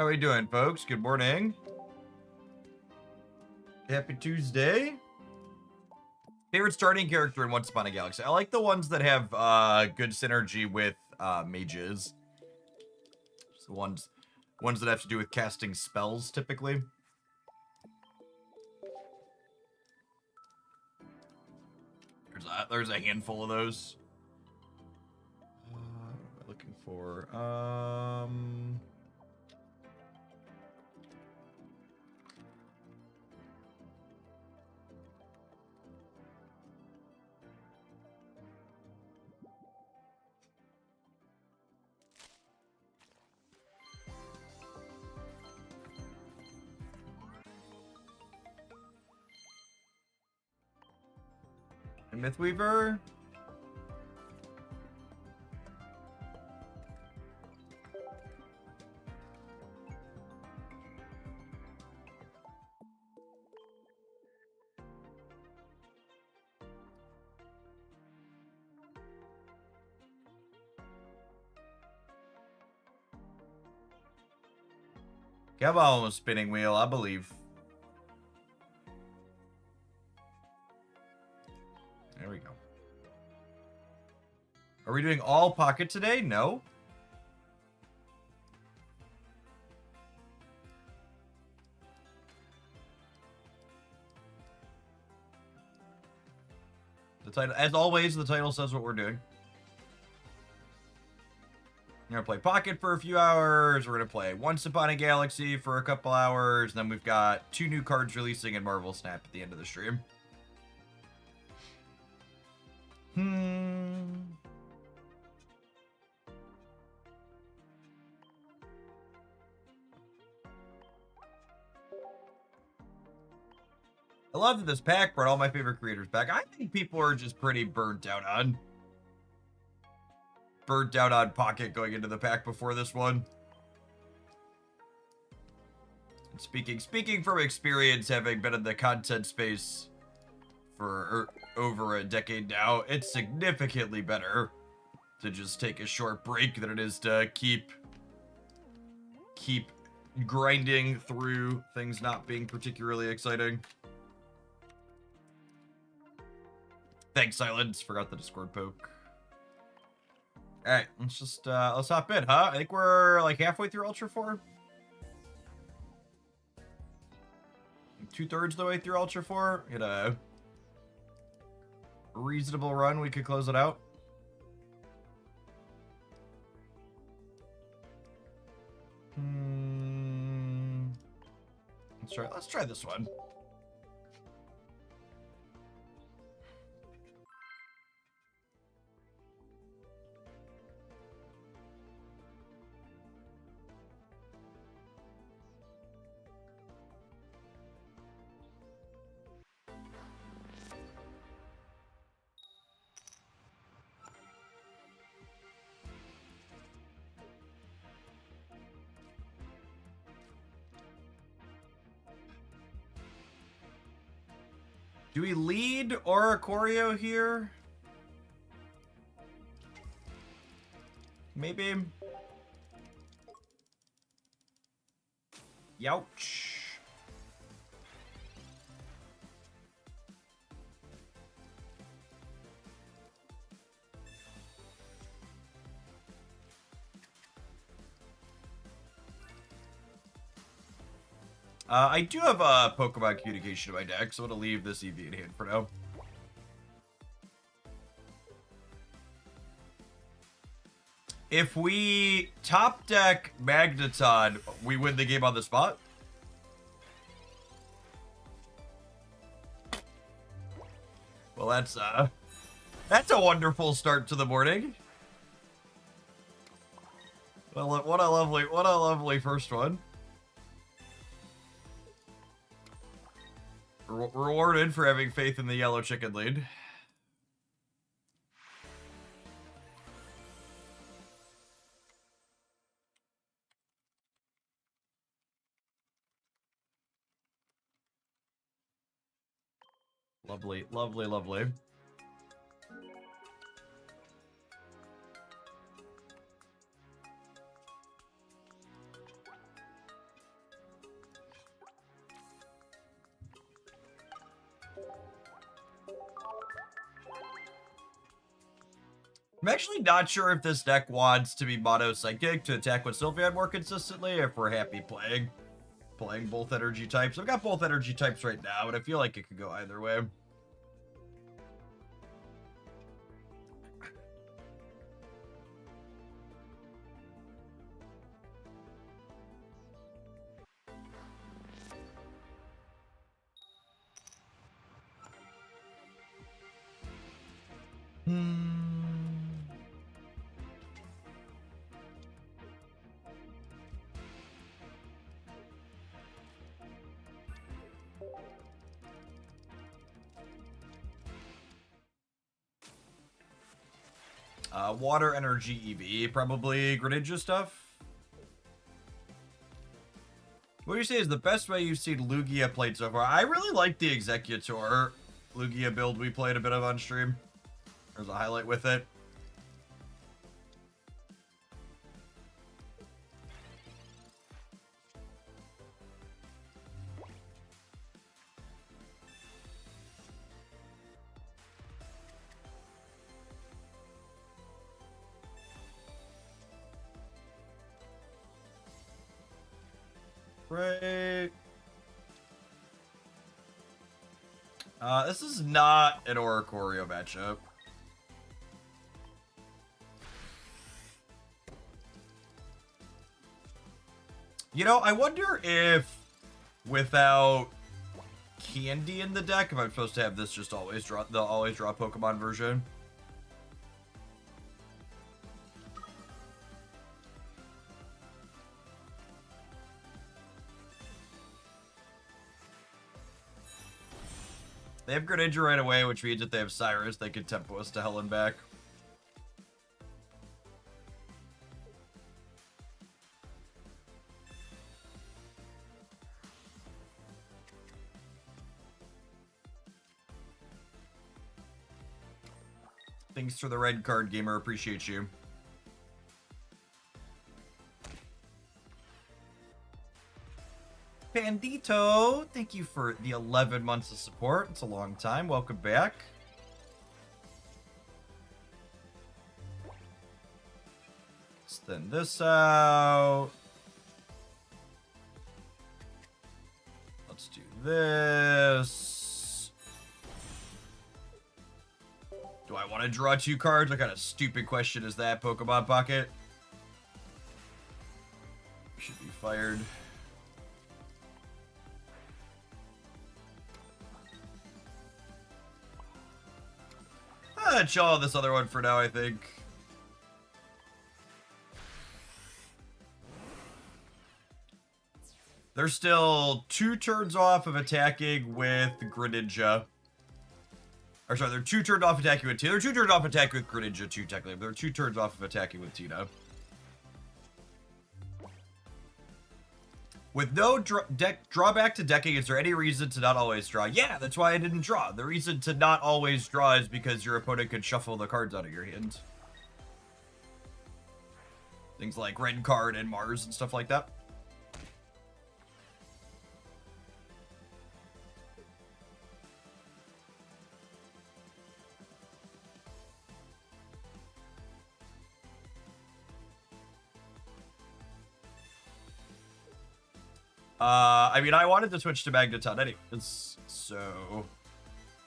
How are we doing, folks? Good morning. Happy Tuesday. Favorite starting character in Once Upon a Galaxy? I like the ones that have good synergy with mages. Just the ones that have to do with casting spells, typically. There's a handful of those. What am I looking for? Mythweaver. Come on, spinning wheel, I believe. There we go. Are we doing all pocket today? No. The title, as always, the title says what we're doing. We're gonna play Pocket for a few hours. We're gonna play Once Upon a Galaxy for a couple hours. Then we've got 2 new cards releasing in Marvel Snap at the end of the stream. I love that this pack brought all my favorite creators back. I think people are just pretty burnt out on Pocket going into the pack before this one. And speaking from experience, having been in the content space for over a decade now, it's significantly better to just take a short break than it is to keep grinding through things not being particularly exciting. Thanks, Silence. Forgot the Discord poke. All right, let's hop in, huh? I think we're like halfway through Ultra 4. 2/3 the way through Ultra 4. Get a reasonable run. We could close it out. Let's try this one. Do we lead Oricorio here? Maybe. Youch. I do have a Pokemon Communication in my deck, so I'm going to leave this EV in hand for now. If we top deck Magneton, we win the game on the spot. Well, that's a wonderful start to the morning. Well, what a lovely first one. Rewarded for having faith in the yellow chicken lead. Lovely, lovely, lovely. I'm actually not sure if this deck wants to be mono psychic to attack with Sylveon more consistently, if we're happy playing both energy types. I've got both energy types right now, and I feel like it could go either way. Water energy EV, probably Greninja stuff. What do you say is the best way you've seen Lugia played so far? I really like the Executor Lugia build we played a bit of on stream. There's a highlight with it. Right. This is not an Oricorio matchup. You know, I wonder if without Candy in the deck, if I'm supposed to have this just always draw the always draw Pokemon version. They have Greninja right away, which means if they have Cyrus, they can tempo us to hell and back. Thanks for the red card, gamer. Appreciate you. Bandito, thank you for the 11 months of support. It's a long time. Welcome back. Let's thin this out. Let's do this. Do I want to draw 2 cards? What kind of stupid question is that, Pokemon Pocket? Should be fired. Chill on this other one for now, I think. They're still 2 turns off of attacking with Greninja. Or sorry, they're 2 turns off attacking with Tina. They're 2 turns off attacking with Greninja too, technically. But they're 2 turns off of attacking with Tina. With no drawback to decking, is there any reason to not always draw? Yeah, that's why I didn't draw. The reason to not always draw is because your opponent could shuffle the cards out of your hand. Things like Red Card and Mars and stuff like that. I mean, I wanted to switch to Magneton anyways, so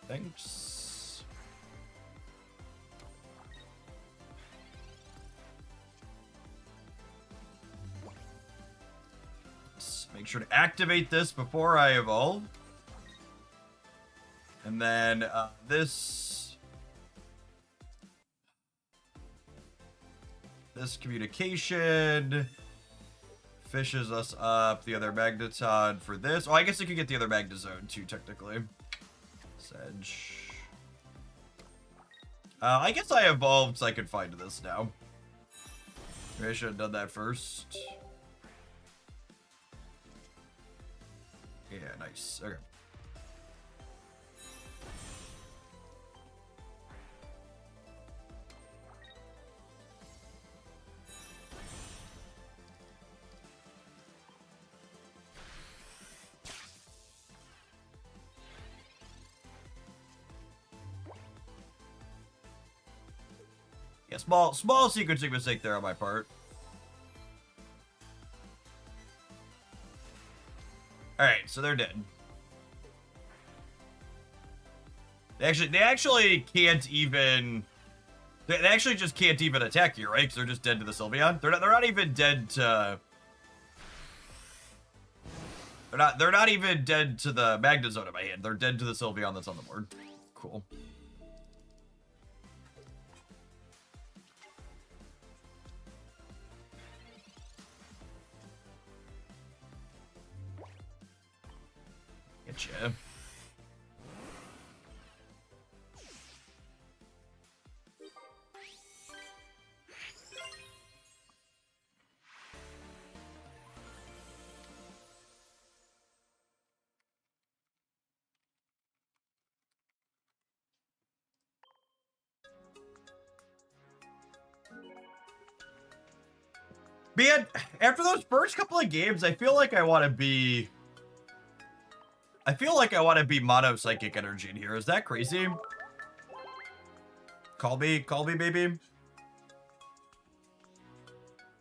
thanks. Let's make sure to activate this before I evolve. And then this communication fishes us up the other Magneton for this. Oh, I guess I could get the other Magnezone too, technically. Sedge. I guess I evolved so I could find this now. Maybe I should have done that first. Yeah, nice. Okay. Yeah, small sequencing mistake there on my part. Alright, so they're dead. They actually can't even... They actually just can't even attack you, right? Because they're just dead to the Sylveon. They're not even dead to... They're not even dead to the Magnezone in my hand. They're dead to the Sylveon that's on the board. Cool. Getcha. Man, after those first couple of games, I feel like I want to be... Mono Psychic Energy in here. Is that crazy? Call me, baby.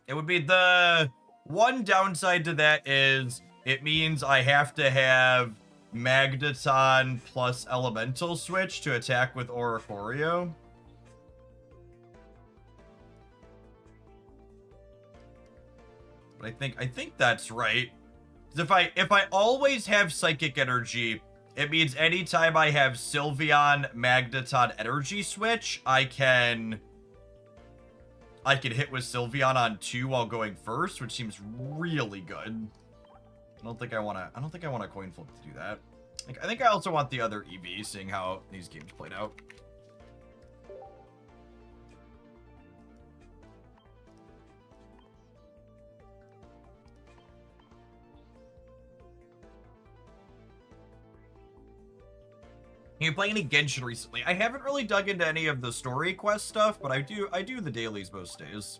It would be the one downside to that is it means I have to have Magneton plus Elemental Switch to attack with Oricorio. But I think that's right. Because if I always have Psychic Energy, it means anytime I have Sylveon Magneton Energy Switch, I can hit with Sylveon on 2 while going first, which seems really good. I don't think I want to coin flip to do that. I think I also want the other EV, seeing how these games played out. You playing any Genshin recently? I haven't really dug into any of the story quest stuff, but I do the dailies most days.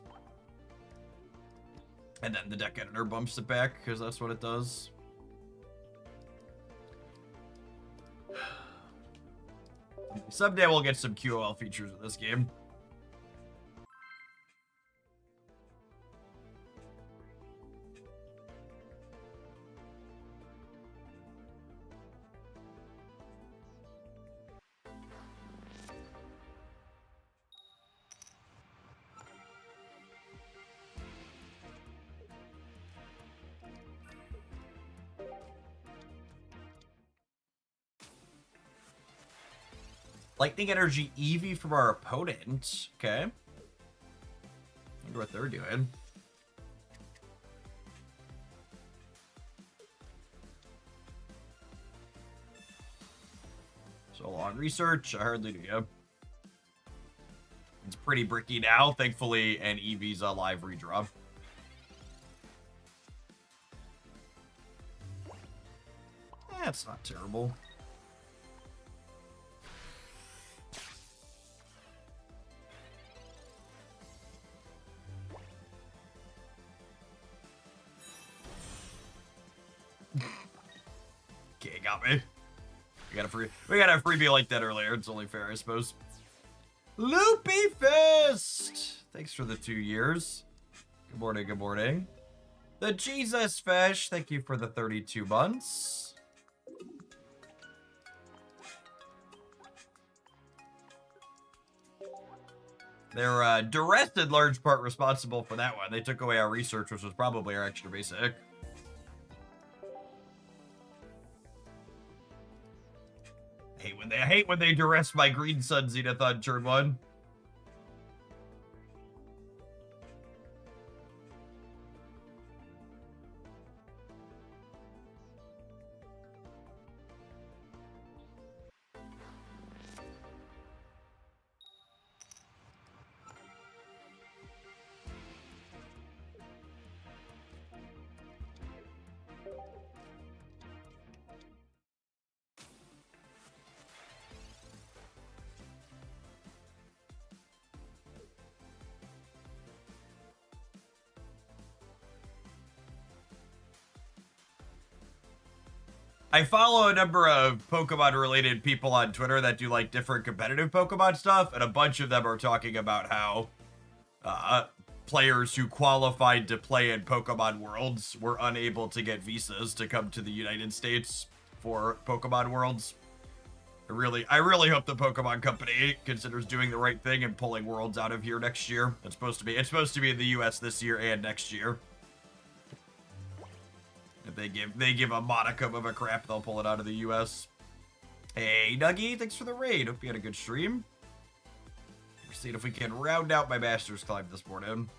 And then the deck editor bumps it back, because that's what it does. Someday we'll get some QOL features in this game. Lightning Energy Eevee from our opponent. Okay. Wonder what they're doing. So long research. I hardly do, yeah. It's pretty bricky now. Thankfully, and Eevee's a live redraw. That's not terrible. Okay, got me. We got a freebie like that earlier. It's only fair, I suppose. Loopy Fist! Thanks for the 2 years. Good morning, good morning. The Jesus Fish, thank you for the 32 months. They're direct in large part responsible for that one. They took away our research, which was probably our extra basic. I hate when they duress my Green Sun Zenith on turn 1. I follow a number of Pokemon-related people on Twitter that do, like, different competitive Pokemon stuff, and a bunch of them are talking about how uh, players who qualified to play in Pokemon Worlds were unable to get visas to come to the United States for Pokemon Worlds. I really hope the Pokemon Company considers doing the right thing and pulling Worlds out of here next year. It's supposed to be in the US this year and next year. If they give a modicum of a crap, they'll pull it out of the US. Hey, Dougie, thanks for the raid. Hope you had a good stream. We're seeing if we can round out my Master's Climb this morning.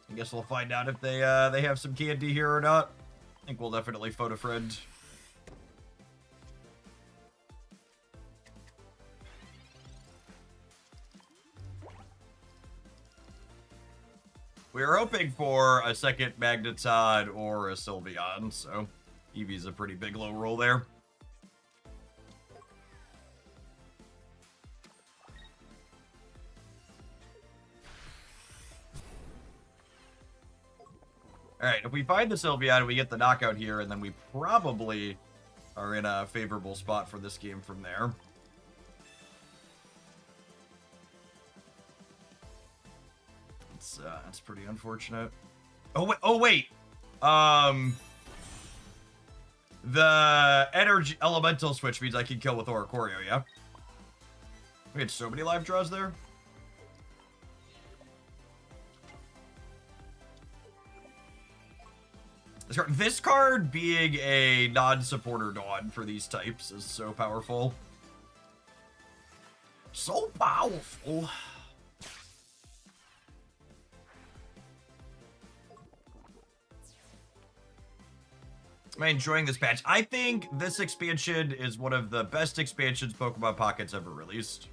I guess we'll find out if they have some candy here or not. I think we'll definitely phone a friend. We were hoping for a second Magneton or a Sylveon, so Eevee's a pretty big low roll there. Alright, if we find the Sylveon, we get the knockout here, and then we probably are in a favorable spot for this game from there. That's pretty unfortunate. Oh wait. The energy elemental switch means I can kill with Oricorio, yeah? We had so many live draws there. This card being a non-supporter Dawn for these types is so powerful. So powerful. I'm enjoying this patch. I think this expansion is one of the best expansions Pokemon Pocket's ever released.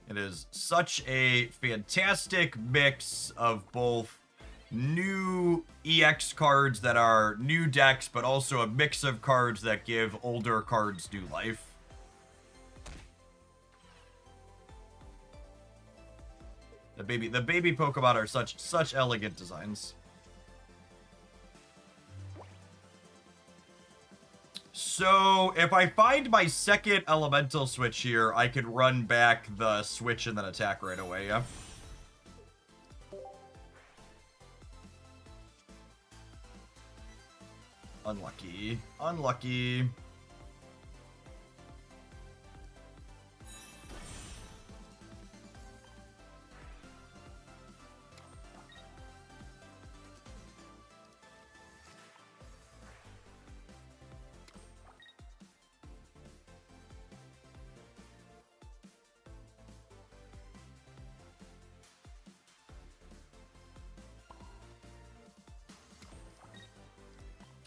It is such a fantastic mix of both new EX cards that are new decks, but also a mix of cards that give older cards new life. The baby Pokemon are such elegant designs. So, if I find my second elemental switch here, I could run back the switch and then attack right away, yeah? Unlucky. Unlucky.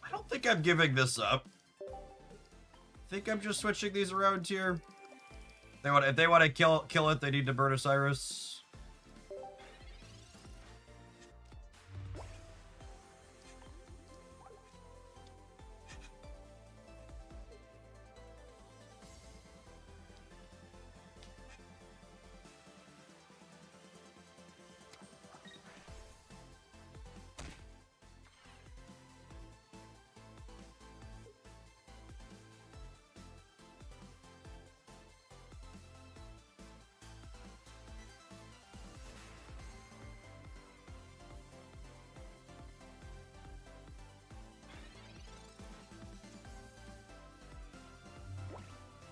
I don't think I'm giving this up. I think I'm just switching these around here. If they want to kill it, they need to burn Osiris.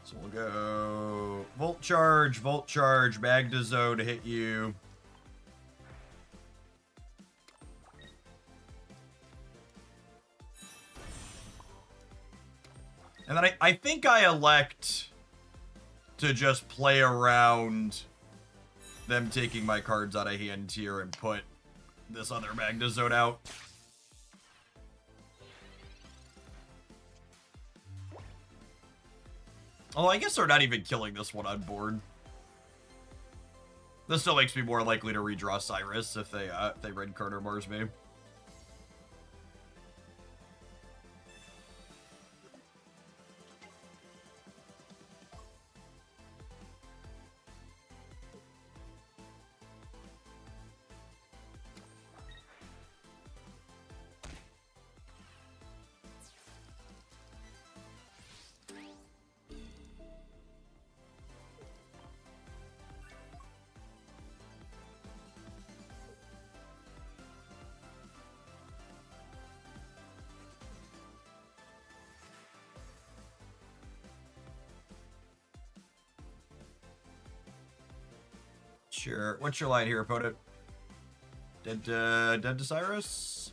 So we'll go Volt Charge, Magnezo to hit you. And then I think I elect to just play around them taking my cards out of hand here and put this other Magnezone out. Oh, I guess they're not even killing this one on board. This still makes me more likely to redraw Cyrus if they red card or Mars me. What's your line here, opponent? Dead to Cyrus?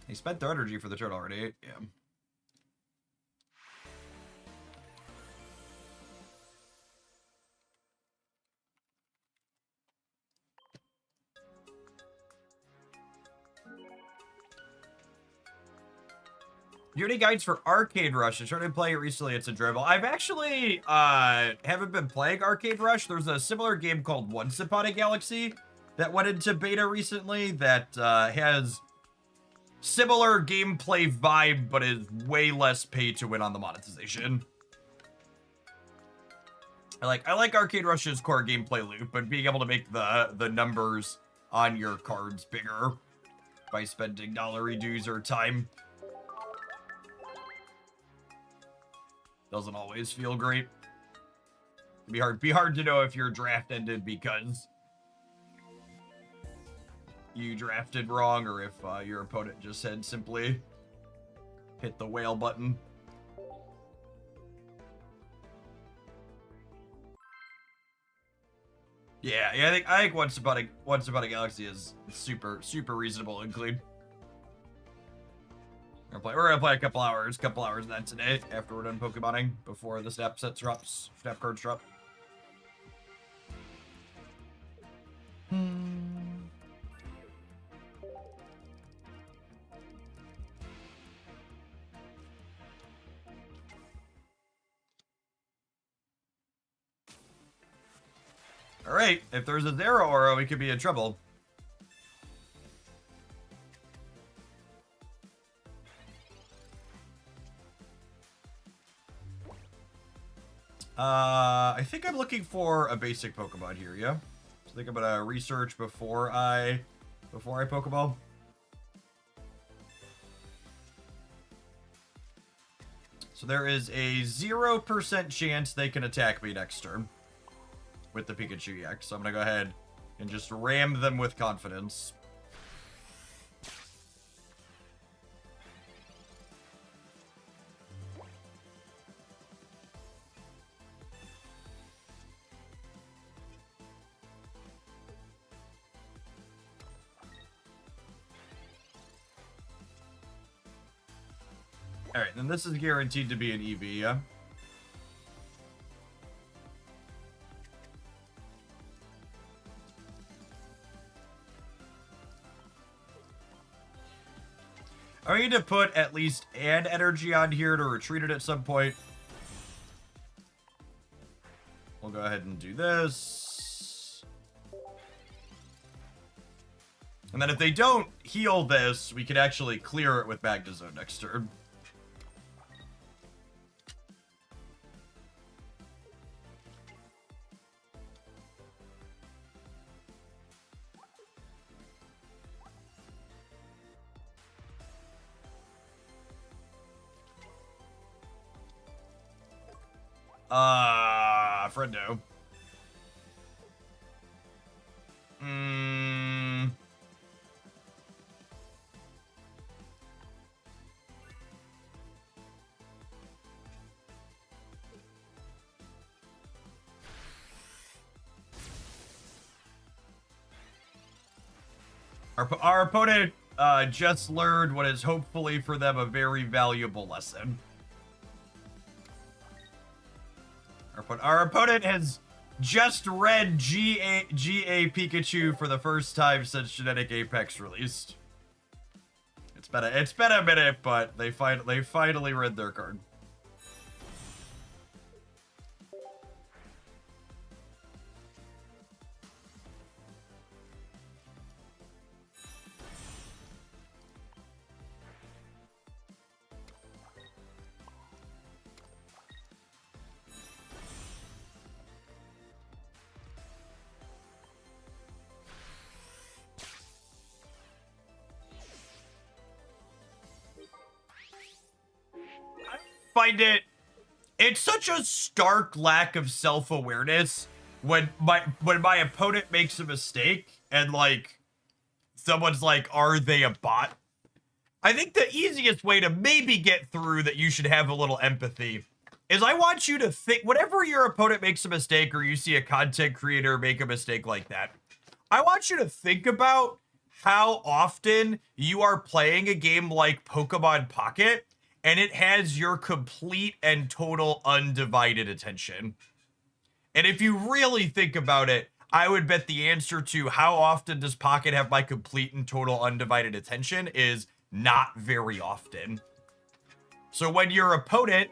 He spent their energy for the turn already. Yeah. You have any guides for Arcade Rush? I started playing it recently. It's enjoyable. I've actually haven't been playing Arcade Rush. There's a similar game called Once Upon a Galaxy that went into beta recently that has similar gameplay vibe, but is way less pay to win on the monetization. I like Arcade Rush's core gameplay loop, but being able to make the numbers on your cards bigger by spending dollar dues or time doesn't always feel great. It'd be hard to know if your draft ended because you drafted wrong, or if your opponent just had simply hit the whale button. Yeah, I think Once Upon a Galaxy is super reasonable and clean. We're gonna play a couple hours of that today after we're done Pokemoning before the snap cards drop. All right, if there's a Zero Aura, we could be in trouble. I think I'm looking for a basic Pokemon here, yeah? So I think I'm gonna research before I Pokeball. So there is a 0% chance they can attack me next turn with the Pikachu EX. So I'm gonna go ahead and just ram them with confidence. Alright, then this is guaranteed to be an EV, yeah? I need to put at least an energy on here to retreat it at some point. We'll go ahead and do this. And then if they don't heal this, we can actually clear it with Magnezone next turn. Friendo. Our opponent just learned what is hopefully for them a very valuable lesson. Our opponent has just read GA Pikachu for the first time since Genetic Apex released. It's been a minute, but they finally read their card. It's such a stark lack of self-awareness when my opponent makes a mistake and like someone's like, are they a bot? I think the easiest way to maybe get through that you should have a little empathy is I want you to think, whenever your opponent makes a mistake or you see a content creator make a mistake like that, I want you to think about how often you are playing a game like Pokemon Pocket and it has your complete and total undivided attention. And if you really think about it, I would bet the answer to how often does Pocket have my complete and total undivided attention is not very often. So when your opponent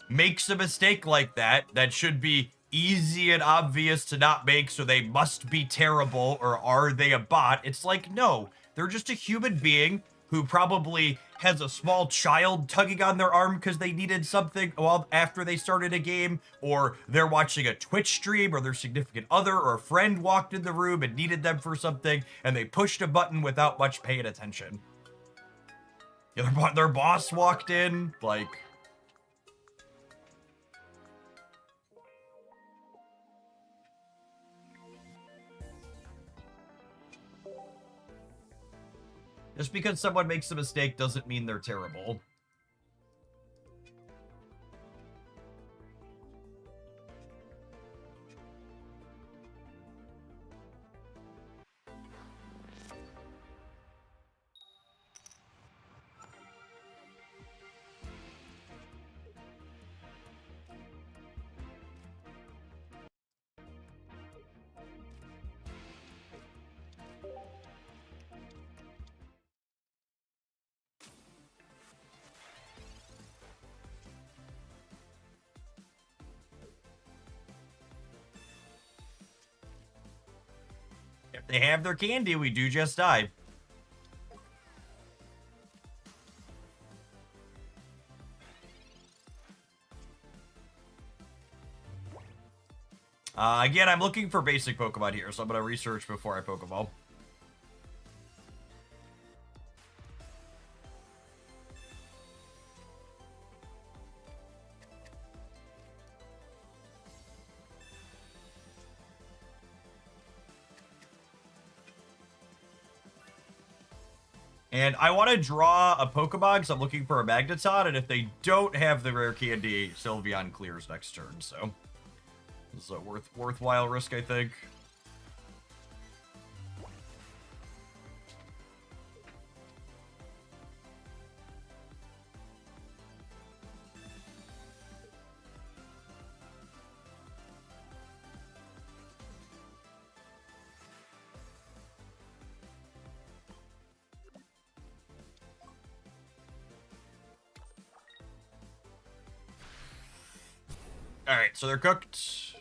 makes a mistake like that, that should be easy and obvious to not make, so they must be terrible, or are they a bot? It's like, no, they're just a human being who probably has a small child tugging on their arm because they needed something well after they started a game, or they're watching a Twitch stream, or their significant other or a friend walked in the room and needed them for something, and they pushed a button without much paying attention. Yeah, their boss walked in, like... Just because someone makes a mistake doesn't mean they're terrible. If they have their candy, we do just die. Again, I'm looking for basic Pokemon here, so I'm going to research before I Pokeball. And I want to draw a Pokemon because I'm looking for a Magneton, and if they don't have the rare candy, Sylveon clears next turn, so... This is a worthwhile risk, I think. Alright, so they're cooked.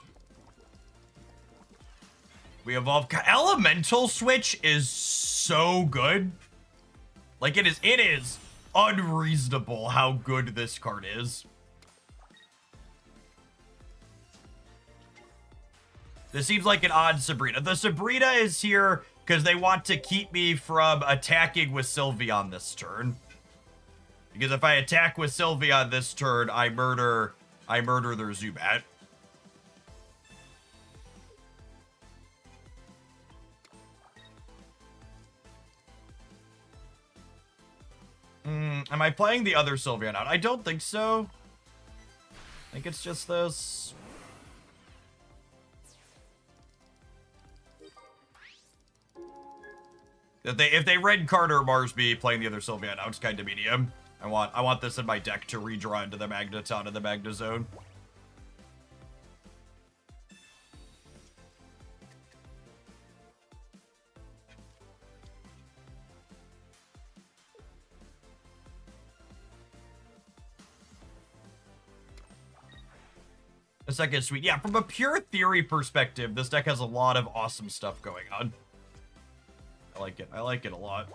We evolve. Elemental Switch is so good. Like, it is unreasonable how good this card is. This seems like an odd Sabrina. The Sabrina is here because they want to keep me from attacking with Sylveon this turn. Because if I attack with Sylveon this turn, I murder their Zubat. Am I playing the other Sylveon out? I don't think so. I think it's just this. If they red Carter Marsby playing the other Sylveon out, it's kind of medium. I want this in my deck to redraw into the Magneton and the Magnezone. The second sweet. Yeah, from a pure theory perspective, this deck has a lot of awesome stuff going on. I like it. I like it a lot.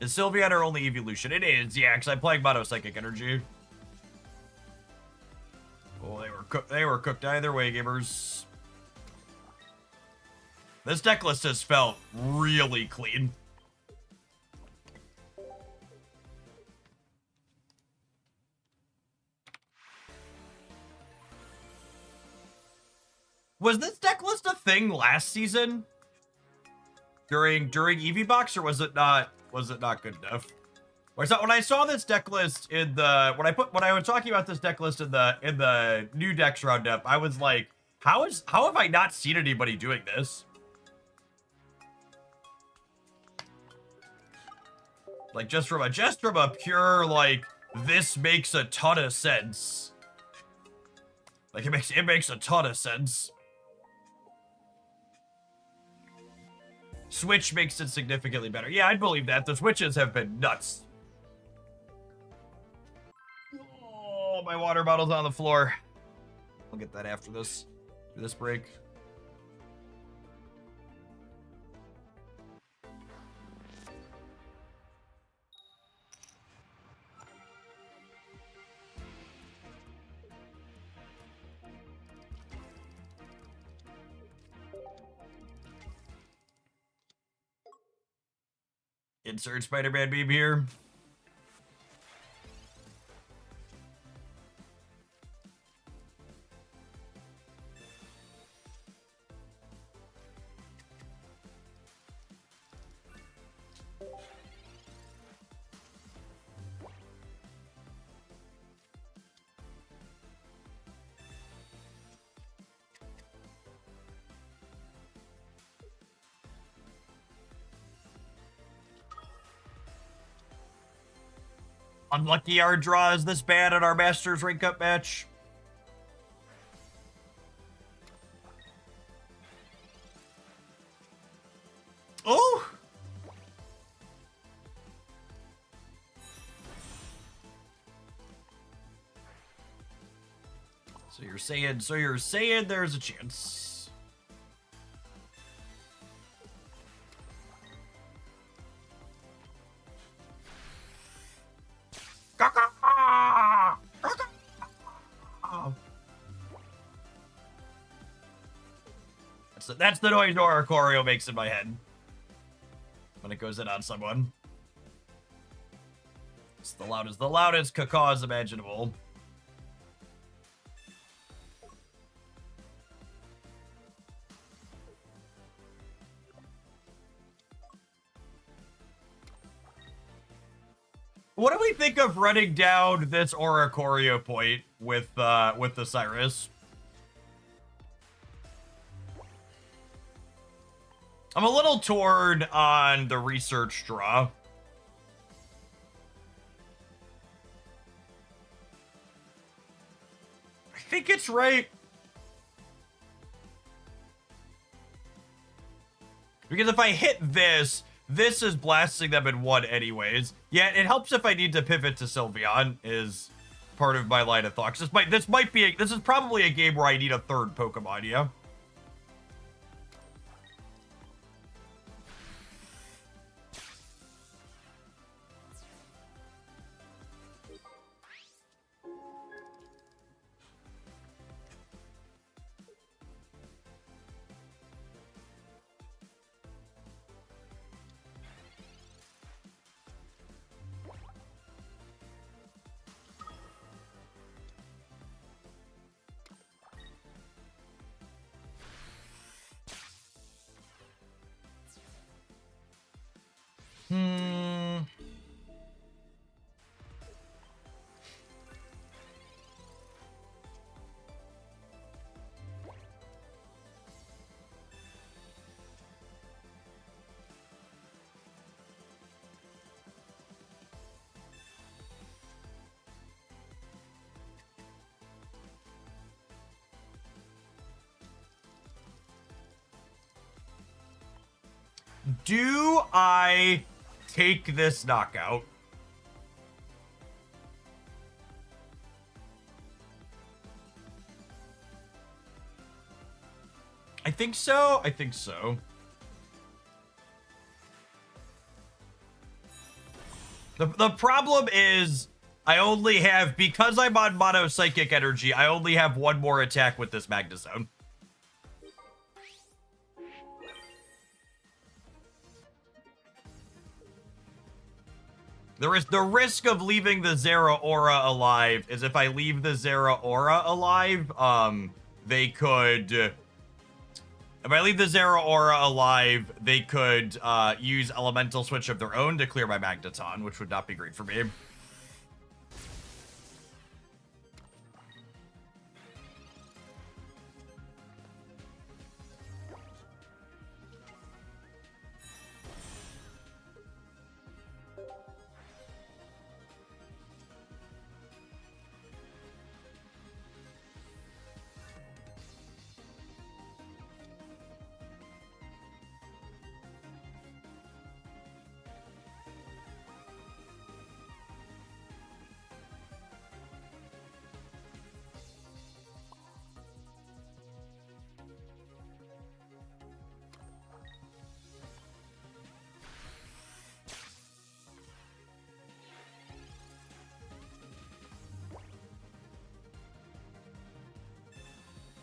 Is Sylveon our only evolution? It is, yeah, because I'm playing Mono Psychic Energy. Oh, they were cooked either way, gamers. This deck list has felt really clean. Was this deck list a thing last season? During Eevee Box, or was it not good enough? When I saw this deck list in the when I was talking about this deck list in the new decks roundup, I was like, how have I not seen anybody doing this? Like just from a pure like this makes a ton of sense. Like it makes a ton of sense. Switch makes it significantly better. Yeah, I'd believe that. The switches have been nuts. Oh, my water bottle's on the floor. I'll get that after this break. Insert Spider-Man beam here. Unlucky our draw is this bad at our Masters Ring Cup match. Oh! So you're saying there's a chance. That's the noise Oricorio makes in my head when it goes in on someone. It's the loudest cacaws imaginable. What do we think of running down this Oricorio point with the Cyrus? I'm a little torn on the research draw. I think it's right. Because if I hit this is blasting them in one anyways. Yeah, it helps if I need to pivot to Sylveon is part of my line of thought. This is probably a game where I need a third Pokemon, yeah? Do I take this knockout? I think so. I think so. The problem is I only have, because I'm on Mono Psychic Energy, I only have one more attack with this Magnezone. There is the risk of leaving the Zeraora alive is if I leave the Zeraora alive, they could... If I leave the Zeraora alive, they could use Elemental Switch of their own to clear my Magneton, which would not be great for me.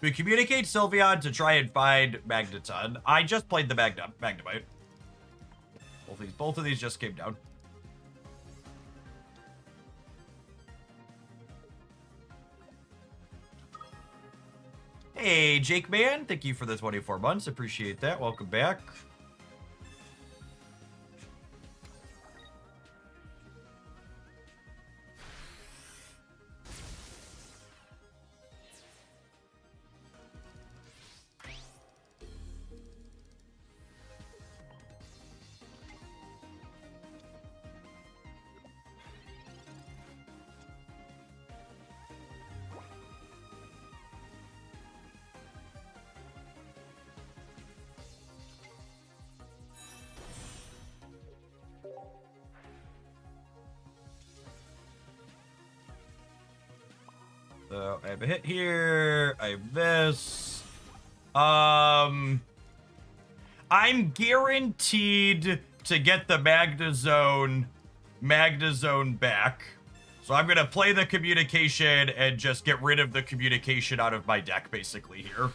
We communicate Sylveon to try and find Magneton. I just played the Magnemite. Both of these just came down. Hey, Jake Man, thank you for the 24 months. Appreciate that. Welcome back. So I have a hit here. I have this. I'm guaranteed to get the Magnezone back. So I'm gonna play the communication and just get rid of the communication out of my deck, basically, here.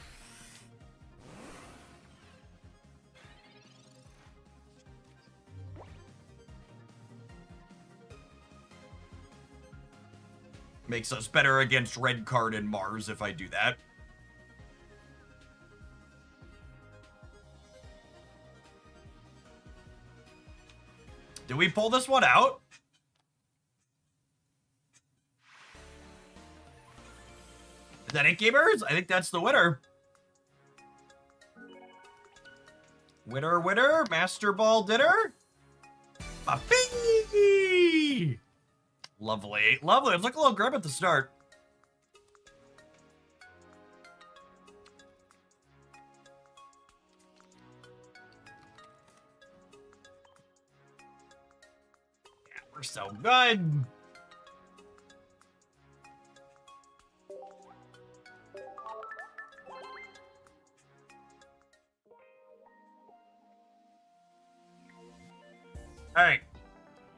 Makes us better against Red Card and Mars if I do that. Did we pull this one out? Is that it, gamers? I think that's the winner. Winner, winner, Masterball dinner. Bee! Lovely, lovely. It was like a little grab at the start. Yeah, we're so good. All right.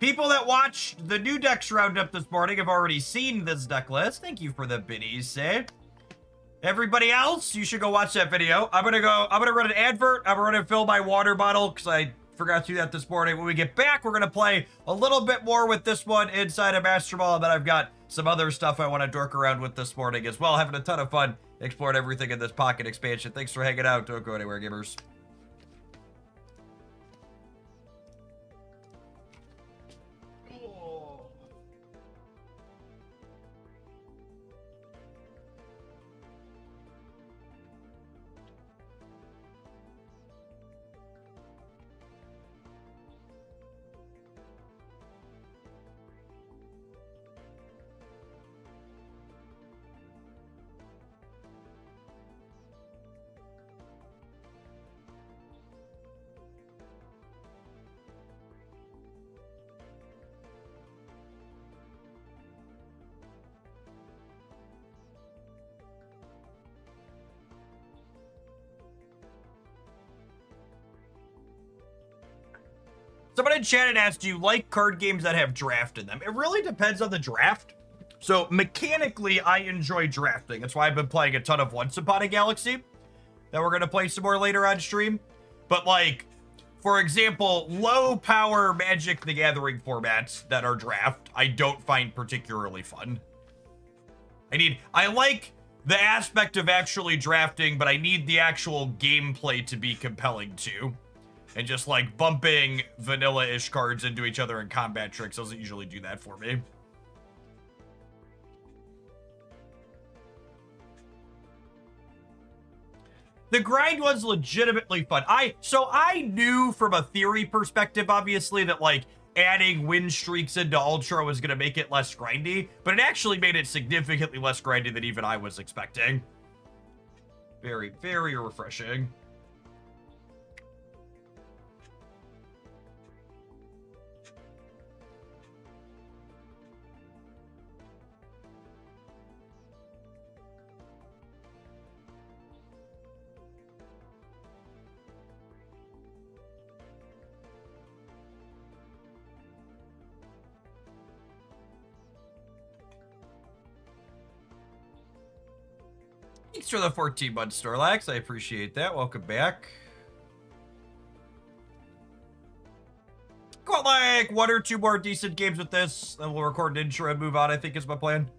People that watched the new decks roundup this morning have already seen this deck list. Thank you for the biddies, say. Everybody else, you should go watch that video. I'm gonna run an advert. I'm gonna fill my water bottle because I forgot to do that this morning. When we get back, we're gonna play a little bit more with this one inside of Masterball, and then I've got some other stuff I want to dork around with this morning as well. Having a ton of fun exploring everything in this Pocket expansion. Thanks for hanging out. Don't go anywhere, gamers. Someone in chat had asked, do you like card games that have draft in them? It really depends on the draft. So mechanically, I enjoy drafting. That's why I've been playing a ton of Once Upon a Galaxy that we're going to play some more later on stream. But like, for example, low power Magic the Gathering formats that are draft, I don't find particularly fun. I like the aspect of actually drafting, but I need the actual gameplay to be compelling too. And just like bumping vanilla-ish cards into each other in combat tricks doesn't usually do that for me. The grind was legitimately fun. So I knew from a theory perspective, obviously, that like adding win streaks into Ultra was going to make it less grindy, but it actually made it significantly less grindy than even I was expecting. Very, very refreshing. Thanks for the 14 months, Snorlax. I appreciate that. Welcome back. Got like 1 or 2 more decent games with this, then we'll record an intro and move on, I think is my plan.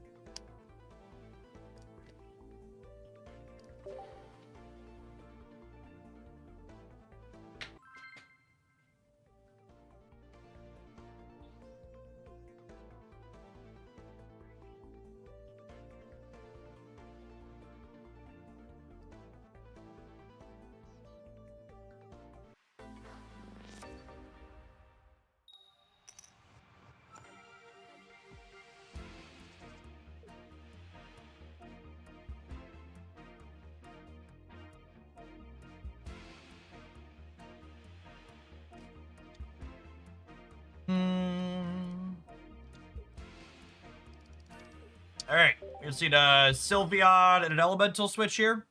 All right, you see the Sylveon and an Elemental switch here.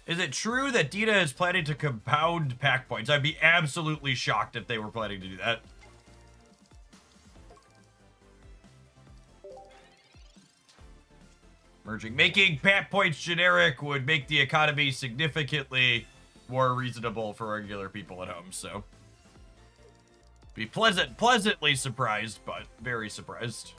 Is it true that Dita is planning to compound pack points? I'd be absolutely shocked if they were planning to do that. Merging. Making pack points generic would make the economy significantly more reasonable for regular people at home, so. Be pleasantly surprised, but very surprised.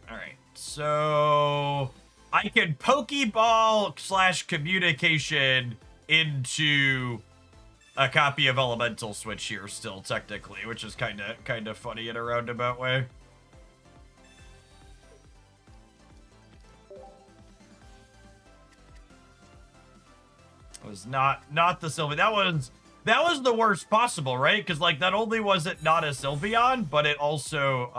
Alright, so I can Pokeball / communication into a copy of Elemental Switch here still, technically, which is kind of funny in a roundabout way. It was not the Sylveon. That was the worst possible, right? Because like not only was it not a Sylveon, but it also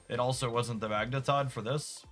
wasn't the Magneton for this.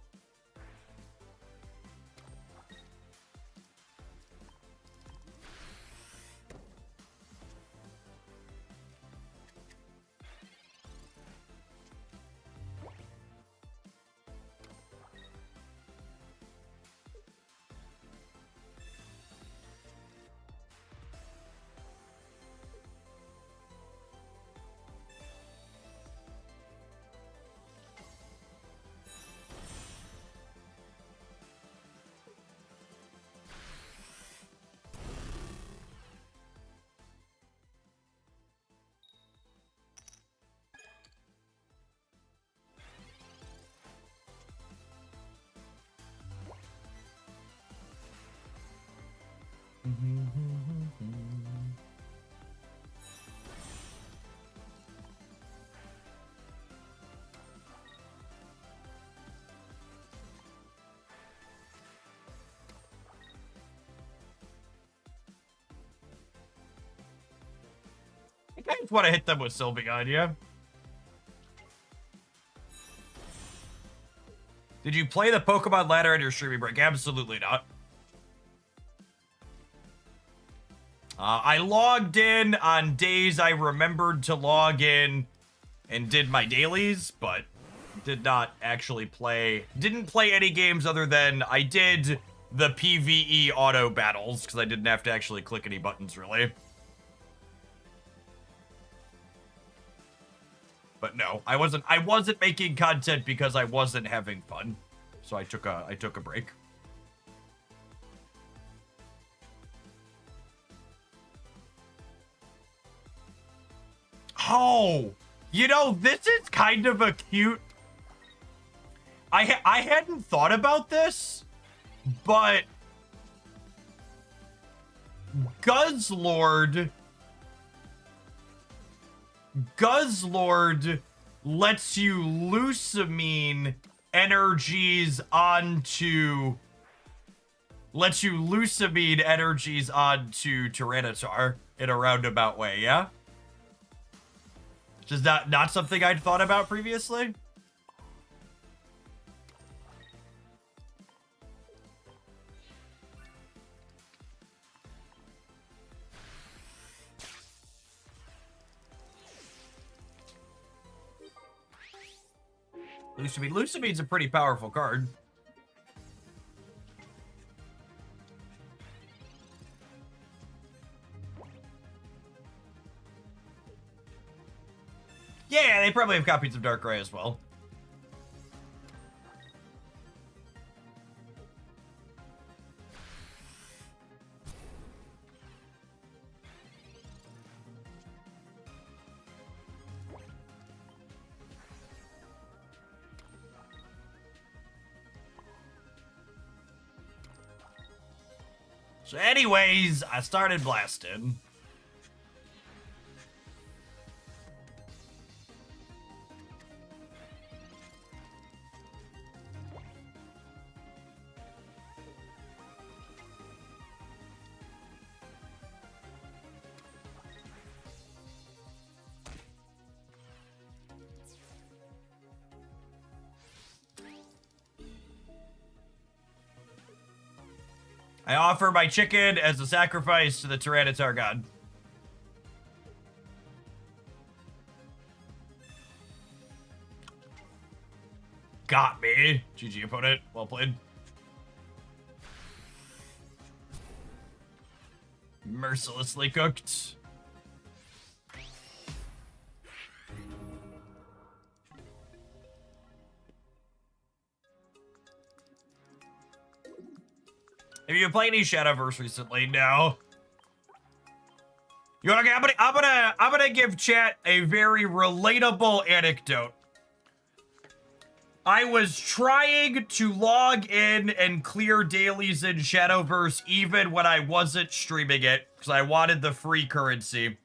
I just want to hit them with Sylveon, yeah? Did you play the Pokemon ladder on your streaming break? Absolutely not. I logged in on days I remembered to log in and did my dailies, but did not actually play. Didn't play any games other than I did the PvE auto battles because I didn't have to actually click any buttons really. But no, I wasn't making content because I wasn't having fun. So I took a break. Oh, you know, this is kind of a cute... I hadn't thought about this, but Guzzlord lets you Lusamine energies onto Tyranitar in a roundabout way, yeah? Is that not something I'd thought about previously? Lusamine's a pretty powerful card. Yeah, they probably have copies of Darkrai as well. So anyways, I started blasting. I offer my chicken as a sacrifice to the Tyranitar god. Got me. GG opponent. Well played. Mercilessly cooked. Have you been playing any Shadowverse recently? No. You want to? I'm gonna give chat a very relatable anecdote. I was trying to log in and clear dailies in Shadowverse even when I wasn't streaming it because I wanted the free currency.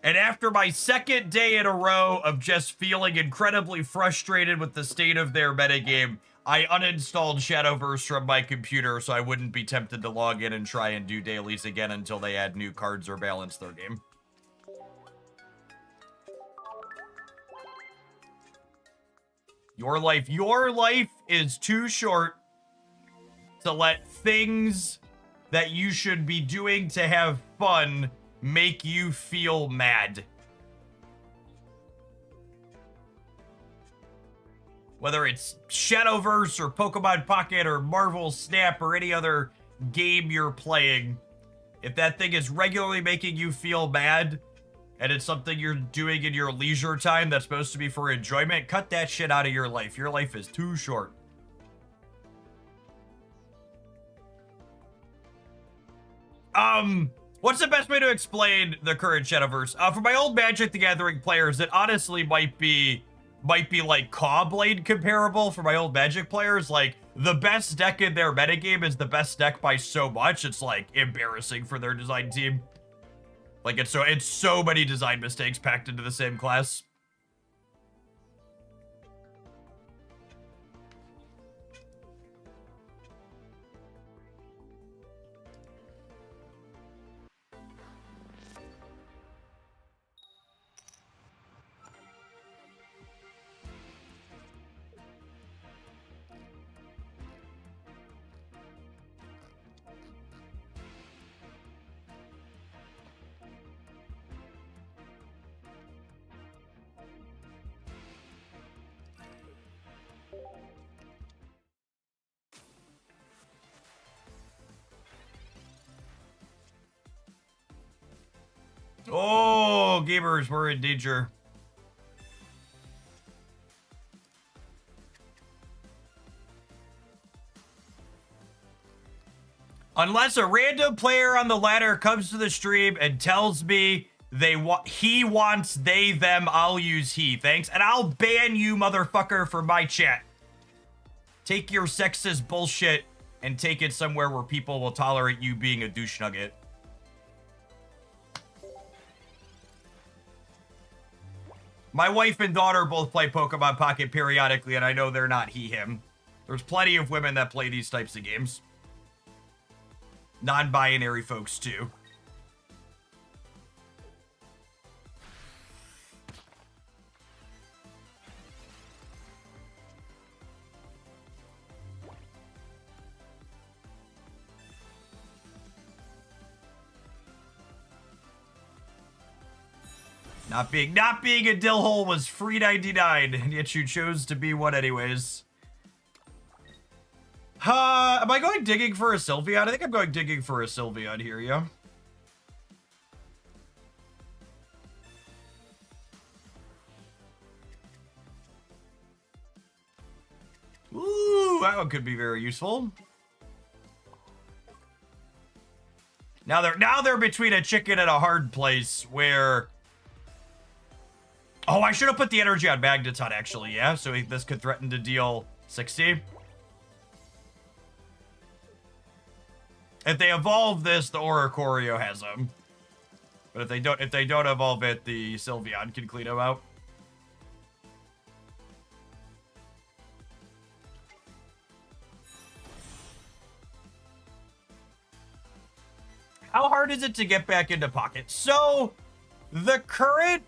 And after my second day in a row of just feeling incredibly frustrated with the state of their metagame, I uninstalled Shadowverse from my computer so I wouldn't be tempted to log in and try and do dailies again until they add new cards or balance their game. Your life is too short to let things that you should be doing to have fun make you feel mad. Whether it's Shadowverse or Pokemon Pocket or Marvel Snap or any other game you're playing, if that thing is regularly making you feel mad and it's something you're doing in your leisure time that's supposed to be for enjoyment, cut that shit out of your life. Your life is too short. What's the best way to explain the current Shadowverse? For my old Magic the Gathering players, it honestly might be like Cawblade comparable for my old Magic players. Like, the best deck in their metagame is the best deck by so much, it's like embarrassing for their design team. Like, it's so many design mistakes packed into the same class. Oh, gamers, we're in danger. Unless a random player on the ladder comes to the stream and tells me he wants they, them, I'll use he. Thanks. And I'll ban you, motherfucker, from my chat. Take your sexist bullshit and take it somewhere where people will tolerate you being a douche nugget. My wife and daughter both play Pokemon Pocket periodically, and I know they're not he, him. There's plenty of women that play these types of games. Non-binary folks, too. Not being a dill hole was free 99, and yet you chose to be one anyways. Am I going digging for a Sylveon? I think I'm going digging for a Sylveon here, yeah. Ooh, that one could be very useful. Now they're between a chicken and a hard place where... Oh, I should have put the energy on Magneton, actually, yeah? So this could threaten to deal 60. If they evolve this, the Oricorio has them. But if they don't evolve it, the Sylveon can clean them out. How hard is it to get back into Pocket? So, the current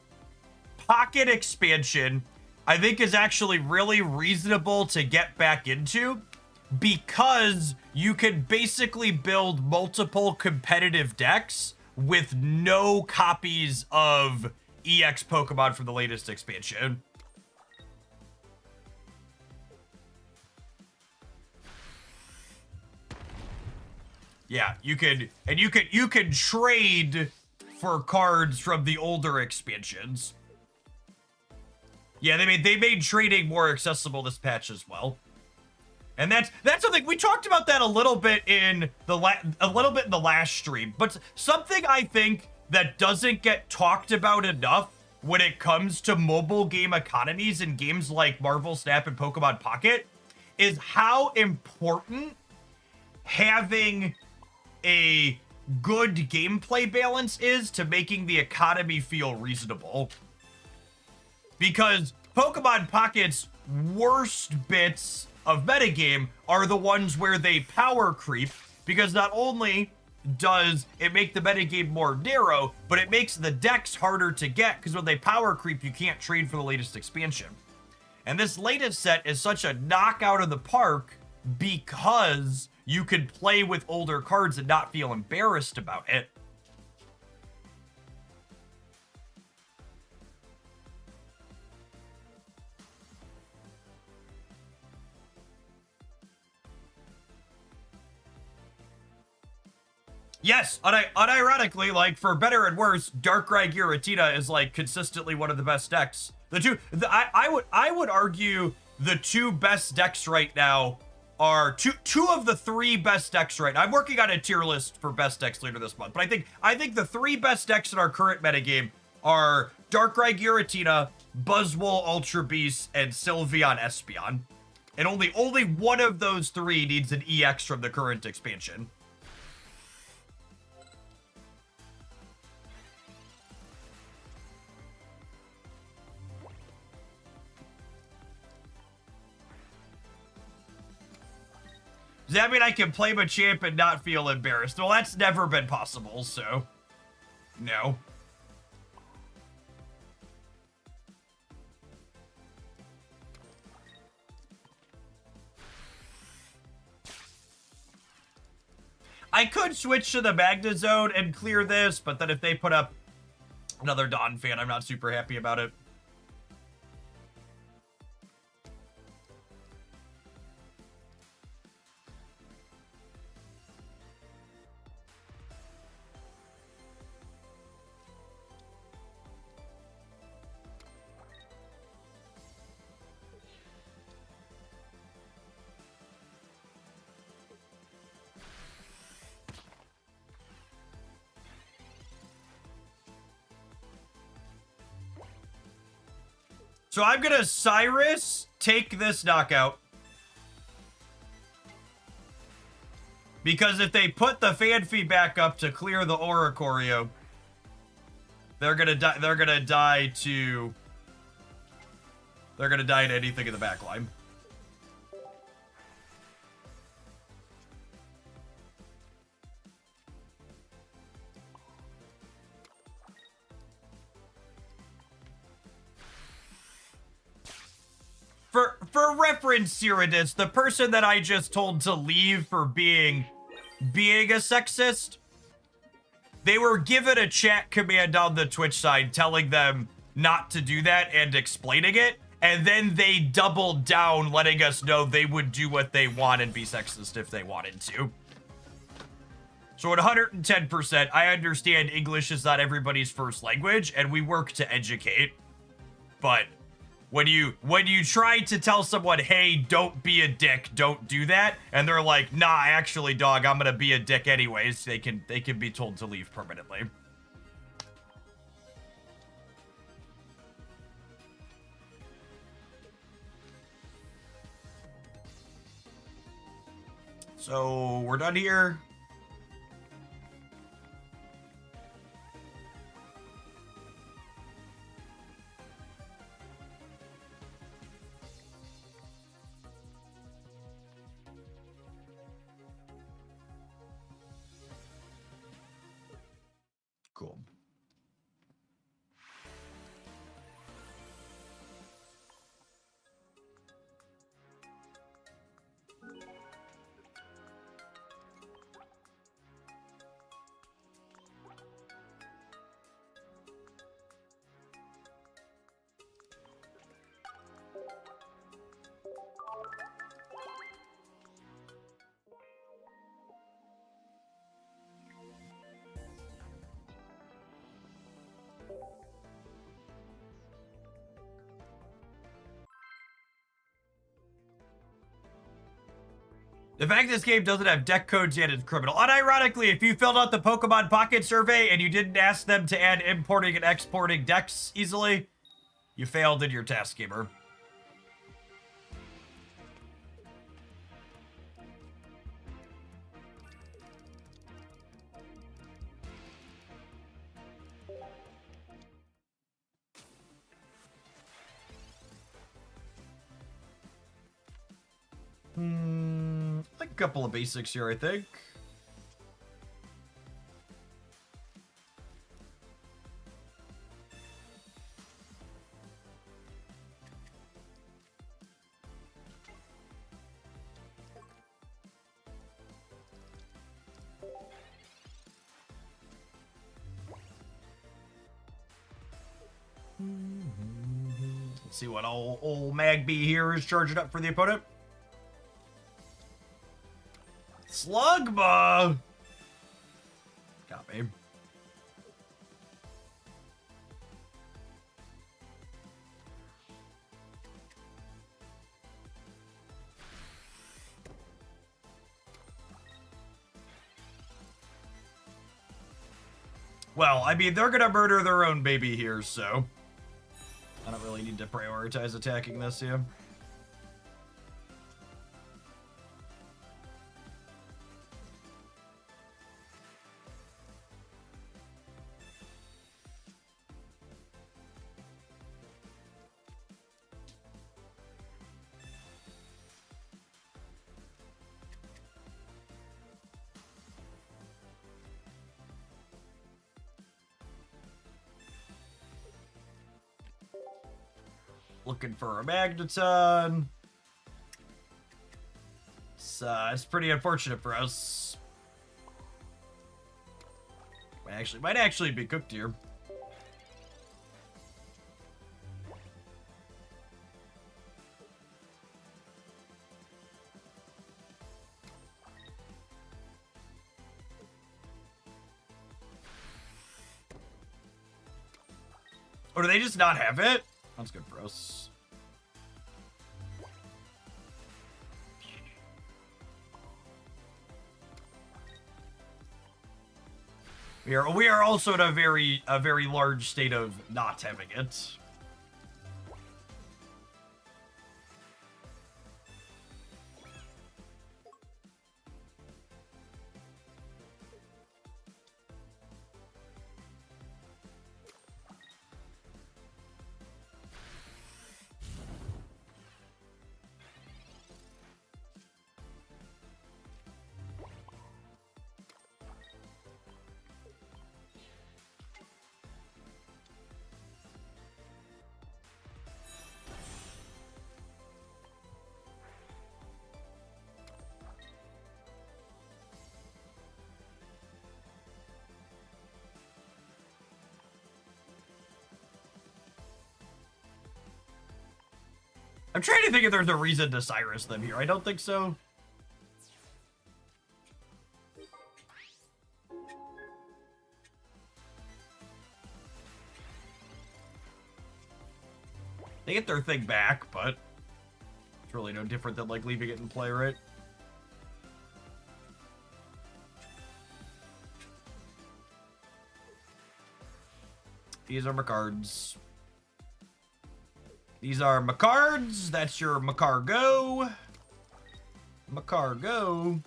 Pocket expansion, I think, is actually really reasonable to get back into because you can basically build multiple competitive decks with no copies of EX Pokemon from the latest expansion. Yeah, you can trade for cards from the older expansions. Yeah, they made trading more accessible this patch as well. And that's something we talked about that a little bit in the last stream, but something I think that doesn't get talked about enough when it comes to mobile game economies in games like Marvel Snap and Pokemon Pocket is how important having a good gameplay balance is to making the economy feel reasonable. Because Pokemon Pocket's worst bits of metagame are the ones where they power creep, because not only does it make the metagame more narrow, but it makes the decks harder to get, because when they power creep, you can't trade for the latest expansion. And this latest set is such a knockout of the park because you could play with older cards and not feel embarrassed about it. Yes, unironically, like, for better and worse, Darkrai Giratina is, like, consistently one of the best decks. I would argue the two best decks right now are two of the three best decks right now. I'm working on a tier list for best decks later this month, but I think the three best decks in our current metagame are Darkrai Giratina, Buzzwole Ultra Beast, and Sylveon Espeon. And only one of those three needs an EX from the current expansion. Does that mean I can play Machamp and not feel embarrassed? Well, that's never been possible, so no. I could switch to the Magnezone and clear this, but then if they put up another Dawn fan, I'm not super happy about it. So I'm gonna Cyrus take this knockout. Because if they put the fan feedback up to clear the Oricorio, they're gonna die. They're gonna die to anything in the back line. For reference, Cyrodius, the person that I just told to leave for being a sexist, they were given a chat command on the Twitch side telling them not to do that and explaining it, and then they doubled down, letting us know they would do what they want and be sexist if they wanted to. So at 110%, I understand English is not everybody's first language, and we work to educate, but when you try to tell someone, hey, don't be a dick, don't do that, and they're like, nah, actually, dog, I'm gonna be a dick anyways, they can be told to leave permanently. So we're done here. Cool. The fact this game doesn't have deck codes yet is criminal. Unironically, if you filled out the Pokemon Pocket survey and you didn't ask them to add importing and exporting decks easily, you failed in your task, gamer. A couple of basics here, I think. Let's see what old Magby here is charging up for the opponent. Slugma! Got me. Well, I mean, they're gonna murder their own baby here, so I don't really need to prioritize attacking this here. Looking for a Magneton. It's pretty unfortunate for us. Might actually be cooked here. Or do they just not have it? That's good for us. We are also in a very large state of not having it. I'm trying to think if there's a reason to Cyrus them here. I don't think so. They get their thing back, but it's really no different than, like, leaving it in play, right? These are my cards. These are my cards. That's your Macargo. Macargo.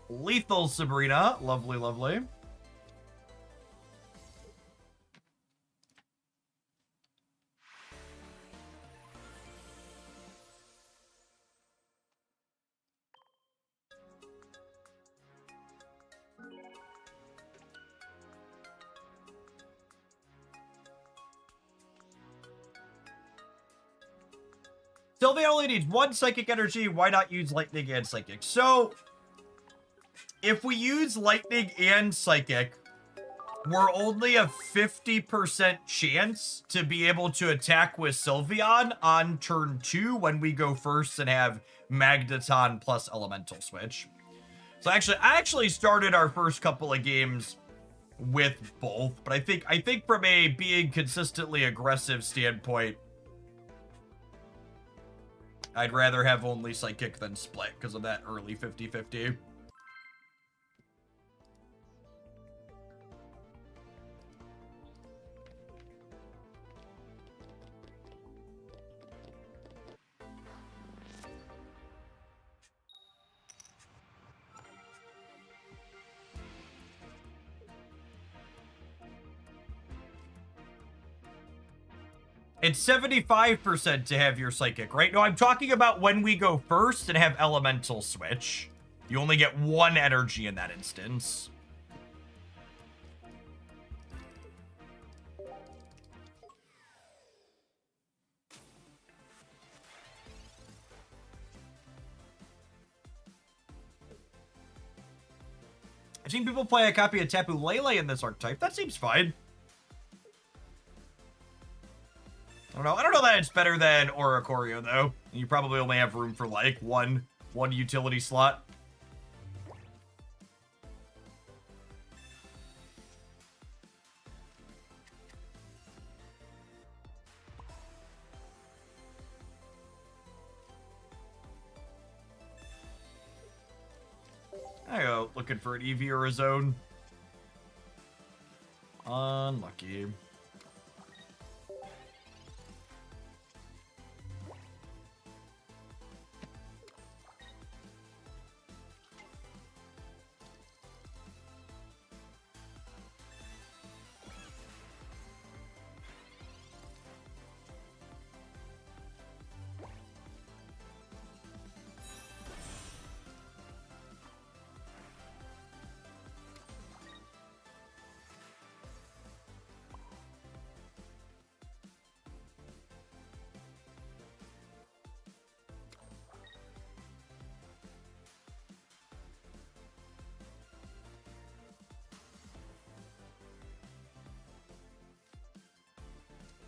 Lethal Sabrina. Lovely, lovely. Sylvia only needs 1 psychic energy. Why not use lightning and psychic? So, if we use lightning and psychic, we're only a 50% chance to be able to attack with Sylveon on turn 2 when we go first and have Magneton plus Elemental Switch. So I actually started our first couple of games with both, but I think from a being consistently aggressive standpoint, I'd rather have only Psychic than Split because of that early 50-50. It's 75% to have your Psychic, right? No, I'm talking about when we go first and have Elemental Switch. You only get 1 energy in that instance. I've seen people play a copy of Tapu Lele in this archetype. That seems fine. I don't know that it's better than Oricorio, though. You probably only have room for, like, one utility slot. I go looking for an EV or a zone. Unlucky.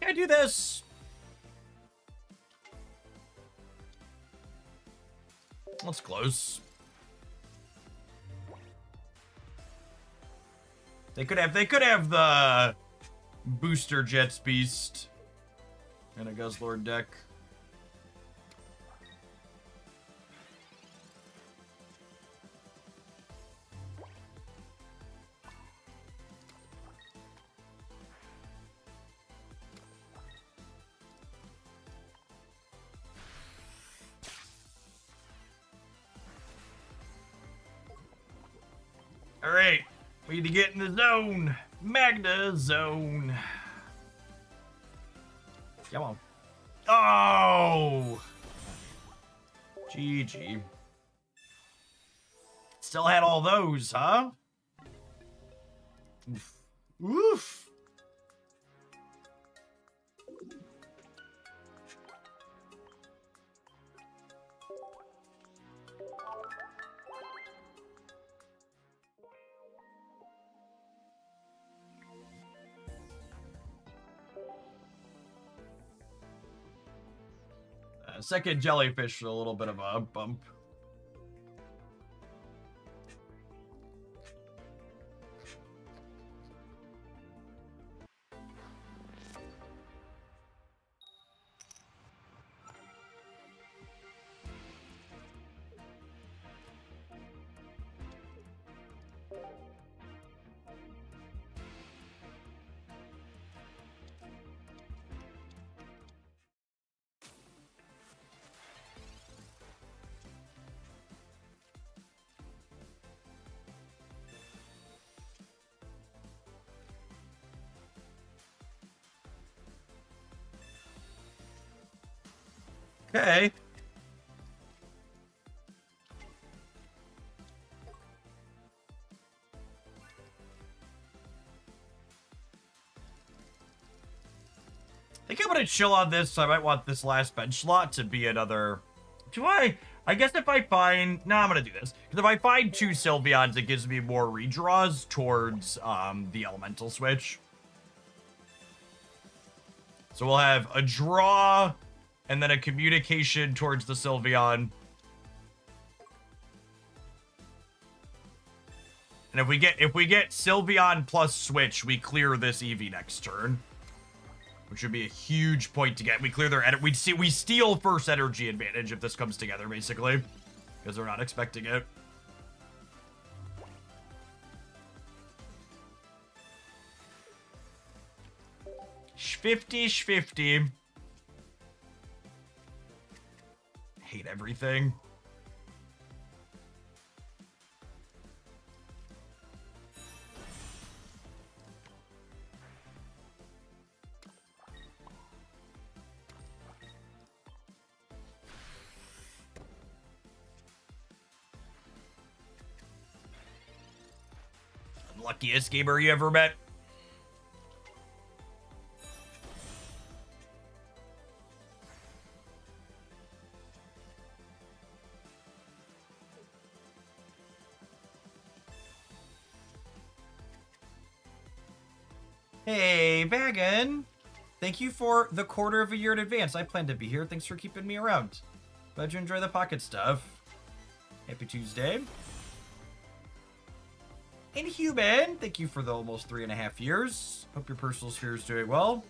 Can I do this? That's close. They could have the Booster Jets Beast and a Guzzlord deck. All right, we need to get in the zone. Magna zone. Come on. Oh! GG. Still had all those, huh? Oof. Oof. second jellyfish with a little bit of a bump. Okay. I think I'm gonna chill on this, so I might want this last bench slot to be another... I guess if I find... No, I'm gonna do this. Because if I find 2 Sylveons, it gives me more redraws towards the elemental switch. So we'll have a draw, and then a communication towards the Sylveon. And if we get Sylveon plus switch, we clear this Eevee next turn. Which would be a huge point to get. We clear their we steal first energy advantage if this comes together, basically. Because they're not expecting it. Shfifty. Hate everything. Luckiest gamer you ever met. Hey, Vagan. Thank you for the quarter of a year in advance. I plan to be here. Thanks for keeping me around. Glad you enjoy the pocket stuff. Happy Tuesday. Inhuman, thank you for the almost 3.5 years. Hope your personal sphere is doing well.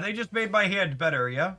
They just made my hand better, yeah?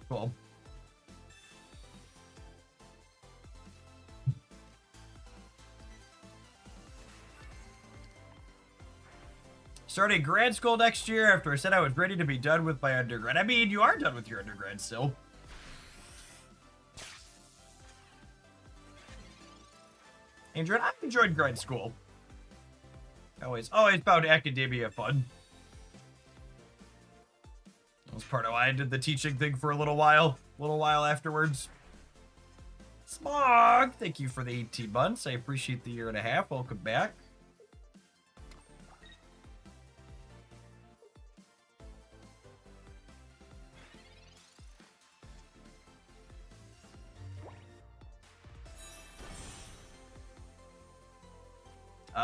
Cool. Starting grad school next year after I said I was ready to be done with my undergrad. I mean, you are done with your undergrad still. Andrew, I've enjoyed grad school. Always found academia fun. That was part of why I did the teaching thing for a little while afterwards. Smog, thank you for the 18 months. I appreciate the 1.5 years. Welcome back.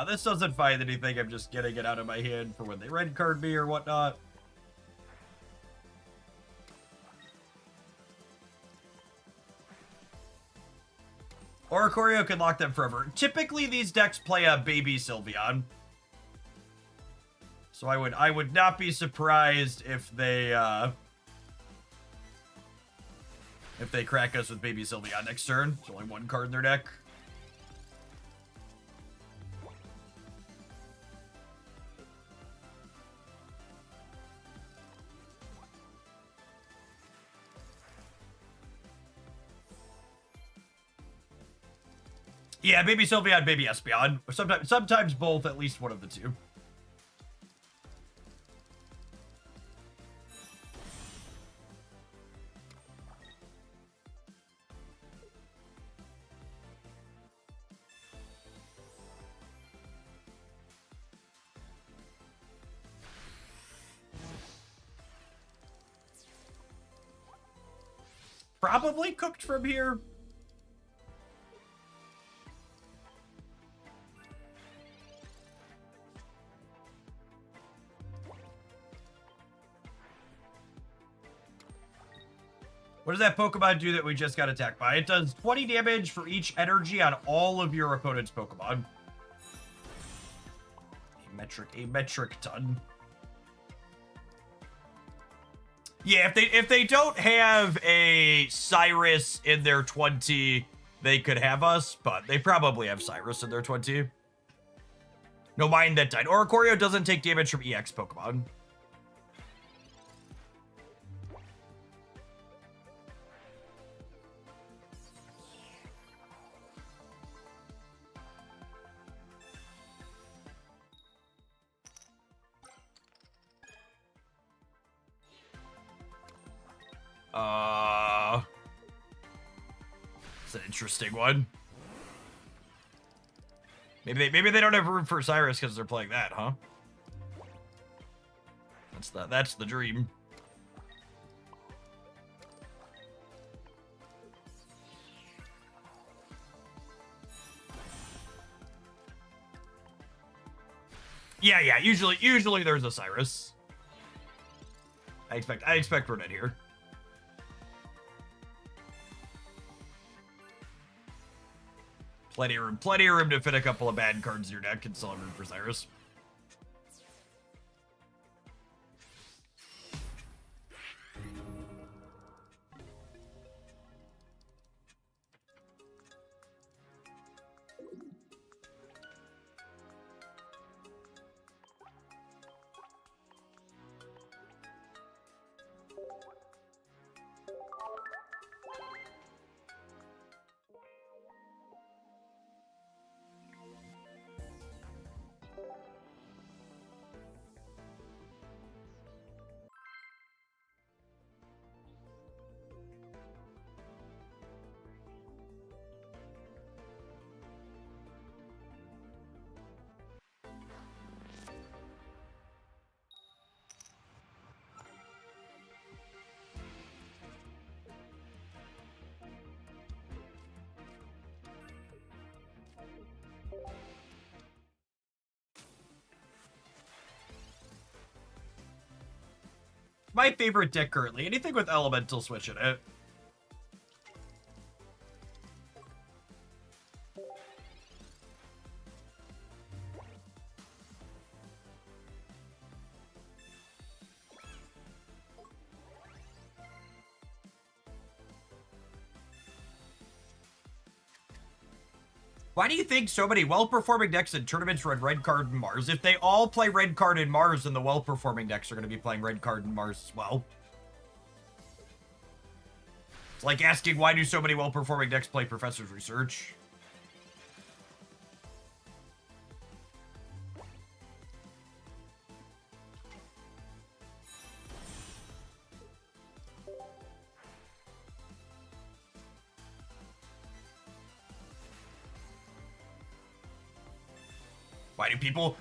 This doesn't find anything. I'm just getting it out of my hand for when they red card me or whatnot. Oricorio can lock them forever. Typically, these decks play a baby Sylveon. So I would not be surprised if they crack us with baby Sylveon next turn. There's only 1 card in their deck. Yeah, baby Sylveon, baby Espeon. Sometimes both, at least one of the two. Probably cooked from here. What does that Pokemon do that we just got attacked by? It does 20 damage for each energy on all of your opponent's Pokemon. A metric ton. Yeah, if they don't have a Cyrus in their 20, they could have us, but they probably have Cyrus in their 20. No, mine that died. Oricorio doesn't take damage from EX Pokemon. It's an interesting one. Maybe they don't have room for Cyrus because they're playing that, huh? That's the dream. Yeah. Usually there's a Cyrus. I expect we're dead here. Plenty of room to fit a couple of bad cards in your deck and still have room for Cyrus. My favorite deck currently. Anything with Elemental Switch in it. Why do you think so many well-performing decks in tournaments run Red Card and Mars? If they all play Red Card and Mars, then the well-performing decks are going to be playing Red Card and Mars as well. It's like asking why do so many well-performing decks play Professor's Research?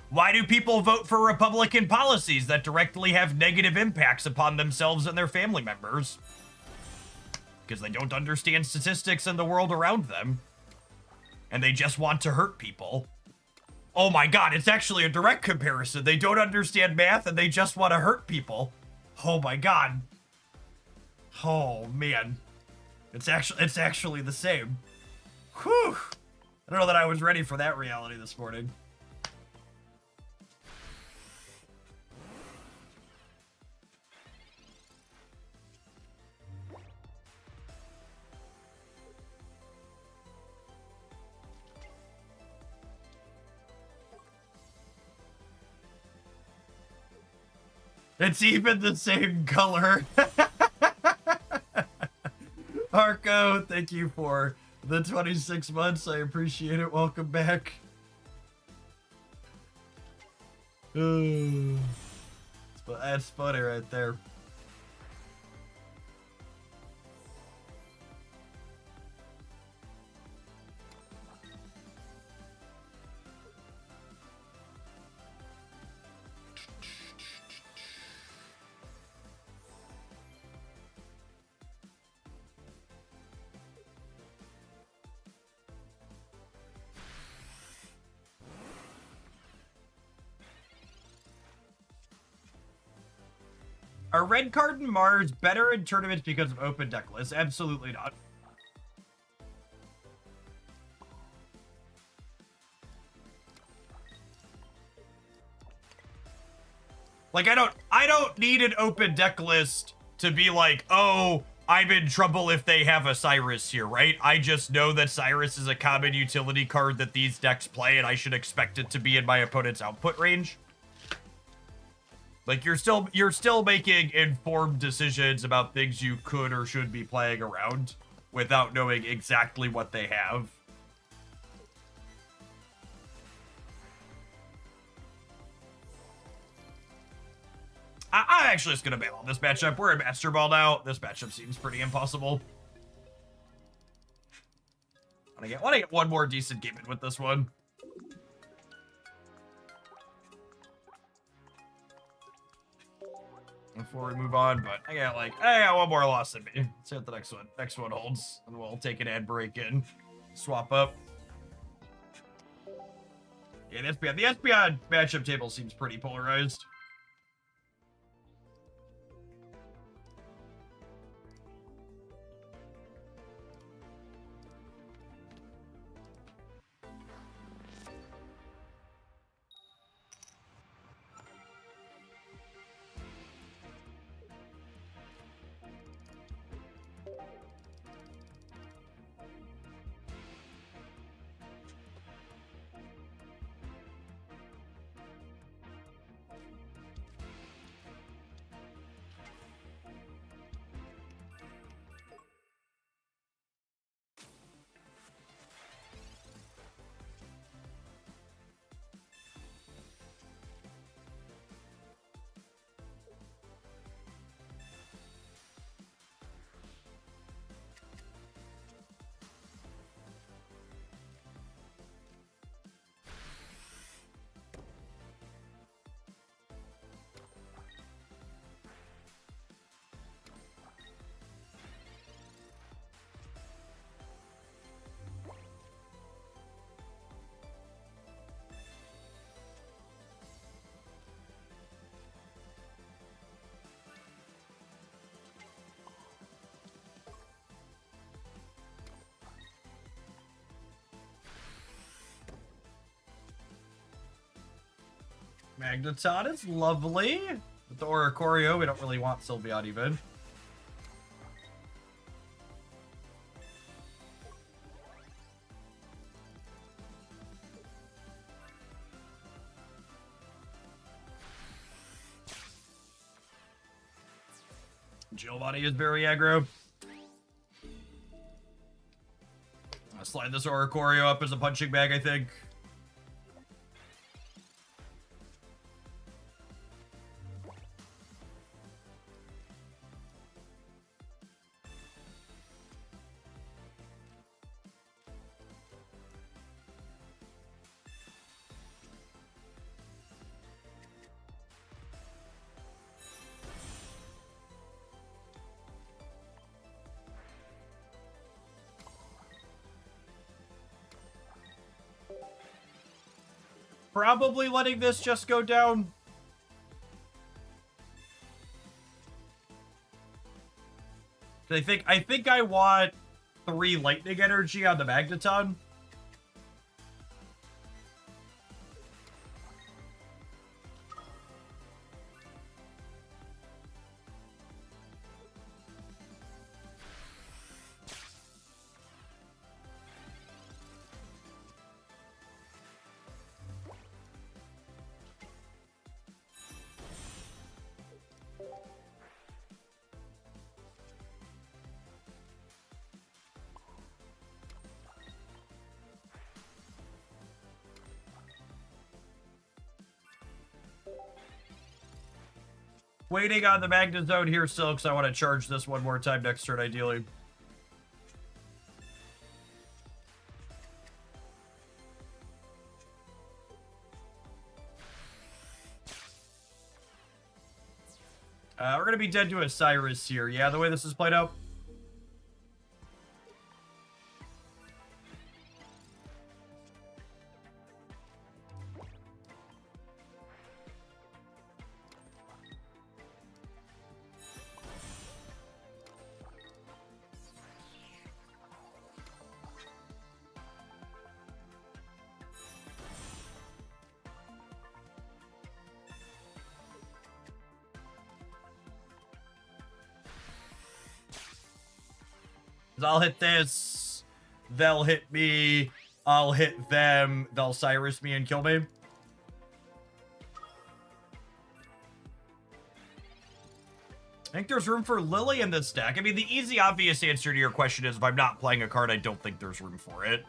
Why do people vote for Republican policies that directly have negative impacts upon themselves and their family members? Because they don't understand statistics and the world around them. And they just want to hurt people. Oh my god, it's actually a direct comparison. They don't understand math and they just want to hurt people. Oh my god. Oh man. It's actually the same. Whew. I don't know that I was ready for that reality this morning. It's even the same color. Arco, thank you for the 26 months. I appreciate it. Welcome back. That's funny right there. Are red card and Mars better in tournaments because of open deck lists? Absolutely not. Like, I don't need an open deck list to be like, oh, I'm in trouble if they have a Cyrus here, right? I just know that Cyrus is a common utility card that these decks play, and I should expect it to be in my opponent's output range. Like, you're still making informed decisions about things you could or should be playing around without knowing exactly what they have. I'm actually just gonna bail on this matchup. We're in Masterball now. This matchup seems pretty impossible. I want to get one more decent game in with this one. Before we move on, but I got one more loss in me. Let's see what the next one holds, and we'll take an ad break and swap up. Yeah, the SPI matchup table seems pretty polarized. Magneton is lovely. With the Oricorio, we don't really want Sylveon even. Giovanni is very aggro. I'll slide this Oricorio up as a punching bag, I think. Probably letting this just go down. I think I want 3 lightning energy on the Magneton. Waiting on the Magnezone here still, because I want to charge this one more time next turn, ideally. We're going to be dead to a Cyrus here. Yeah, the way this is played out. I'll hit this, they'll hit me, I'll hit them, they'll Cyrus me and kill me. I think there's room for Lily in this deck. I mean, the easy, obvious answer to your question is if I'm not playing a card, I don't think there's room for it.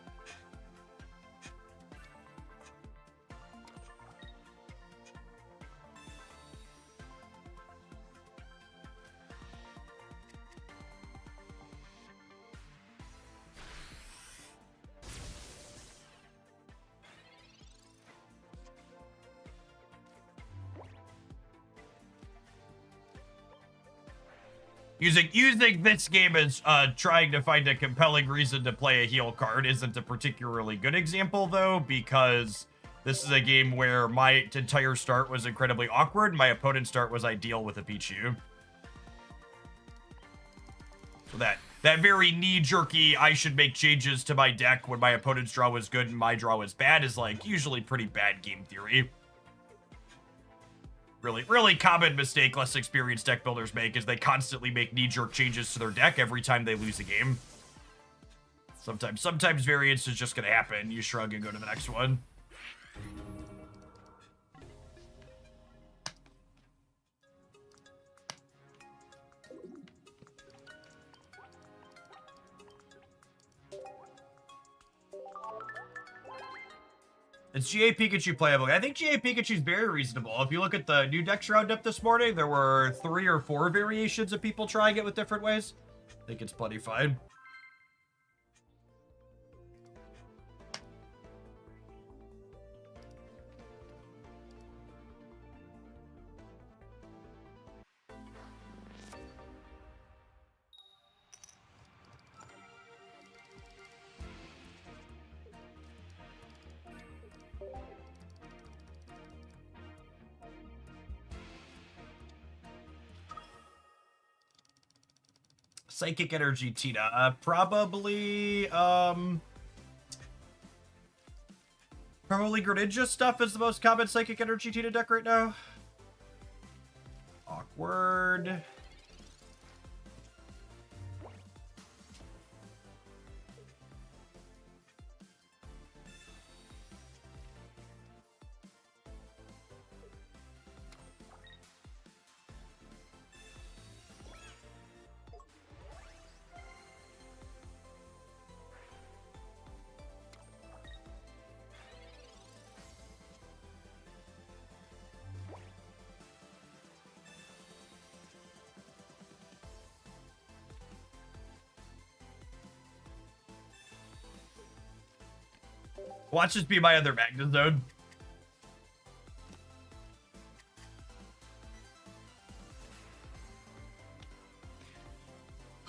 Using this game as trying to find a compelling reason to play a heal card isn't a particularly good example, though, because this is a game where my entire start was incredibly awkward. My opponent's start was ideal with a Pichu. So that very knee-jerky, I should make changes to my deck when my opponent's draw was good and my draw was bad is, like, usually pretty bad game theory. Really common mistake less experienced deck builders make is they constantly make knee-jerk changes to their deck every time they lose a game. Sometimes variance is just gonna happen. You shrug and go to the next one. It's GA Pikachu playable. I think GA Pikachu is very reasonable. If you look at the new decks roundup this morning, there were 3 or 4 variations of people trying it with different ways. I think it's plenty fine. Psychic Energy Tina. Probably Greninja stuff is the most common Psychic Energy Tina deck right now. Awkward. Watch this be my other Magnezone.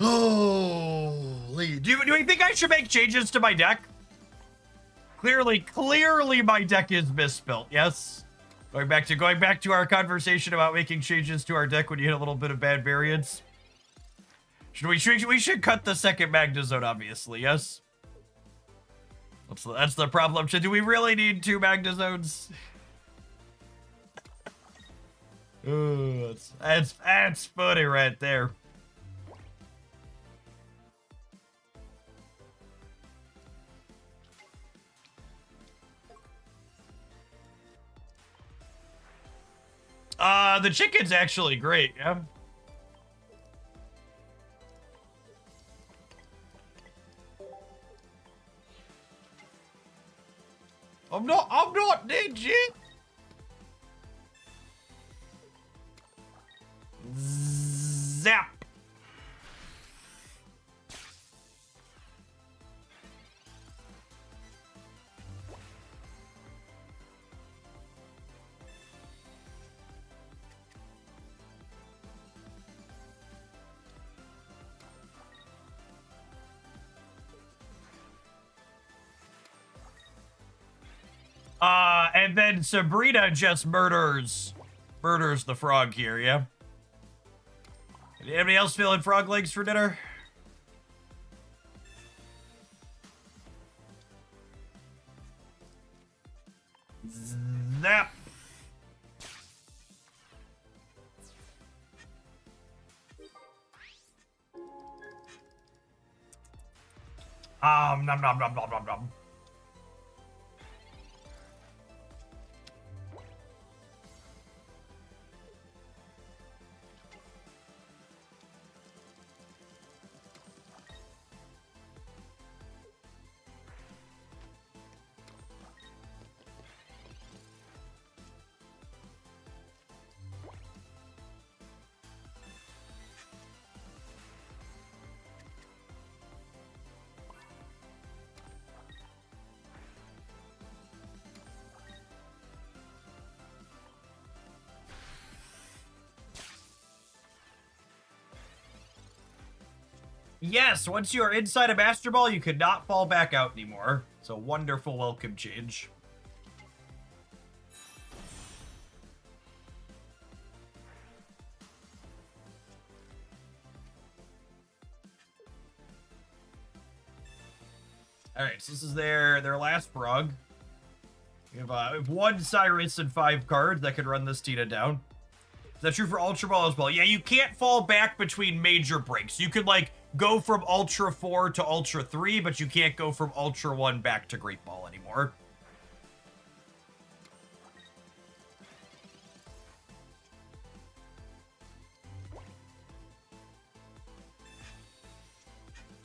Holy. Do you think I should make changes to my deck? Clearly my deck is misspelt, yes? Going back to our conversation about making changes to our deck when you hit a little bit of bad variance. We should cut the second Magnezone, obviously, yes? That's the problem. Do we really need 2 Magnezones? Ooh, that's funny right there. The chicken's actually great, yeah. I'm not dead yet. And then Sabrina just murders the frog here, yeah? Anybody else feeling frog legs for dinner? Snap. Nom nom nom nom nom nom. Yes, once you are inside a Masterball, you cannot fall back out anymore. It's a wonderful welcome change. Alright, so this is their last frog. We have one Cyrus and 5 cards that could run this Tina down. Is that true for Ultra Ball as well? Yeah, you can't fall back between major breaks. You could, like, go from Ultra 4 to Ultra 3, but you can't go from Ultra 1 back to Great Ball anymore.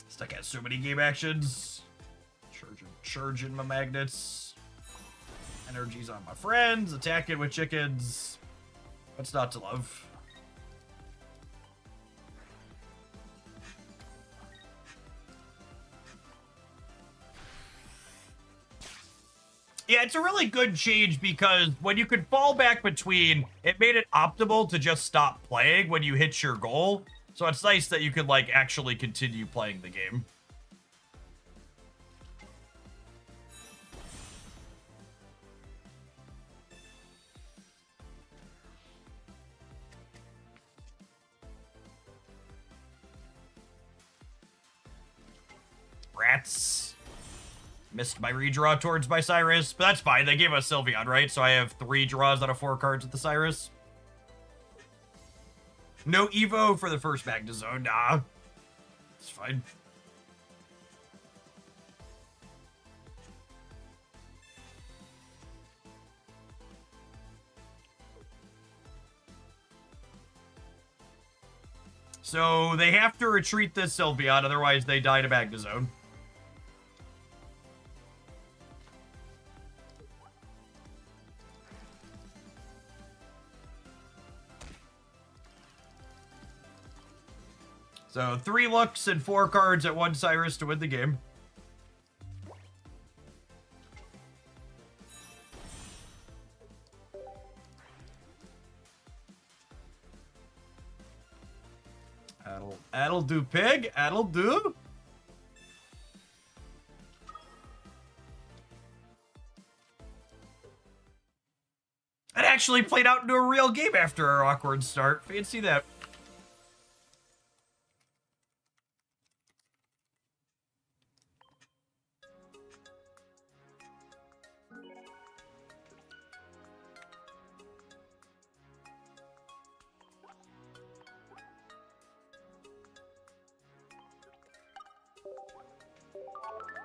Stuck has so many game actions. Charging my magnets. Energies on my friends. Attacking with chickens. What's not to love? Yeah, it's a really good change because when you could fall back between, it made it optimal to just stop playing when you hit your goal. So it's nice that you could, like, actually continue playing the game. Rats. Missed my redraw towards my Cyrus, but that's fine. They gave us Sylveon, right? So I have 3 draws out of 4 cards with the Cyrus. No Evo for the first Magnezone. Nah. It's fine. So they have to retreat this Sylveon, otherwise they die to Magnezone. So 3 looks and 4 cards at 1 Cyrus to win the game. That'll do, pig. That'll do. It actually played out into a real game after our awkward start. Fancy that.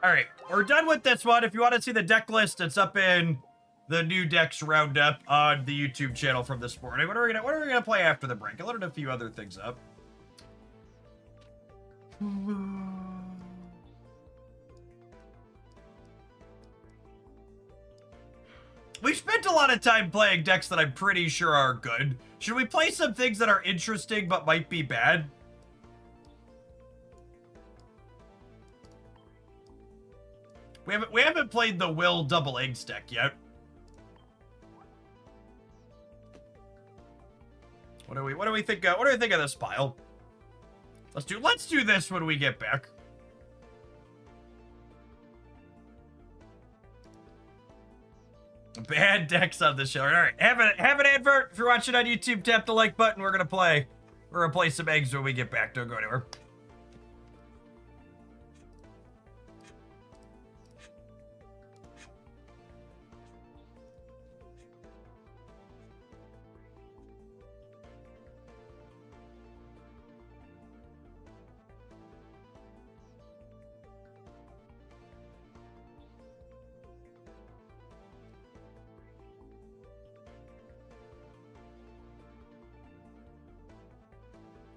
All right, we're done with this one. If you want to see the deck list, it's up in the new decks roundup on the YouTube channel from this morning. What are we gonna play after the break? I loaded a few other things up. We've spent a lot of time playing decks that I'm pretty sure are good. Should we play some things that are interesting but might be bad? We haven't played the Will double eggs deck yet. What do we think of this pile? Let's do this when we get back. Bad decks on the show. All right, have an advert. If you're watching on YouTube, tap the like button. We're gonna play. We're gonna play some eggs when we get back. Don't go anywhere.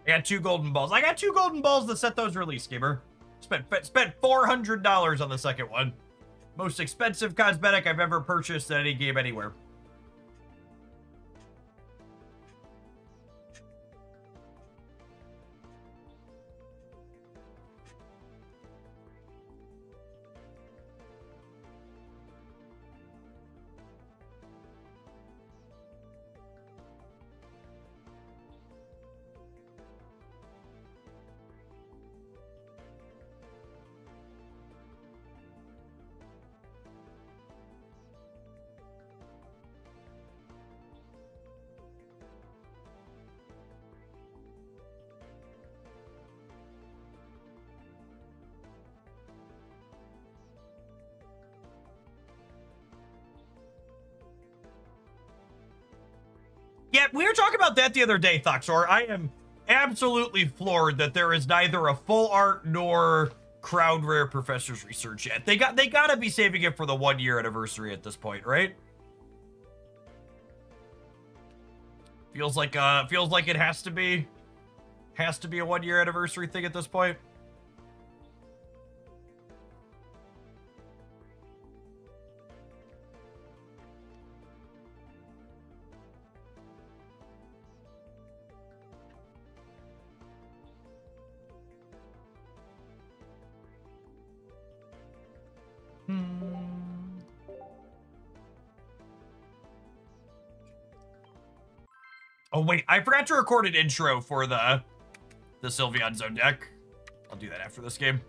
I got 2 golden balls. I got 2 golden balls to set those release, gamer. Spent $400 on the second one. Most expensive cosmetic I've ever purchased at any game anywhere. Yeah, we were talking about that the other day, Thoxor. I am absolutely floored that there is neither a full art nor crowd rare Professor's Research yet. They gotta be saving it for the 1-year anniversary at this point, right? Feels like it has to be a 1-year anniversary thing at this point. Oh wait, I forgot to record an intro for the Sylveon Zone deck. I'll do that after this game.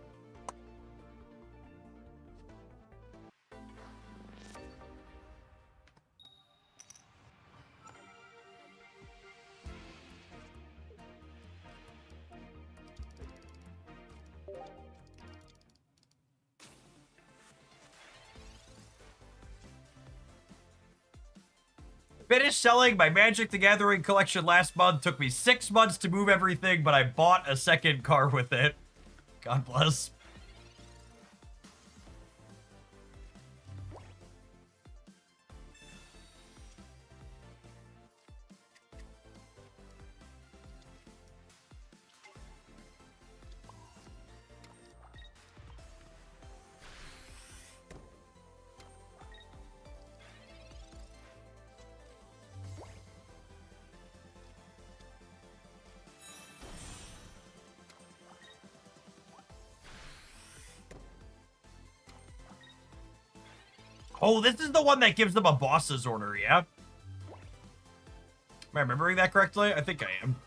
Finished selling my Magic the Gathering collection last month. Took me 6 months to move everything, but I bought a second car with it. God bless. Oh, this is the one that gives them a boss's order, yeah? Am I remembering that correctly? I think I am.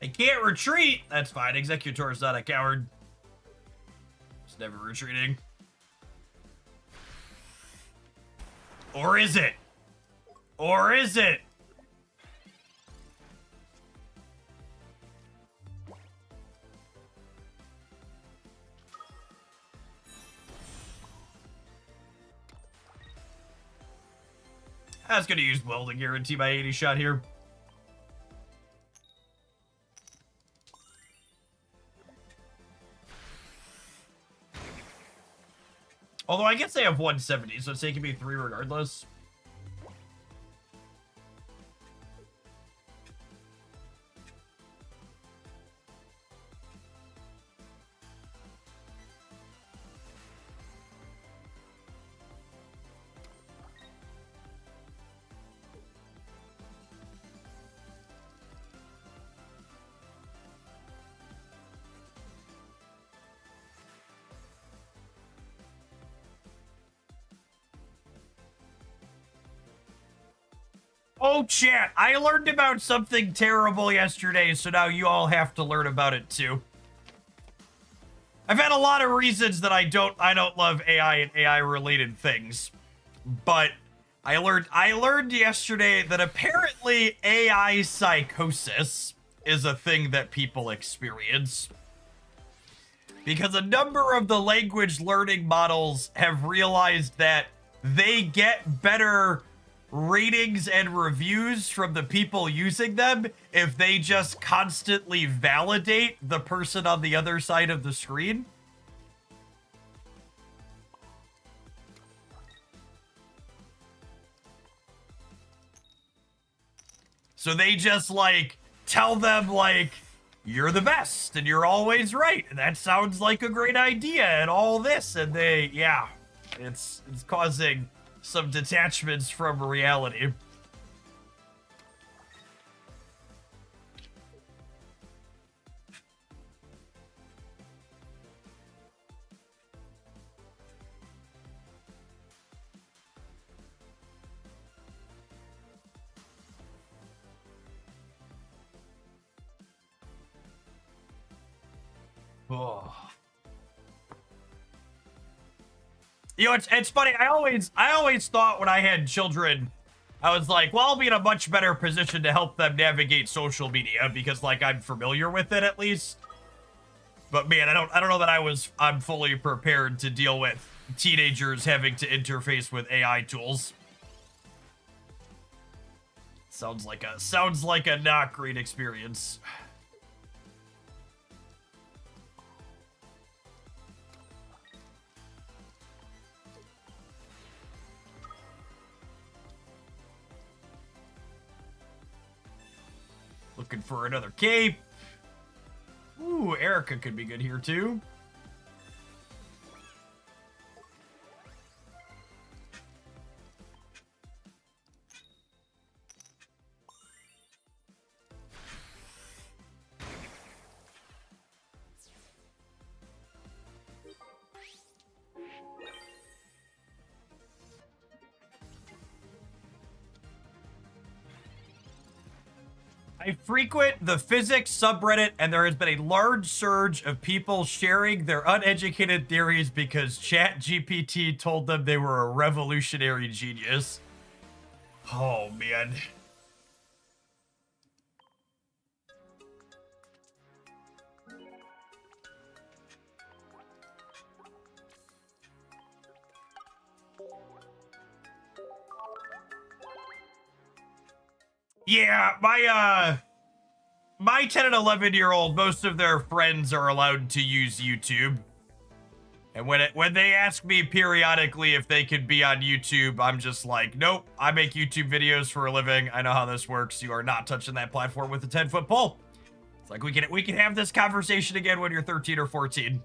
I can't retreat. That's fine. Executor is not a coward. It's never retreating. Or is it? Or is it? I was going to use Will to guarantee my 80 shot here. Although I guess they have 170, so it's taking me 3 regardless. Oh, chat, I learned about something terrible yesterday, so now you all have to learn about it too. I've had a lot of reasons that I don't love AI and AI related things, but I learned yesterday that apparently AI psychosis is a thing that people experience. Because a number of the language learning models have realized that they get better ratings and reviews from the people using them if they just constantly validate the person on the other side of the screen. So they just like tell them like, you're the best and you're always right and that sounds like a great idea and all this, and they, yeah, it's causing some detachments from reality. Oh. You know, it's funny. I always thought when I had children, I was like, well, I'll be in a much better position to help them navigate social media because, like, I'm familiar with it at least. But man, I don't know that I'm fully prepared to deal with teenagers having to interface with AI tools. Sounds like a not great experience. Looking for another cape. Ooh, Erica could be good here too. I frequent the physics subreddit, and there has been a large surge of people sharing their uneducated theories because ChatGPT told them they were a revolutionary genius. Oh, man. Yeah, my 10 and 11-year-old, most of their friends are allowed to use YouTube. And when they ask me periodically if they could be on YouTube, I'm just like, nope, I make YouTube videos for a living. I know how this works. You are not touching that platform with a 10-foot pole. It's like we can have this conversation again when you're 13 or 14.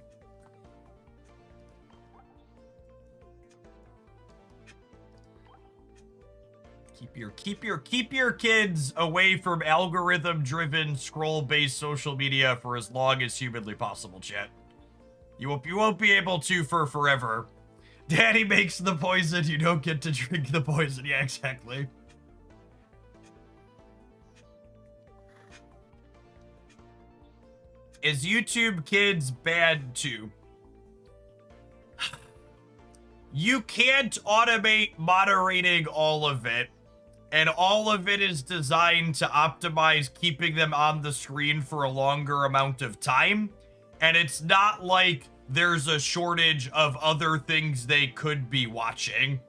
Keep your kids away from algorithm-driven, scroll-based social media for as long as humanly possible, chat. You won't be able to for forever. Daddy makes the poison, you don't get to drink the poison. Yeah, exactly. Is YouTube Kids bad too? You can't automate moderating all of it, and all of it is designed to optimize keeping them on the screen for a longer amount of time. And it's not like there's a shortage of other things they could be watching.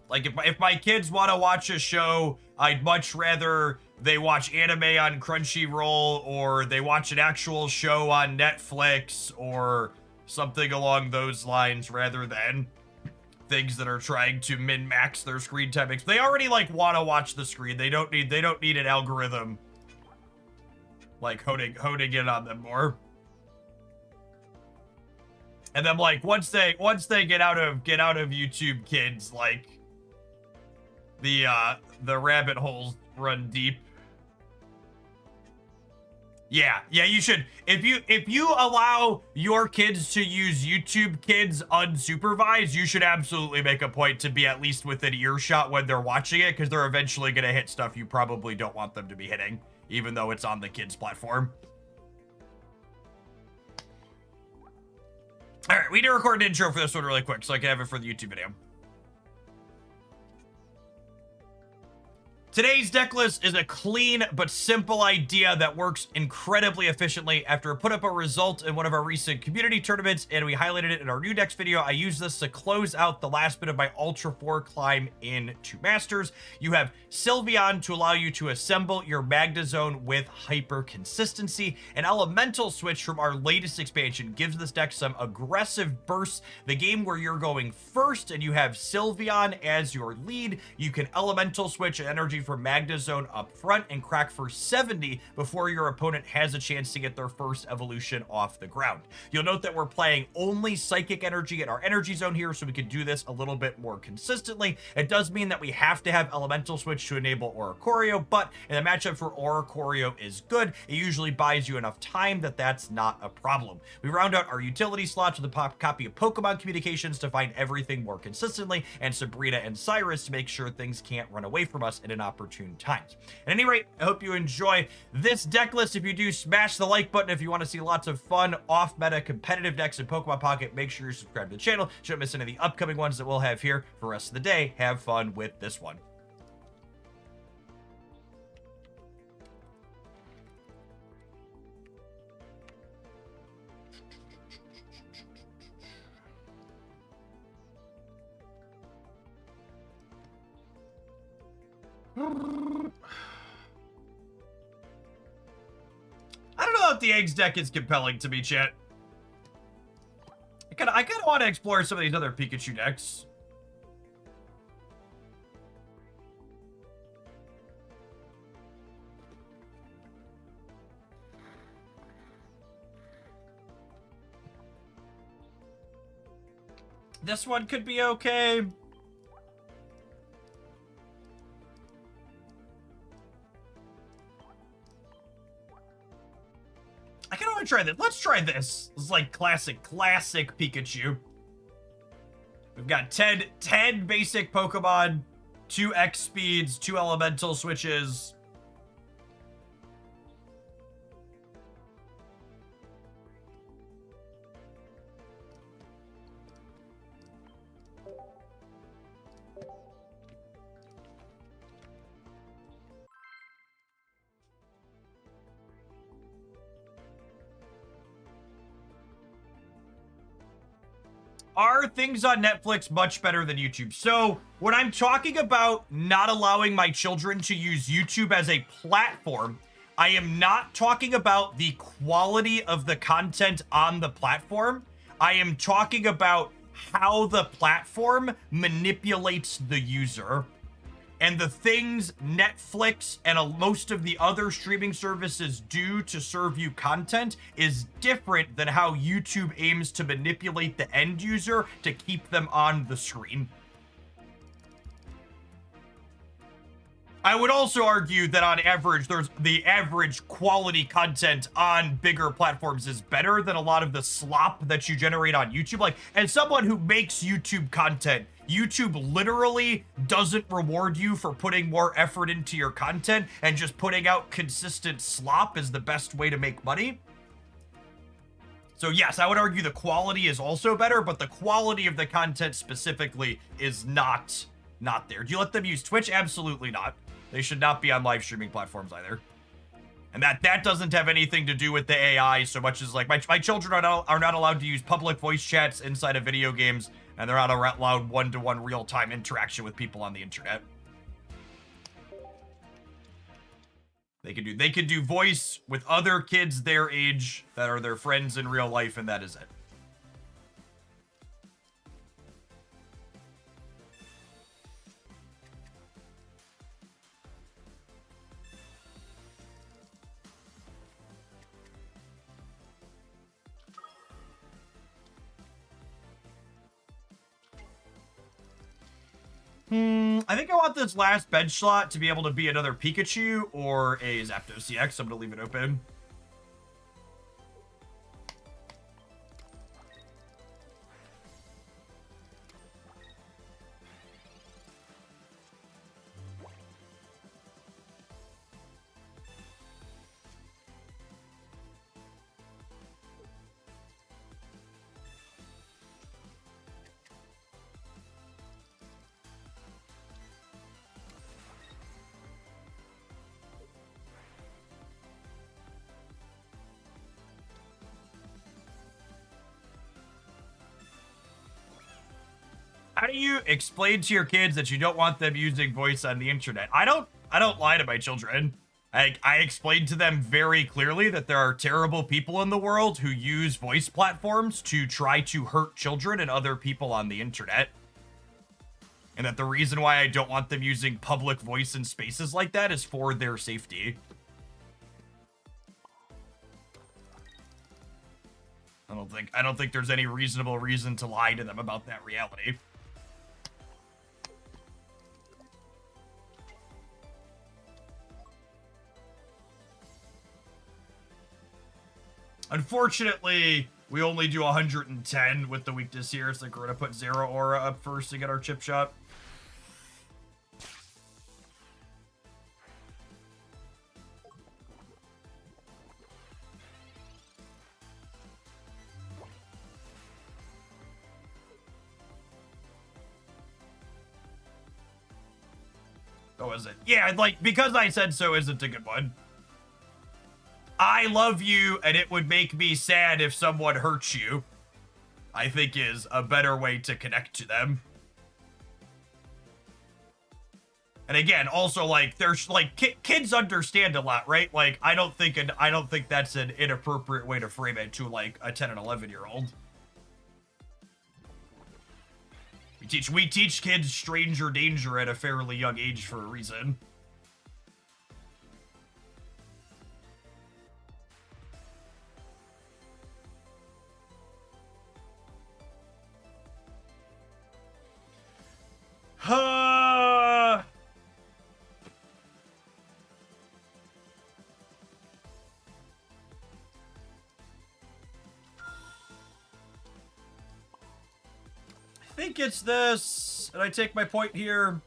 Like, if my kids want to watch a show, I'd much rather they watch anime on Crunchyroll, or they watch an actual show on Netflix, or something along those lines, rather than things that are trying to min-max their screen time. They already, like, want to watch the screen. They don't need an algorithm, like, honing in on them more. And then, like, once they get out of YouTube Kids, like, the rabbit holes run deep. Yeah, you should. If you allow your kids to use YouTube Kids unsupervised, you should absolutely make a point to be at least within earshot when they're watching it, because they're eventually going to hit stuff you probably don't want them to be hitting, even though it's on the kids platform. All right, we need to record an intro for this one really quick so I can have it for the YouTube video. Today's deck list is a clean but simple idea that works incredibly efficiently. After I put up a result in one of our recent community tournaments and we highlighted it in our new decks video, I used this to close out the last bit of my Ultra 4 climb into Masters. You have Sylveon to allow you to assemble your Magna Zone with hyper consistency. An Elemental Switch from our latest expansion gives this deck some aggressive bursts. The game where you're going first and you have Sylveon as your lead, you can Elemental Switch an energy for Magna Zone up front and crack for 70 before your opponent has a chance to get their first evolution off the ground. You'll note that we're playing only Psychic Energy in our Energy Zone here, so we can do this a little bit more consistently. It does mean that we have to have Elemental Switch to enable Oricorio, but in the matchup for Oricorio is good. It usually buys you enough time that that's not a problem. We round out our utility slots with a copy of Pokemon Communications to find everything more consistently, and Sabrina and Cyrus to make sure things can't run away from us in an opportune times. At any rate, I hope you enjoy this deck list. If you do, smash the like button. If you want to see lots of fun off-meta competitive decks in Pokemon Pocket, make sure you subscribe to the channel. Shouldn't miss any of the upcoming ones that we'll have here for the rest of the day. Have fun with this one. I don't know if the eggs deck is compelling to me, chat. I kind of want to explore some of these other Pikachu decks. This one could be okay. I kind of want to try this. Let's try this. This is like classic Pikachu. We've got 10 basic Pokemon, 2 X speeds, 2 elemental switches. Are things on Netflix much better than YouTube? So when I'm talking about not allowing my children to use YouTube as a platform, I am not talking about the quality of the content on the platform. I am talking about how the platform manipulates the user. And the things Netflix and most of the other streaming services do to serve you content is different than how YouTube aims to manipulate the end user to keep them on the screen. I would also argue that on average, the average quality content on bigger platforms is better than a lot of the slop that you generate on YouTube. Like, as someone who makes YouTube content, YouTube literally doesn't reward you for putting more effort into your content, and just putting out consistent slop is the best way to make money. So yes, I would argue the quality is also better, but the quality of the content specifically is not there. Do you let them use Twitch? Absolutely not. They should not be on live streaming platforms either. And that doesn't have anything to do with the AI so much as like my children are not allowed to use public voice chats inside of video games, and they're not allowed one-to-one real-time interaction with people on the internet. They could do voice with other kids their age that are their friends in real life, and that is it. I think I want this last bench slot to be able to be another Pikachu or a Zapdos CX, so I'm gonna leave it open. How do you explain to your kids that you don't want them using voice on the internet? I don't lie to my children. I explain to them very clearly that there are terrible people in the world who use voice platforms to try to hurt children and other people on the internet. And that the reason why I don't want them using public voice in spaces like that is for their safety. I don't think there's any reasonable reason to lie to them about that reality. Unfortunately, we only do 110 with the weakness here, so we're going to put Zero Aura up first to get our chip shot. Oh, is it? Yeah, like, because I said so isn't a good one. I love you, and it would make me sad if someone hurts you, I think is a better way to connect to them. And again, also, like, there's, like, kids understand a lot, right? Like, I don't think that's an inappropriate way to frame it to, like, a 10 and 11-year-old. We teach kids stranger danger at a fairly young age for a reason. I think it's this, and I take my point here.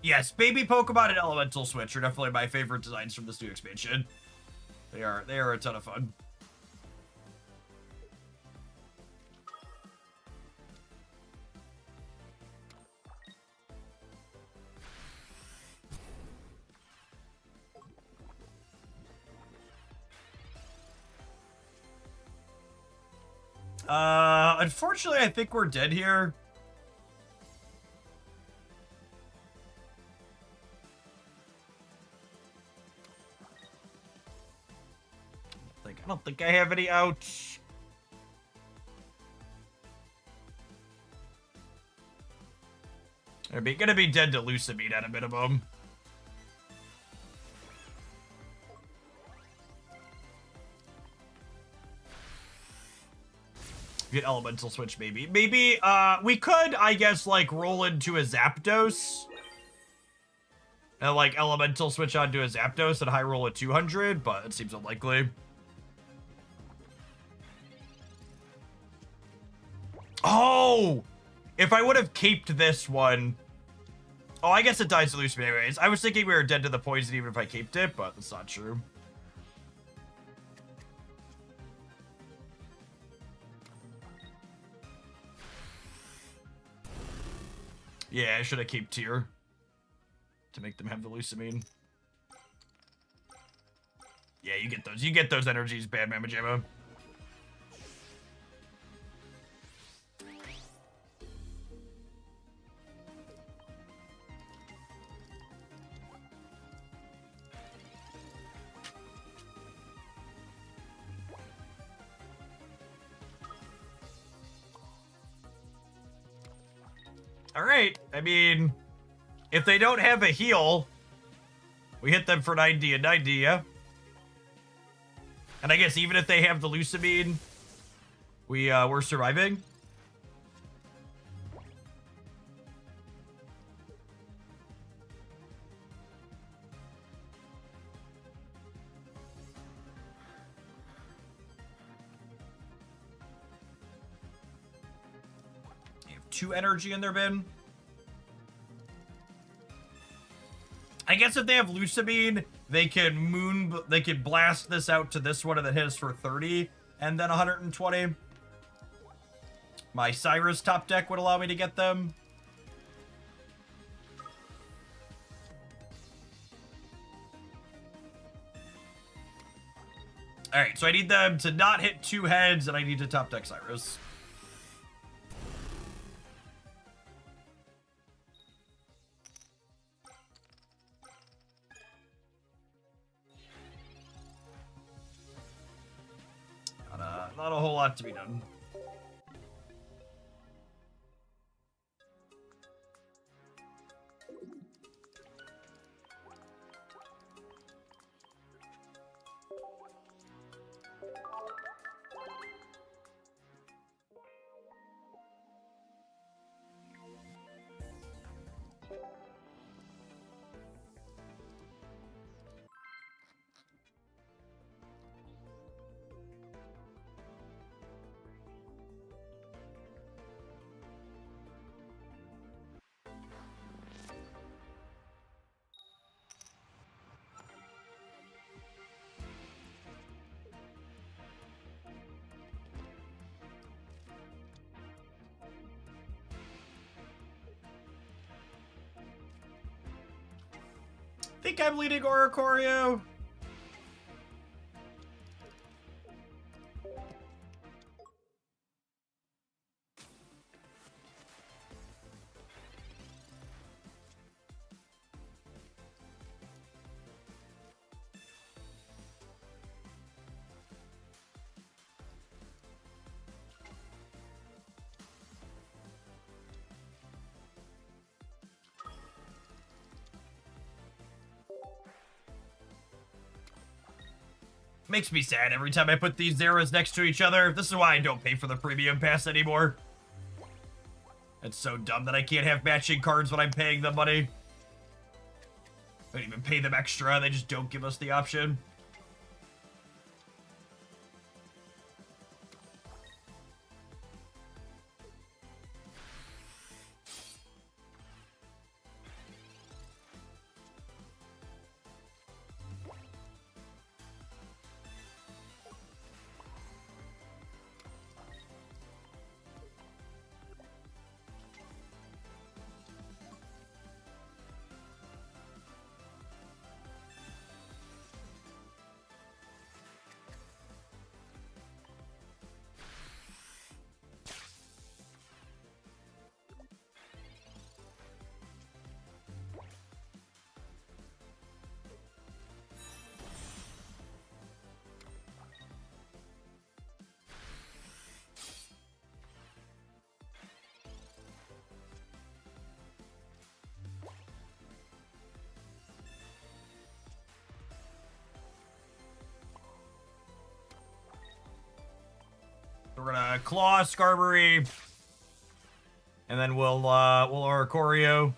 Yes, Baby Pokemon and Elemental Switch are definitely my favorite designs from this new expansion. They are a ton of fun. Unfortunately, I think we're dead here. I don't think I have any ouch. They're gonna be dead to Lucamine at a minimum. Get elemental switch, maybe. Maybe, we could, I guess, like, roll into a Zapdos. And, like, elemental switch onto a Zapdos and high roll at 200, but it seems unlikely. Oh! If I would have caped this one... Oh, I guess it dies to Lucifer anyways. I was thinking we were dead to the poison even if I caped it, but that's not true. Yeah, I should have caped tier to make them have the Lucamine. Yeah, you get those. You get those energies, bad Mamma Jamma. All right. I mean, if they don't have a heal, we hit them for 90 and 90, yeah? And I guess even if they have the Lucamine, we're surviving. You have 2 energy in their bin. I guess if they have Lucamine, they can blast this out to this one and then hit us for 30 and then 120. My Cyrus top deck would allow me to get them. All right, so I need them to not hit 2 heads and I need to top deck Cyrus. Not a whole lot to be done. Think I'm leading Oricorio. Makes me sad every time I put these zeros next to each other. This is why I don't pay for the premium pass anymore. It's so dumb that I can't have matching cards when I'm paying them money. I don't even pay them extra, they just don't give us the option. So we're gonna Claw, Skarmory, and then we'll Oricorio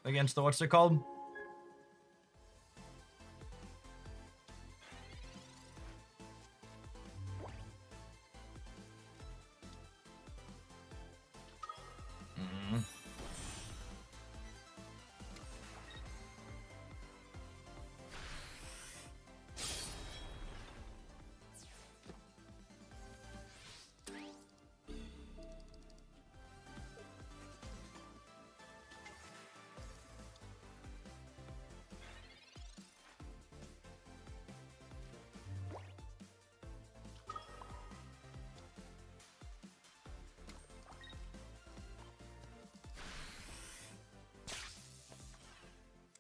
against the, what's it called?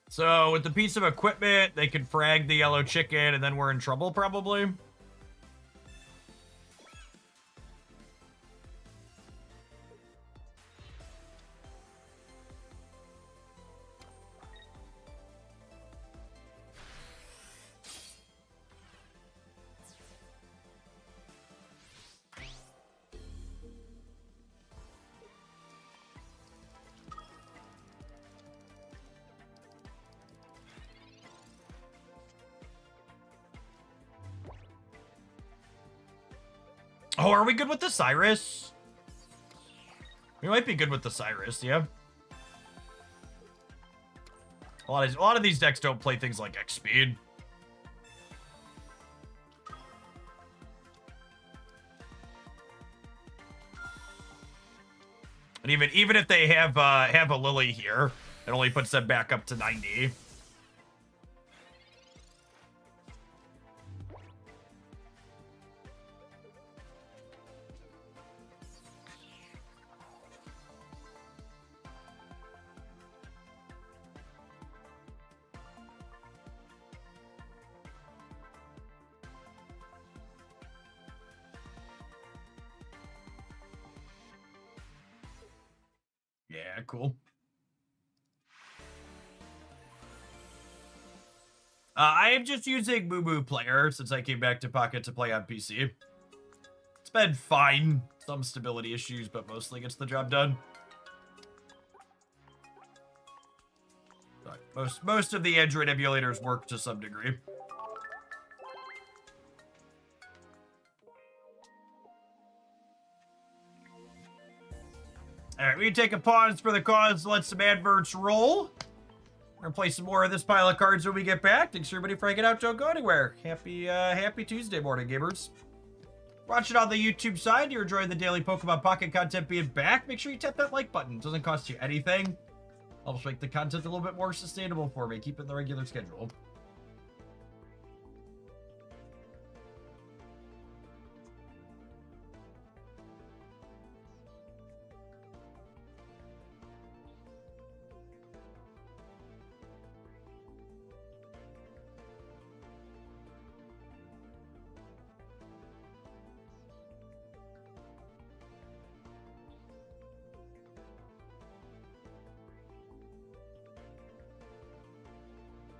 So with the piece of equipment, they can frag the yellow chicken, and then we're in trouble, probably. Oh, are we good with the Cyrus? We might be good with the Cyrus, yeah. A lot of these decks don't play things like X-Speed. And even if they have a Lily here, it only puts them back up to 90. Yeah, cool. I am just using Moo Moo Player since I came back to Pocket to play on PC. It's been fine. Some stability issues, but mostly gets the job done. But most of the Android emulators work to some degree. Alright, we take a pause for the cause, let some adverts roll. We're gonna play some more of this pile of cards when we get back. Thanks everybody for hanging out. Don't go anywhere. Happy Tuesday morning, gamers. Watch it on the YouTube side. You're enjoying the daily Pokemon Pocket content being back. Make sure you tap that like button. It doesn't cost you anything. Helps make the content a little bit more sustainable for me. Keep it in the regular schedule.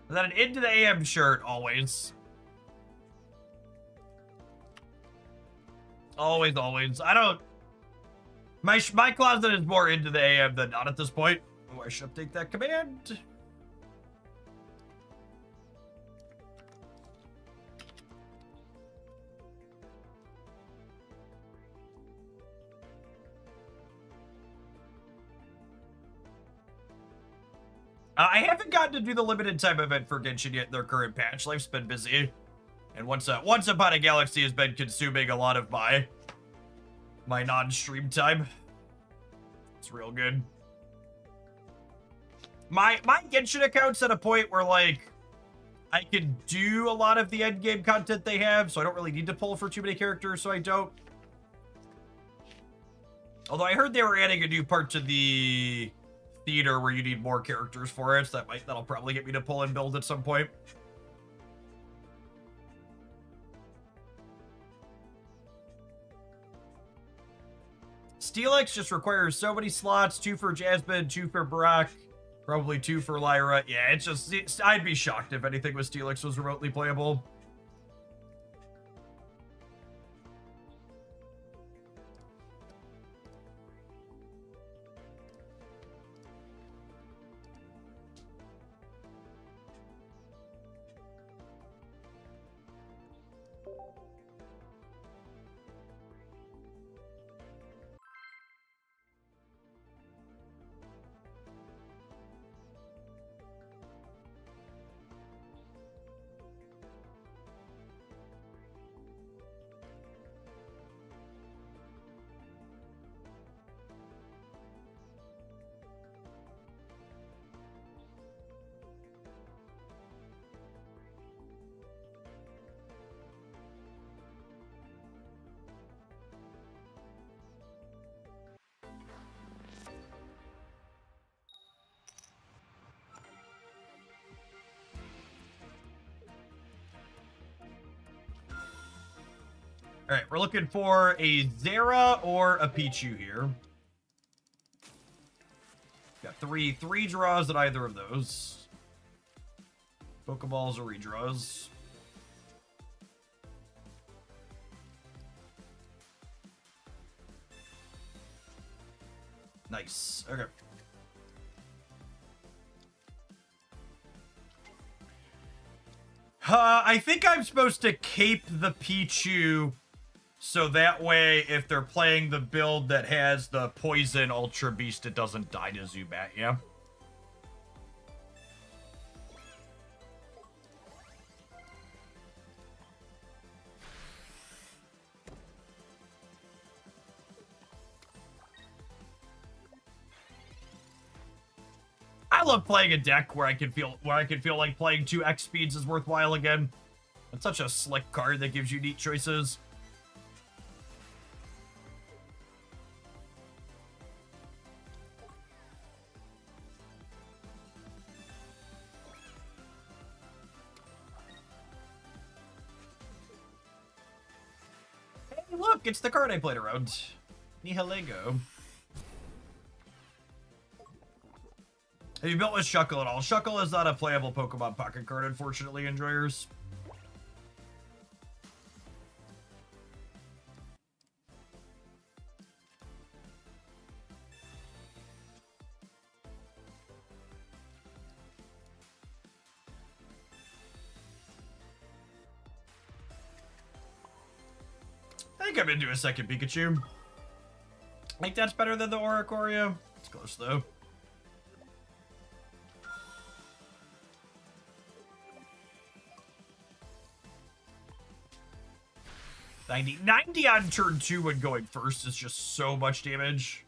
Is that an Into the AM shirt? Always. Always, always. I don't... My closet is more Into the AM than not at this point. Oh, I should update that command. I haven't gotten to do the limited time event for Genshin yet in their current patch. Life's been busy. And once Upon a Galaxy has been consuming a lot of my non-stream time. It's real good. My Genshin account's at a point where, like, I can do a lot of the endgame content they have, so I don't really need to pull for too many characters, so I don't. Although I heard they were adding a new part to the theater where you need more characters for it, so that'll probably get me to pull and build at some point. Steelix just requires so many slots, 2 for Jasmine, 2 for Brock, probably 2 for Lyra. Yeah, I'd be shocked if anything with Steelix was remotely playable. All right, we're looking for a Zera or a Pichu here. Got three draws at either of those. Pokeballs or redraws. Nice. Okay. I think I'm supposed to cape the Pichu so that way if they're playing the build that has the Poison Ultra Beast, it doesn't die to Zubat, yeah? I love playing a deck where I can feel like playing 2 X speeds is worthwhile again. It's such a slick card that gives you neat choices. Hey, look, it's the card I played around. Nihilego. Have you built with Shuckle at all? Shuckle is not a playable Pokemon Pocket card, unfortunately, enjoyers. I think I'm into a second Pikachu. I think that's better than the Oricorio. It's close, though. $90 on turn 2 when going first is just so much damage.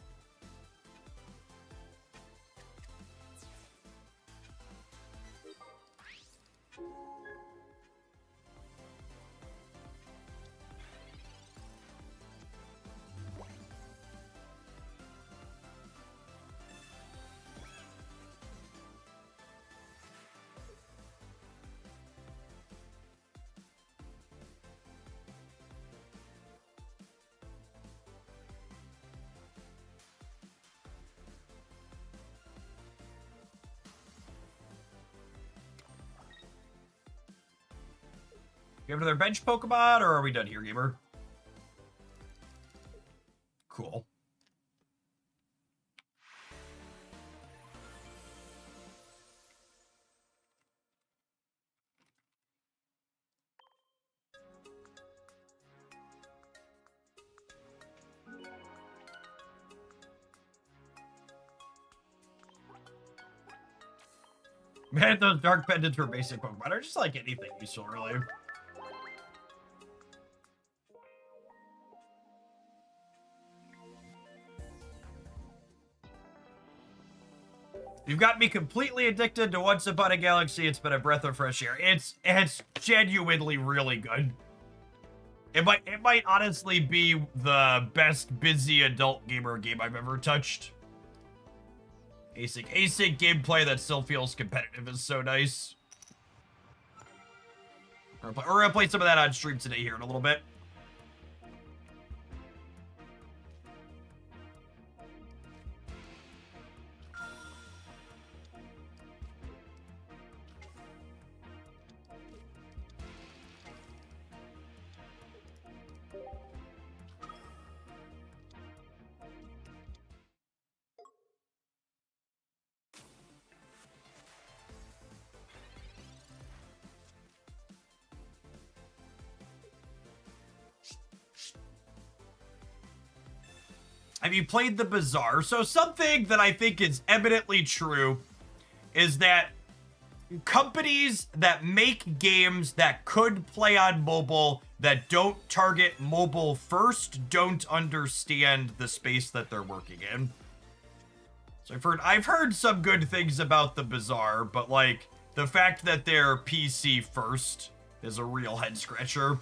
You have another bench Pokemon, or are we done here, gamer? Cool. Man, those dark pendants for basic Pokemon are just like anything useful, really. You've got me completely addicted to Once Upon a Galaxy. It's been a breath of fresh air. It's genuinely really good. It might honestly be the best busy adult gamer game I've ever touched. Async gameplay that still feels competitive is so nice. We're gonna play some of that on stream today here in a little bit. Have you played the Bazaar? So something that I think is eminently true is that companies that make games that could play on mobile that don't target mobile first don't understand the space that they're working in. So I've heard some good things about the Bazaar, but like the fact that they're PC first is a real head scratcher.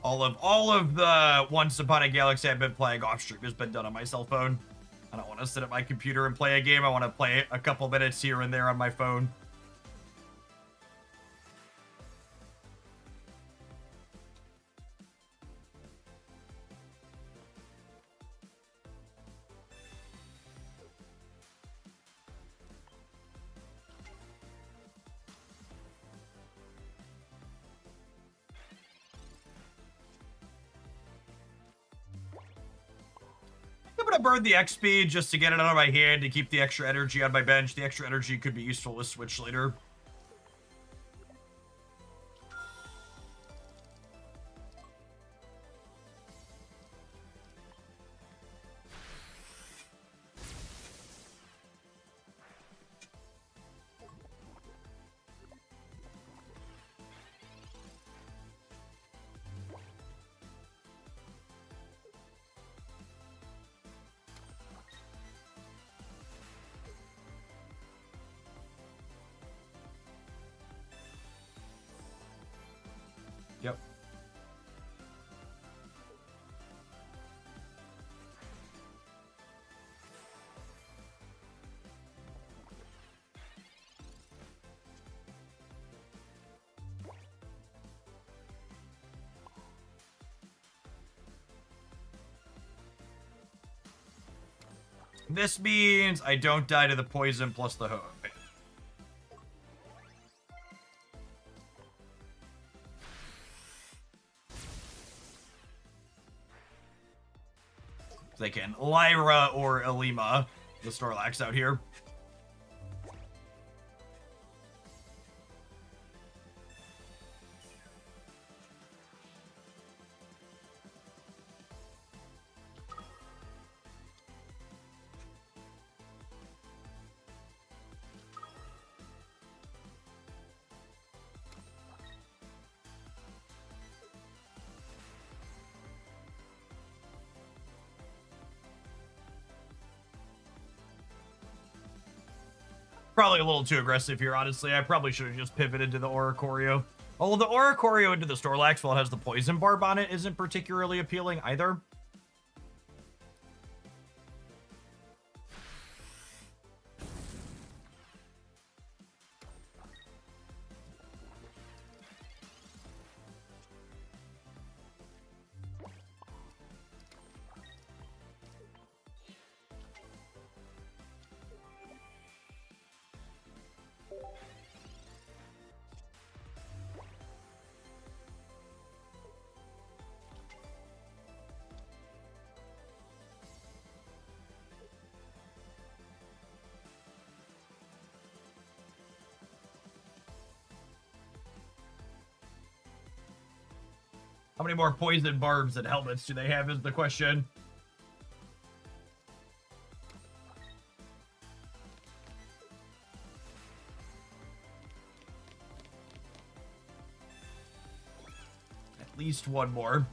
All of the Once Upon a Galaxy I've been playing off stream has been done on my cell phone. I don't want to sit at my computer and play a game. I want to play a couple minutes here and there on my phone. I'm gonna burn the XP just to get it out of my hand to keep the extra energy on my bench. The extra energy could be useful with Switch later. Yep. This means I don't die to the poison plus the hook. They can Lyra or Elima, the Snorlax out here. Probably a little too aggressive here, honestly. I probably should have just pivoted to the Oricorio. Although the Oricorio into the Snorlax, while it has the Poison Barb on it, isn't particularly appealing either. How many more poison barbs and helmets do they have is the question. At least one more.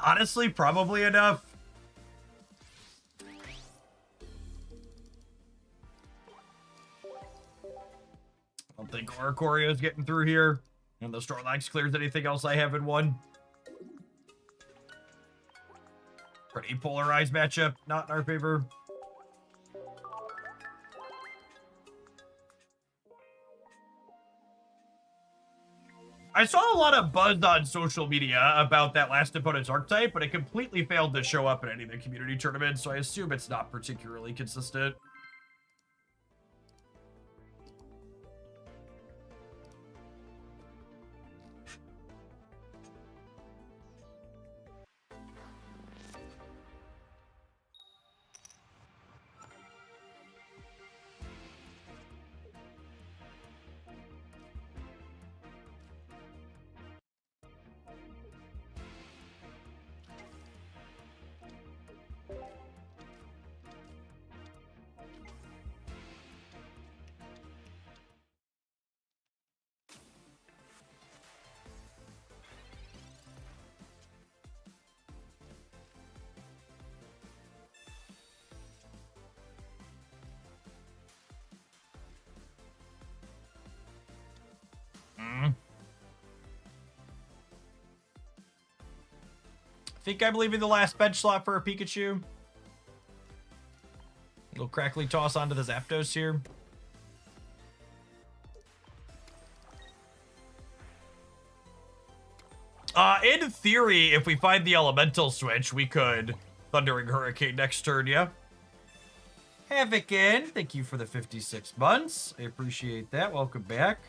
Honestly, probably enough. I don't think Oricorio's getting through here. And the Snorlax clears anything else I have in one. Pretty polarized matchup, not in our favor. I saw a lot of buzz on social media about that last opponent's archetype, but it completely failed to show up at any of the community tournaments, so I assume it's not particularly consistent. think I'm leaving the last bench slot for a Pikachu. Little crackly toss onto the Zapdos here. In theory, if we find the elemental switch, we could Thundering Hurricane next turn, yeah? Havoc-in, thank you for the 56 months. I appreciate that. Welcome back.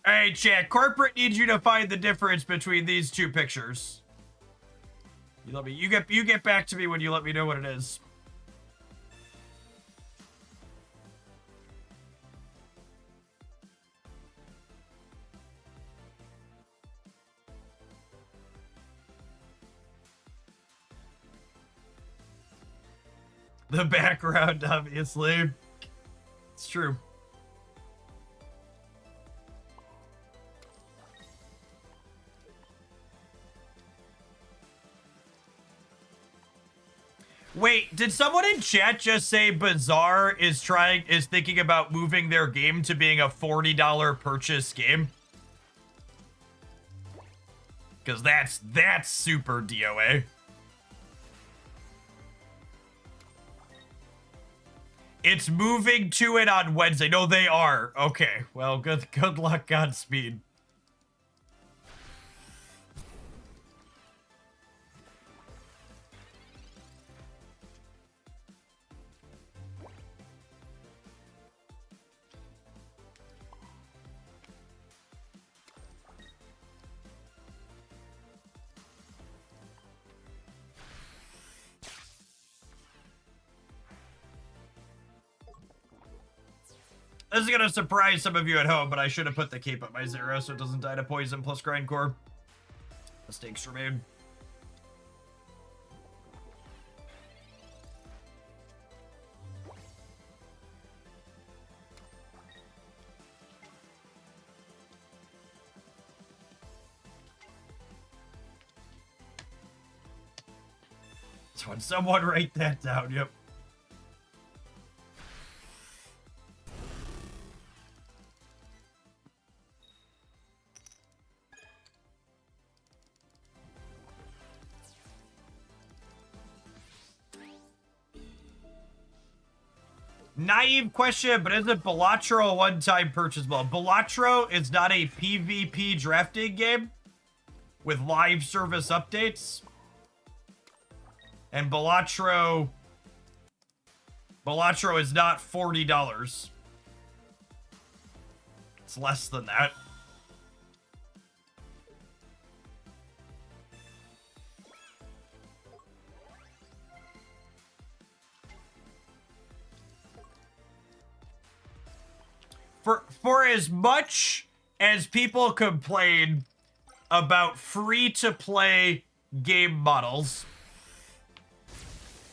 Hey, chat. Corporate needs you to find the difference between these two pictures. You get back to me when you let me know what it is. The background, obviously. It's true. Wait, did someone in chat just say Bazaar is thinking about moving their game to being a $40 purchase game? Because that's super DOA. It's moving to it on Wednesday. No, they are. Okay. Well, good luck, Godspeed. This is gonna surprise some of you at home, but I should have put the cape at my 0 so it doesn't die to poison plus grindcore. Mistakes were made. Someone write that down, yep. Naive question, but isn't Balatro a one-time purchase ball? Balatro is not a PvP drafting game with live service updates. And Balatro is not $40. It's less than that. For as much as people complain about free-to-play game models,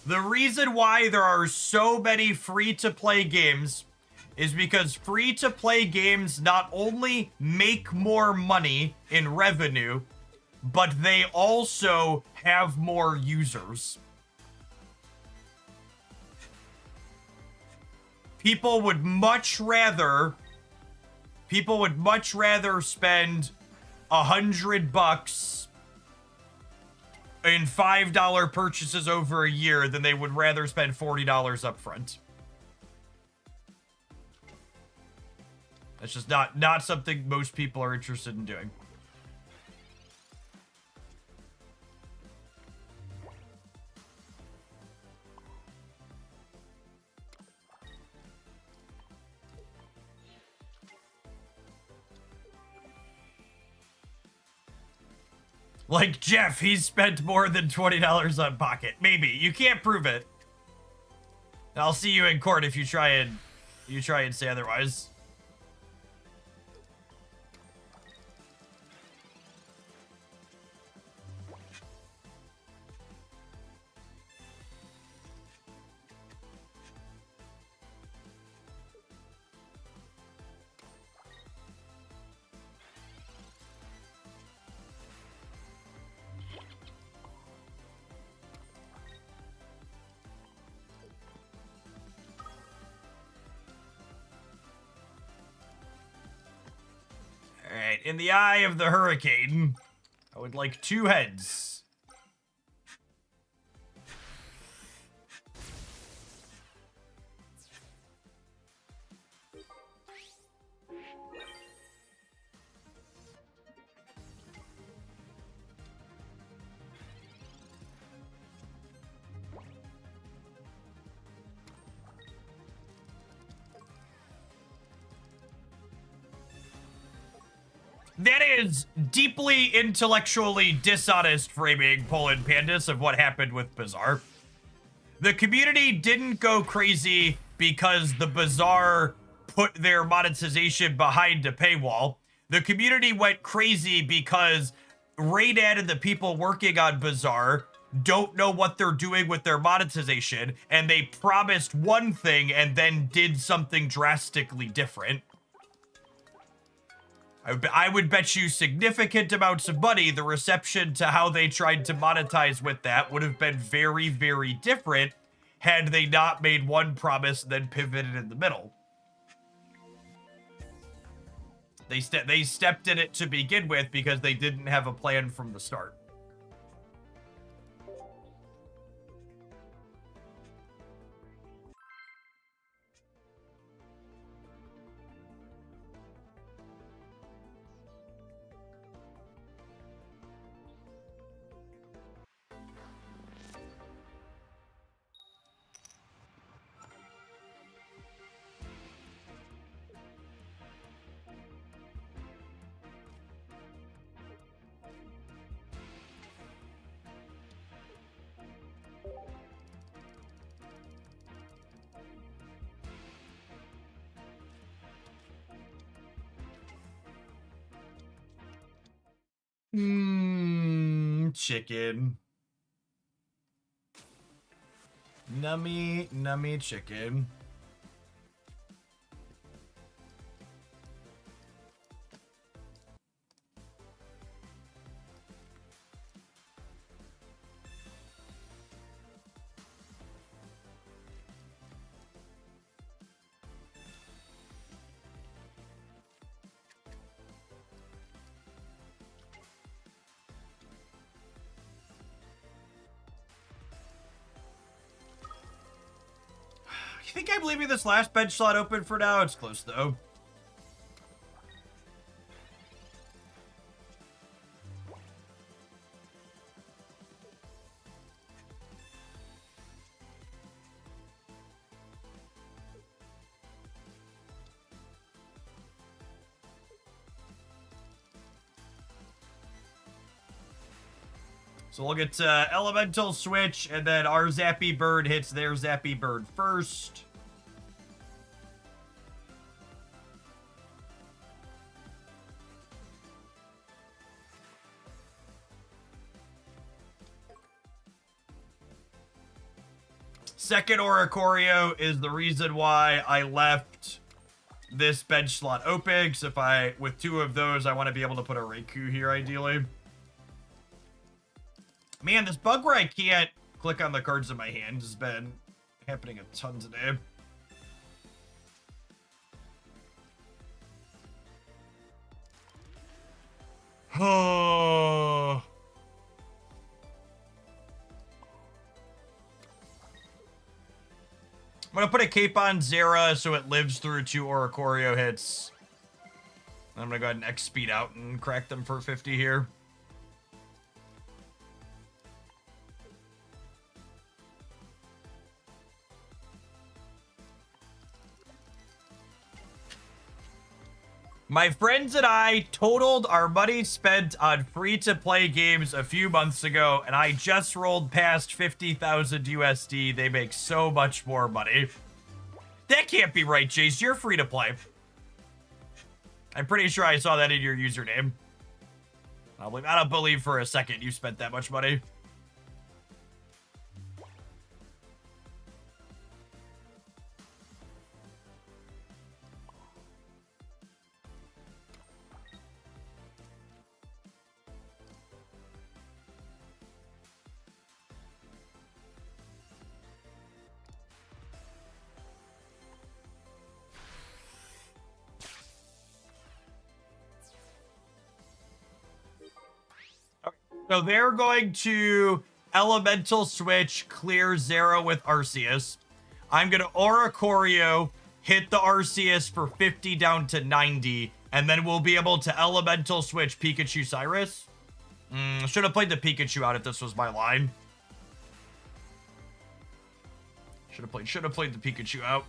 the reason why there are so many free-to-play games is because free-to-play games not only make more money in revenue, but they also have more users. People would much rather spend $100 in $5 purchases over a year than they would rather spend $40 up front. That's just not something most people are interested in doing. Like Jeff, he's spent more than $20 on Pocket. Maybe. You can't prove it. I'll see you in court if you try and say otherwise. in the eye of the hurricane, I would like 2 heads. That is deeply intellectually dishonest framing, Poland Pandas, of what happened with Bazaar. The community didn't go crazy because the Bazaar put their monetization behind a paywall. The community went crazy because Raydad and the people working on Bazaar don't know what they're doing with their monetization, and they promised one thing and then did something drastically different. I would bet you significant amounts of money the reception to how they tried to monetize with that would have been very, very different had they not made one promise and then pivoted in the middle. They stepped in it to begin with because they didn't have a plan from the start. Chicken. Nummy chicken. I think I'm leaving this last bench slot open for now. It's close, though. So we'll get Elemental Switch, and then our Zappy Bird hits their Zappy Bird first. Second Oricorio is the reason why I left this bench slot open, because with 2 of those, I want to be able to put a Raikou here, ideally. Man, this bug where I can't click on the cards in my hand has been happening a ton today. Oh. I'm going to put a cape on Zera so it lives through 2 Oricorio hits. I'm going to go ahead and X speed out and crack them for 50 here. My friends and I totaled our money spent on free-to-play games a few months ago, and I just rolled past 50,000 USD. They make so much more money. That can't be right, Jace. You're free-to-play. I'm pretty sure I saw that in your username. I don't believe for a second you spent that much money. So they're going to Elemental Switch, clear Zero with Arceus. I'm going to Oricorio, hit the Arceus for 50 down to 90, and then we'll be able to Elemental Switch Pikachu Cyrus. Should have played the Pikachu out if this was my line. Should have played the Pikachu out.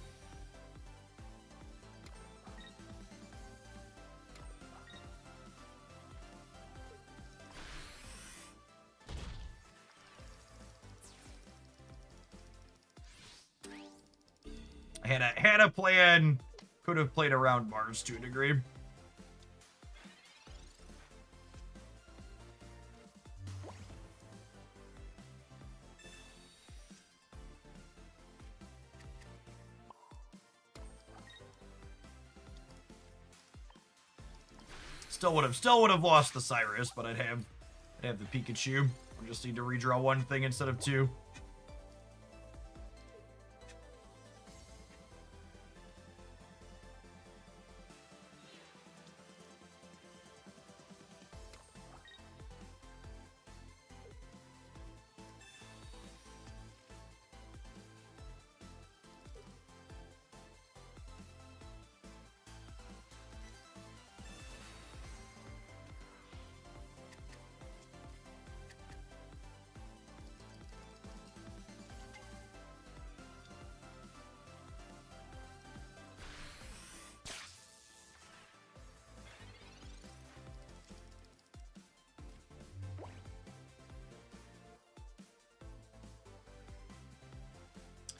Had a plan. Could have played around Mars to a degree. Still would have lost the Cyrus, but I'd have the Pikachu. I just need to redraw one thing instead of two.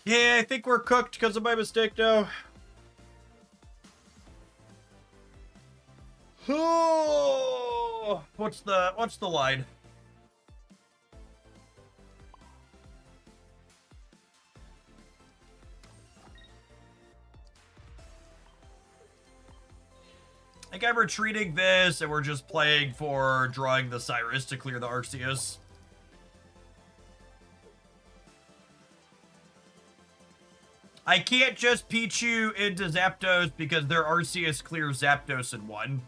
Yeah, I think we're cooked because of my mistake now. Oh, what's the line? I think I'm retreating this, and we're just playing for drawing the Cyrus to clear the Arceus. I can't just Pichu into Zapdos because their Arceus clears Zapdos in one.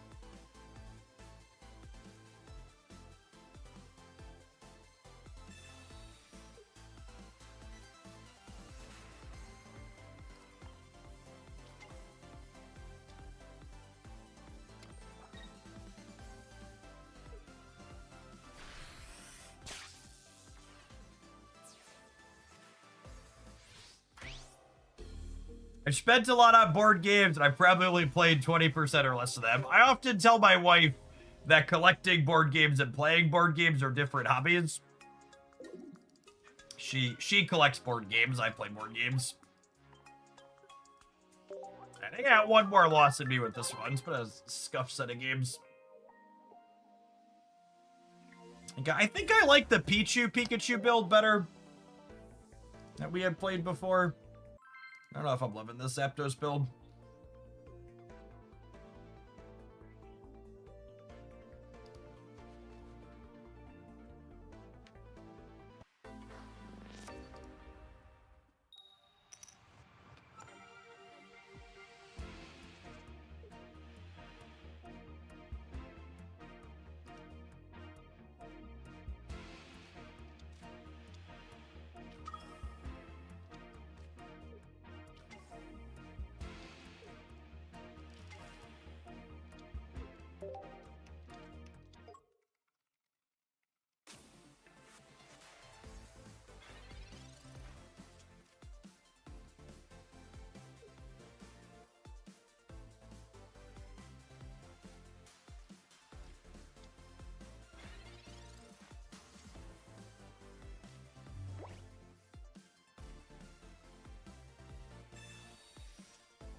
I've spent a lot on board games, and I've probably only played 20% or less of them. I often tell my wife that collecting board games and playing board games are different hobbies. She collects board games, I play board games. I think I got one more loss than me with this one. It's been a scuffed set of games. I think I like the Pikachu build better that we had played before. I don't know if I'm loving this Zapdos build.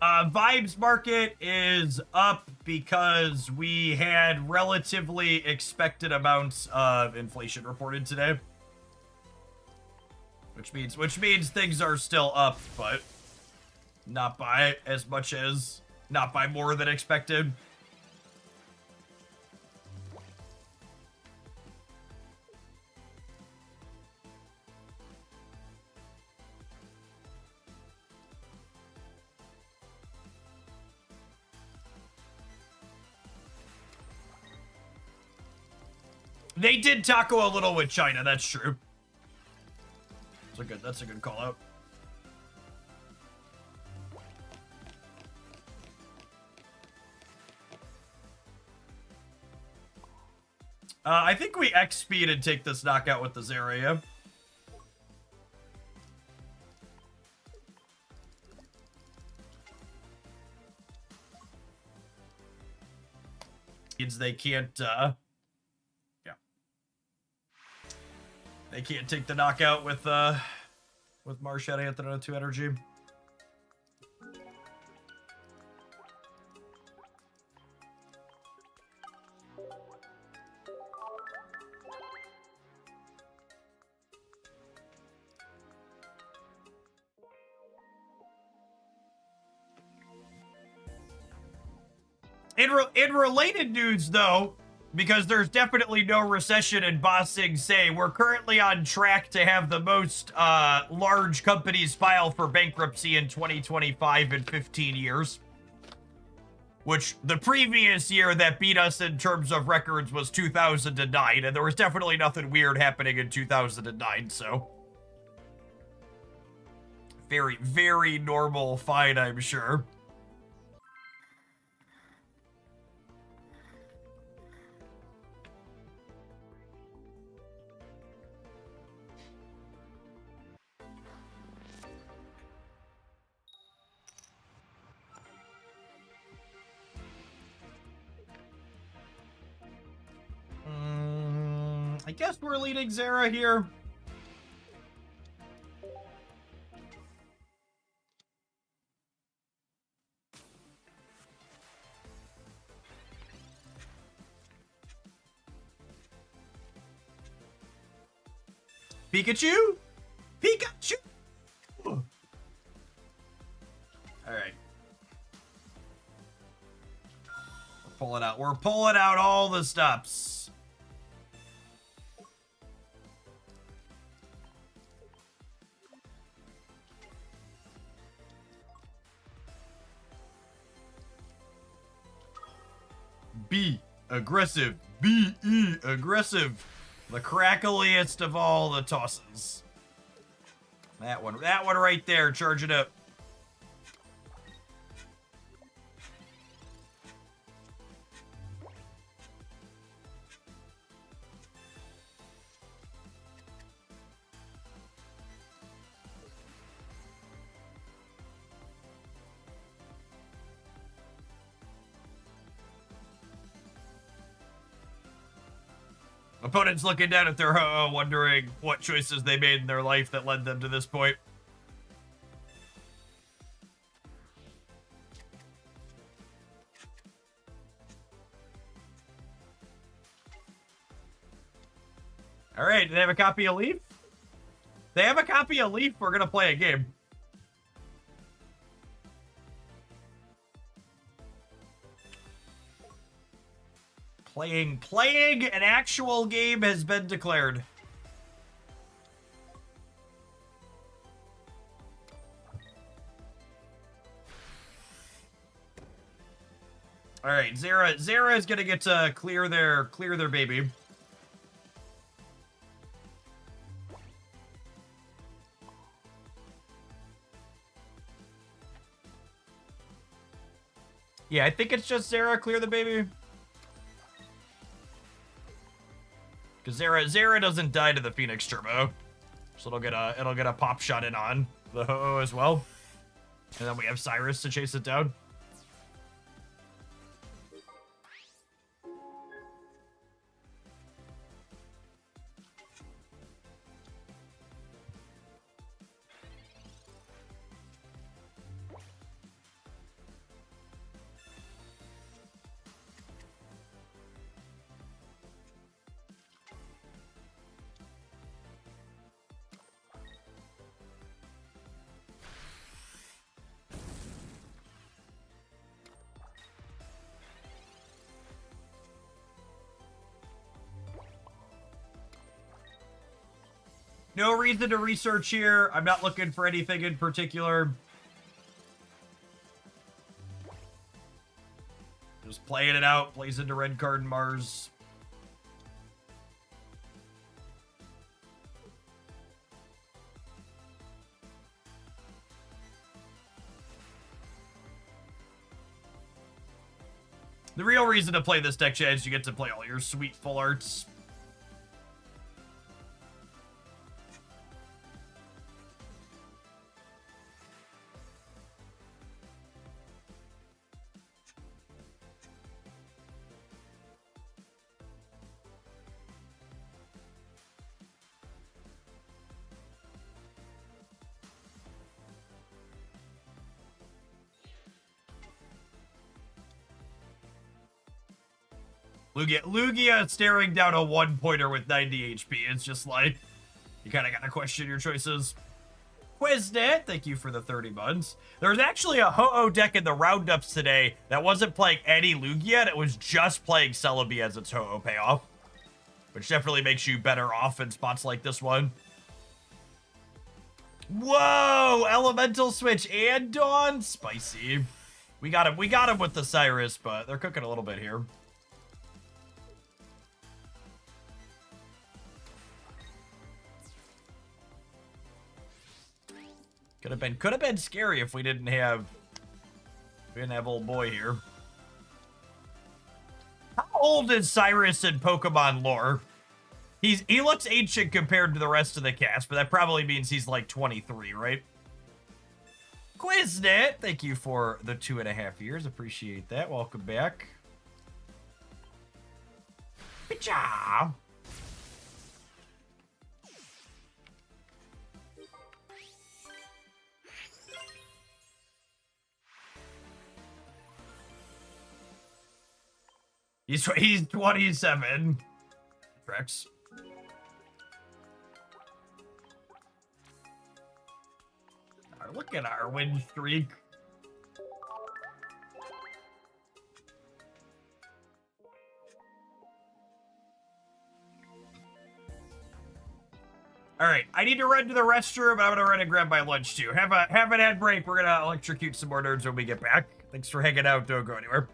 Vibes market is up because we had relatively expected amounts of inflation reported today. Which means things are still up, but not by as much as, not by more than expected. They did taco a little with China, that's true. That's a good call out. I think we X-speed and take this knockout with the Zera, yeah? Means they can't, yeah. They can't take the knockout with Marshad Anthony 2 energy. In related news, though, because there's definitely no recession in Ba Sing Se, we're currently on track to have the most large companies file for bankruptcy in 2025 in 15 years. Which the previous year that beat us in terms of records was 2009, and there was definitely nothing weird happening in 2009, so. Very, very normal fight, I'm sure. I guess we're leading Zera here. Pikachu? Pikachu! All right. We're pulling out all the stops. Be aggressive. B-E aggressive. The crackliest of all the tosses. That one right there, charge it up. Opponents looking down at their ho-oh, wondering what choices they made in their life that led them to this point. All right, do they have a copy of Leaf? They have a copy of Leaf. We're gonna play a game. Playing an actual game has been declared. All right, Zera is gonna get to clear their baby. Yeah, I think it's just Zera clear the baby. Because Zera doesn't die to the Phoenix Turbo, so it'll get a pop shot in on the ho-oh as well, and then we have Cyrus to chase it down. No reason to research here. I'm not looking for anything in particular. Just playing it out. Plays into red card and Mars. The real reason to play this deck, Chad, is you get to play all your sweet full arts. Lugia staring down a one-pointer with 90 HP. It's just like, you kind of got to question your choices. Quiznit, thank you for the 30 months. There's actually a Ho-Oh deck in the roundups today that wasn't playing any Lugia, and it was just playing Celebi as its Ho-Oh payoff. Which definitely makes you better off in spots like this one. Whoa! Elemental Switch and Dawn? Spicy. We got him with the Cyrus, but they're cooking a little bit here. Could have been scary if we didn't have old boy here. How old is Cyrus in Pokemon lore? He looks ancient compared to the rest of the cast, but that probably means he's like 23, right? Quiznit, thank you for the 2.5 years. Appreciate that. Welcome back. Good job. He's 27. Tracks. Look at our win streak. All right, I need to run to the restroom, but I'm gonna run and grab my lunch too. Have an ad break. We're gonna electrocute some more nerds when we get back. Thanks for hanging out. Don't go anywhere.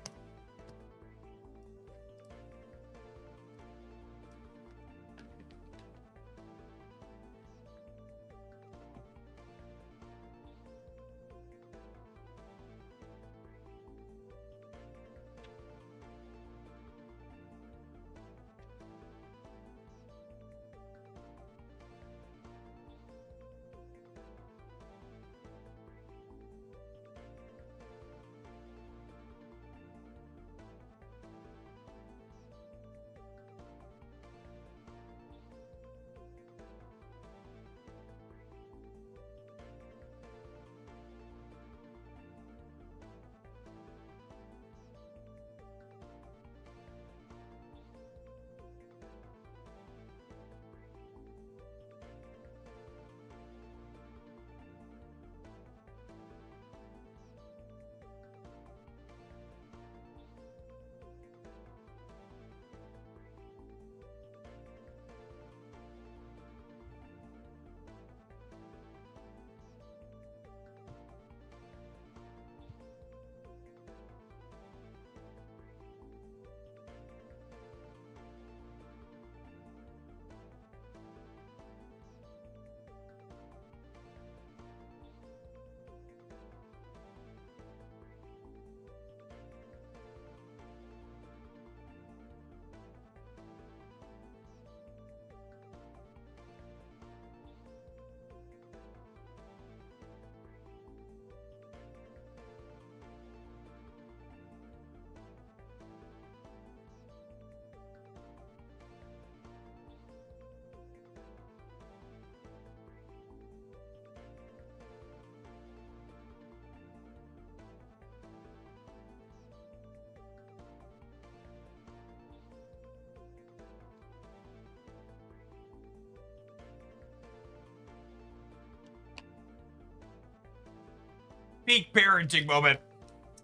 Peak parenting moment.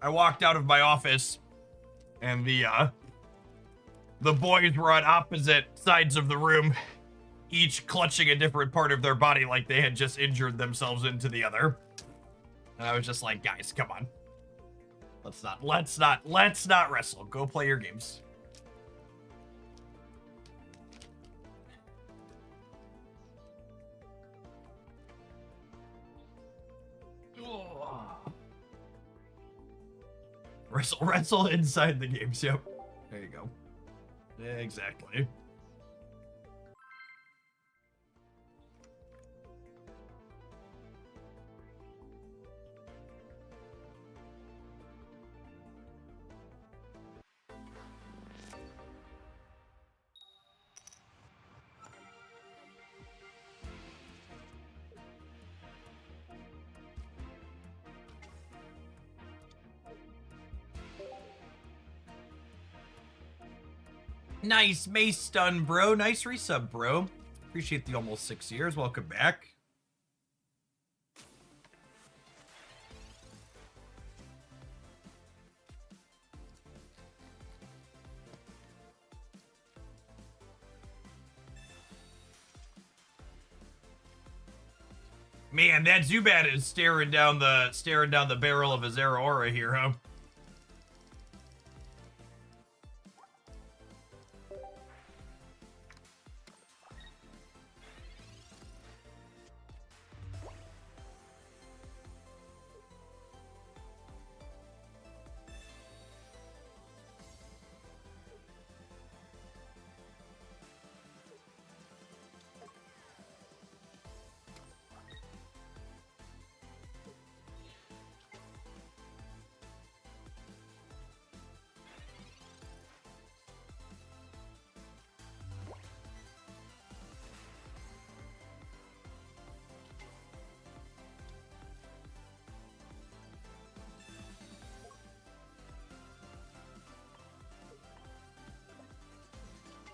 I walked out of my office, and the boys were on opposite sides of the room, each clutching a different part of their body like they had just injured themselves into the other. And I was just like, guys, come on. Let's not wrestle. Go play your games. Wrestle inside the games. Yep. There you go. Exactly. Nice Mace stun, bro. Nice resub, bro. Appreciate the almost 6 years. Welcome back. Man, that Zubat is staring down the barrel of his Aurora here, huh?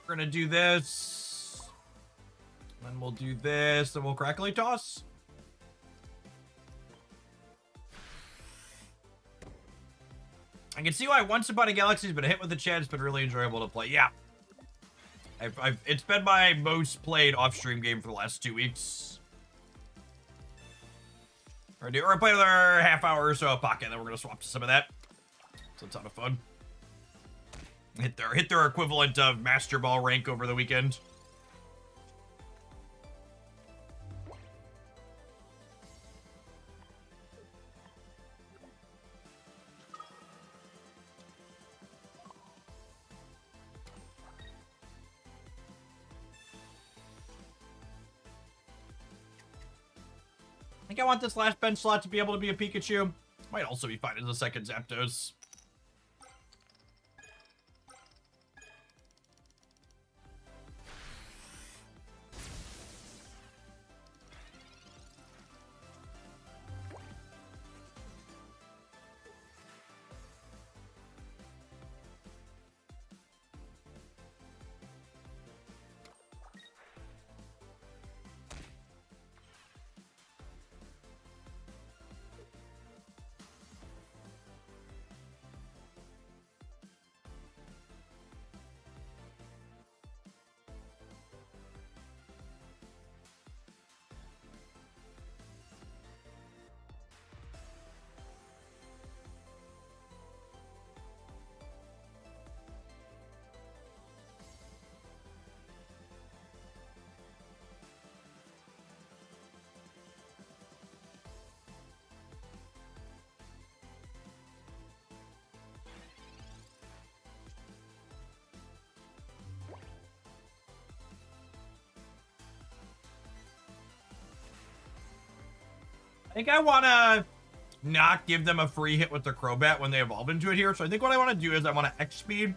We're gonna do this. Then we'll do this, and we'll crackly toss. I can see why Once Upon a Galaxy's been a hit with the chat. It's been really enjoyable to play. Yeah. It's been my most played off-stream game for the last 2 weeks. We're gonna play another half hour or so of Pocket, then we're gonna swap to some of that. It's a ton of fun. Hit their equivalent of Masterball rank over the weekend. I think I want this last bench slot to be able to be a Pikachu. Might also be fine as a second Zapdos. I think I want to not give them a free hit with the Crobat when they evolve into it here. So I think what I want to do is I want to X-Speed.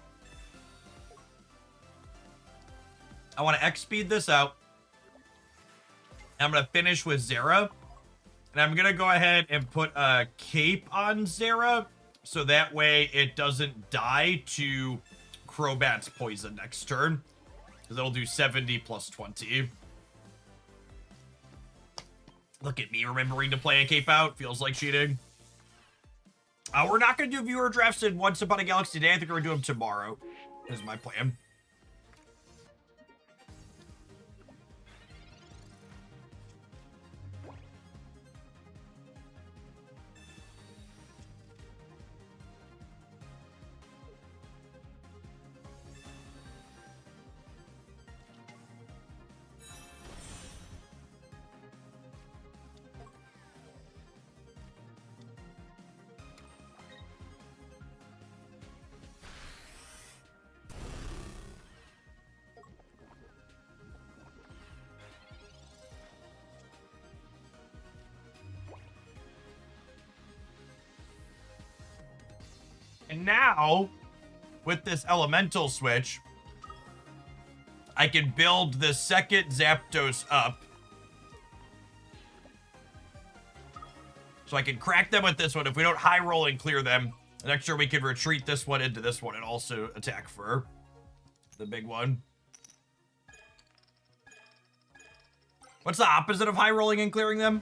I want to X-Speed this out. I'm going to finish with Zera. And I'm going to go ahead and put a Cape on Zera. So that way it doesn't die to Crobat's poison next turn. Because it'll do 70 plus 20. Look at me remembering to play a Cape out. Feels like cheating. We're not going to do viewer drafts in Once Upon a Galaxy today. I think we're going to do them tomorrow. Is my plan. And now, with this elemental switch, I can build the second Zapdos up. So I can crack them with this one. If we don't high roll and clear them, next turn we can retreat this one into this one and also attack for the big one. What's the opposite of high rolling and clearing them?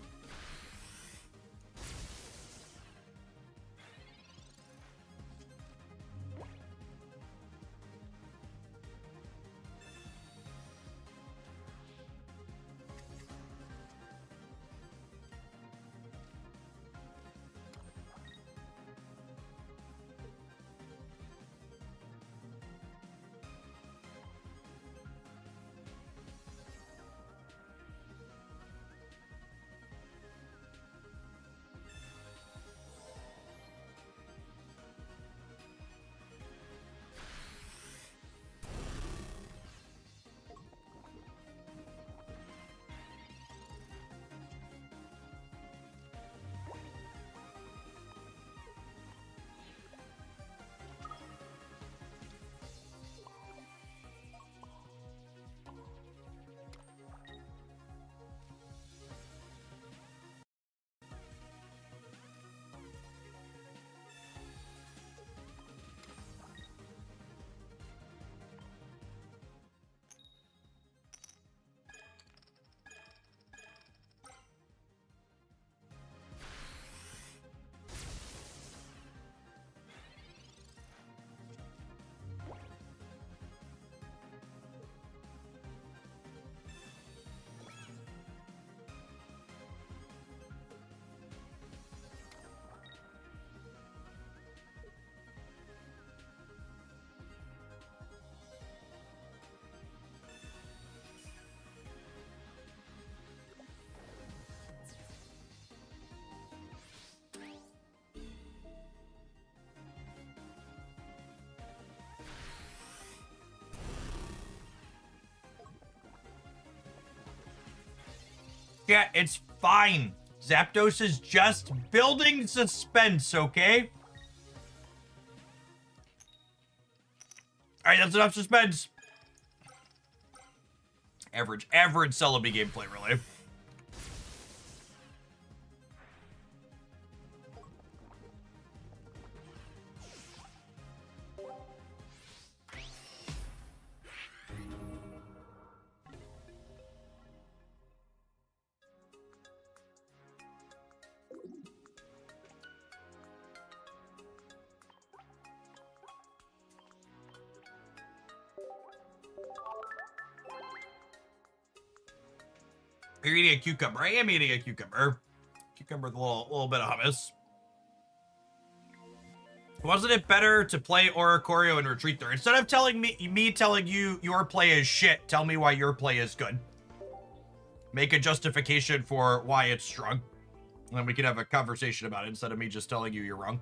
Yeah, it's fine. Zapdos is just building suspense, okay? Alright, that's enough suspense. Average Celebi gameplay, really. You're eating a cucumber. I am eating a cucumber. Cucumber with a little bit of hummus. Wasn't it better to play Oricorio and retreat there? Instead of telling me telling you your play is shit, tell me why your play is good. Make a justification for why it's strong. And then we can have a conversation about it instead of me just telling you you're wrong.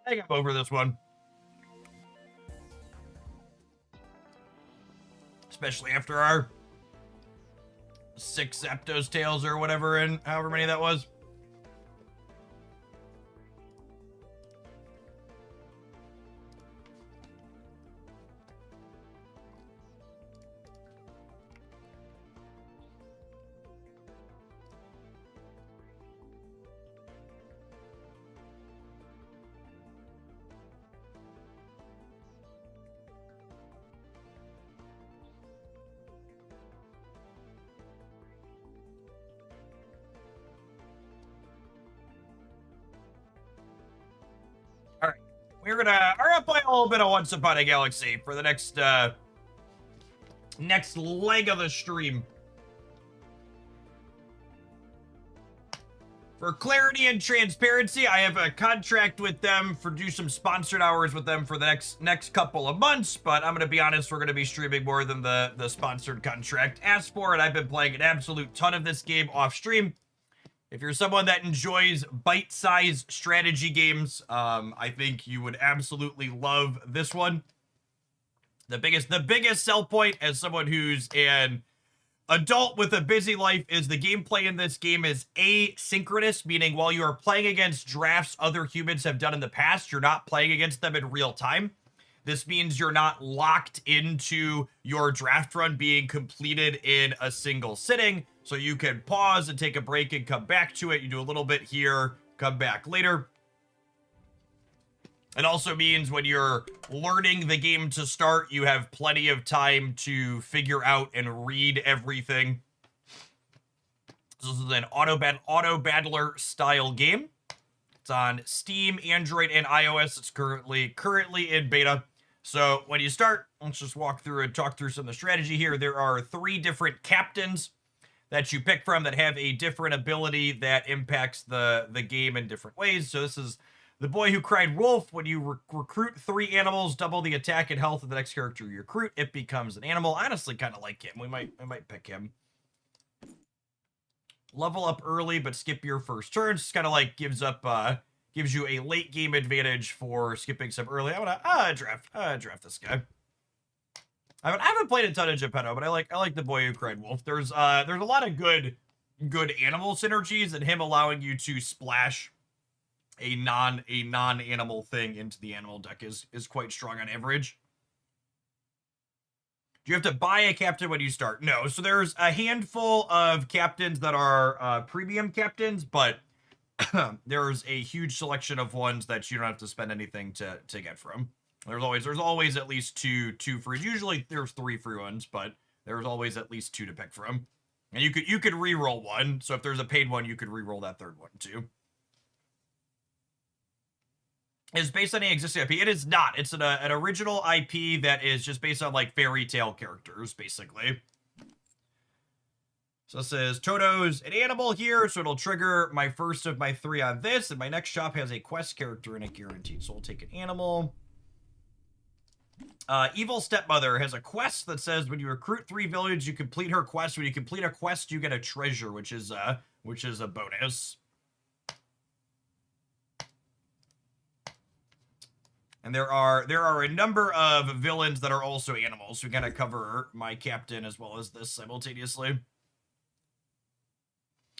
I think I'm over this one. Especially after our 6 Zapdos tails or whatever, and however many that was. We're gonna play a little bit of Once Upon a Galaxy for the next next leg of the stream. For clarity and transparency, I have a contract with them for do some sponsored hours with them for the next couple of months, but I'm gonna be honest, we're gonna be streaming more than the sponsored contract asks for, and I've been playing an absolute ton of this game off stream. If you're someone that enjoys bite-sized strategy games, I think you would absolutely love this one. The biggest sell point as someone who's an adult with a busy life is the gameplay in this game is asynchronous, meaning while you are playing against drafts other humans have done in the past, you're not playing against them in real time. This means you're not locked into your draft run being completed in a single sitting. So you can pause and take a break and come back to it. You do a little bit here, come back later. It also means when you're learning the game to start, you have plenty of time to figure out and read everything. This is an auto battler style game. It's on Steam, Android, and iOS. It's currently in beta. So when you start, let's just walk through and talk through some of the strategy here. There are 3 different captains that you pick from that have a different ability that impacts the game in different ways. So this is the boy who cried wolf. When you recruit 3 animals, double the attack and health of the next character you recruit, it becomes an animal. I honestly kind of like him. I might pick him. Level up early, but skip your first turn. It's kind of like gives you a late game advantage for skipping some early. I want to draft this guy. I haven't played a ton of Geppetto, but I like the boy who cried wolf. There's a lot of good animal synergies, and him allowing you to splash a non-animal thing into the animal deck is quite strong on average. Do you have to buy a captain when you start? No. So there's a handful of captains that are premium captains, but there's a huge selection of ones that you don't have to spend anything to get from. There's always at least two free. Usually there's 3 free ones, but there's always at least 2 to pick from. And you could re-roll one. So if there's a paid one, you could re-roll that 3rd one too. It's based on any existing IP. It is not. It's an original IP that is just based on like fairy tale characters, basically. So it says Toto's an animal here, so it'll trigger my first of my 3 on this, and my next shop has a quest character in it guaranteed. So we'll take an animal. Evil Stepmother has a quest that says when you recruit 3 villages, you complete her quest. When you complete a quest, you get a treasure, which is a bonus. And there are a number of villains that are also animals. We gotta cover my captain as well as this simultaneously.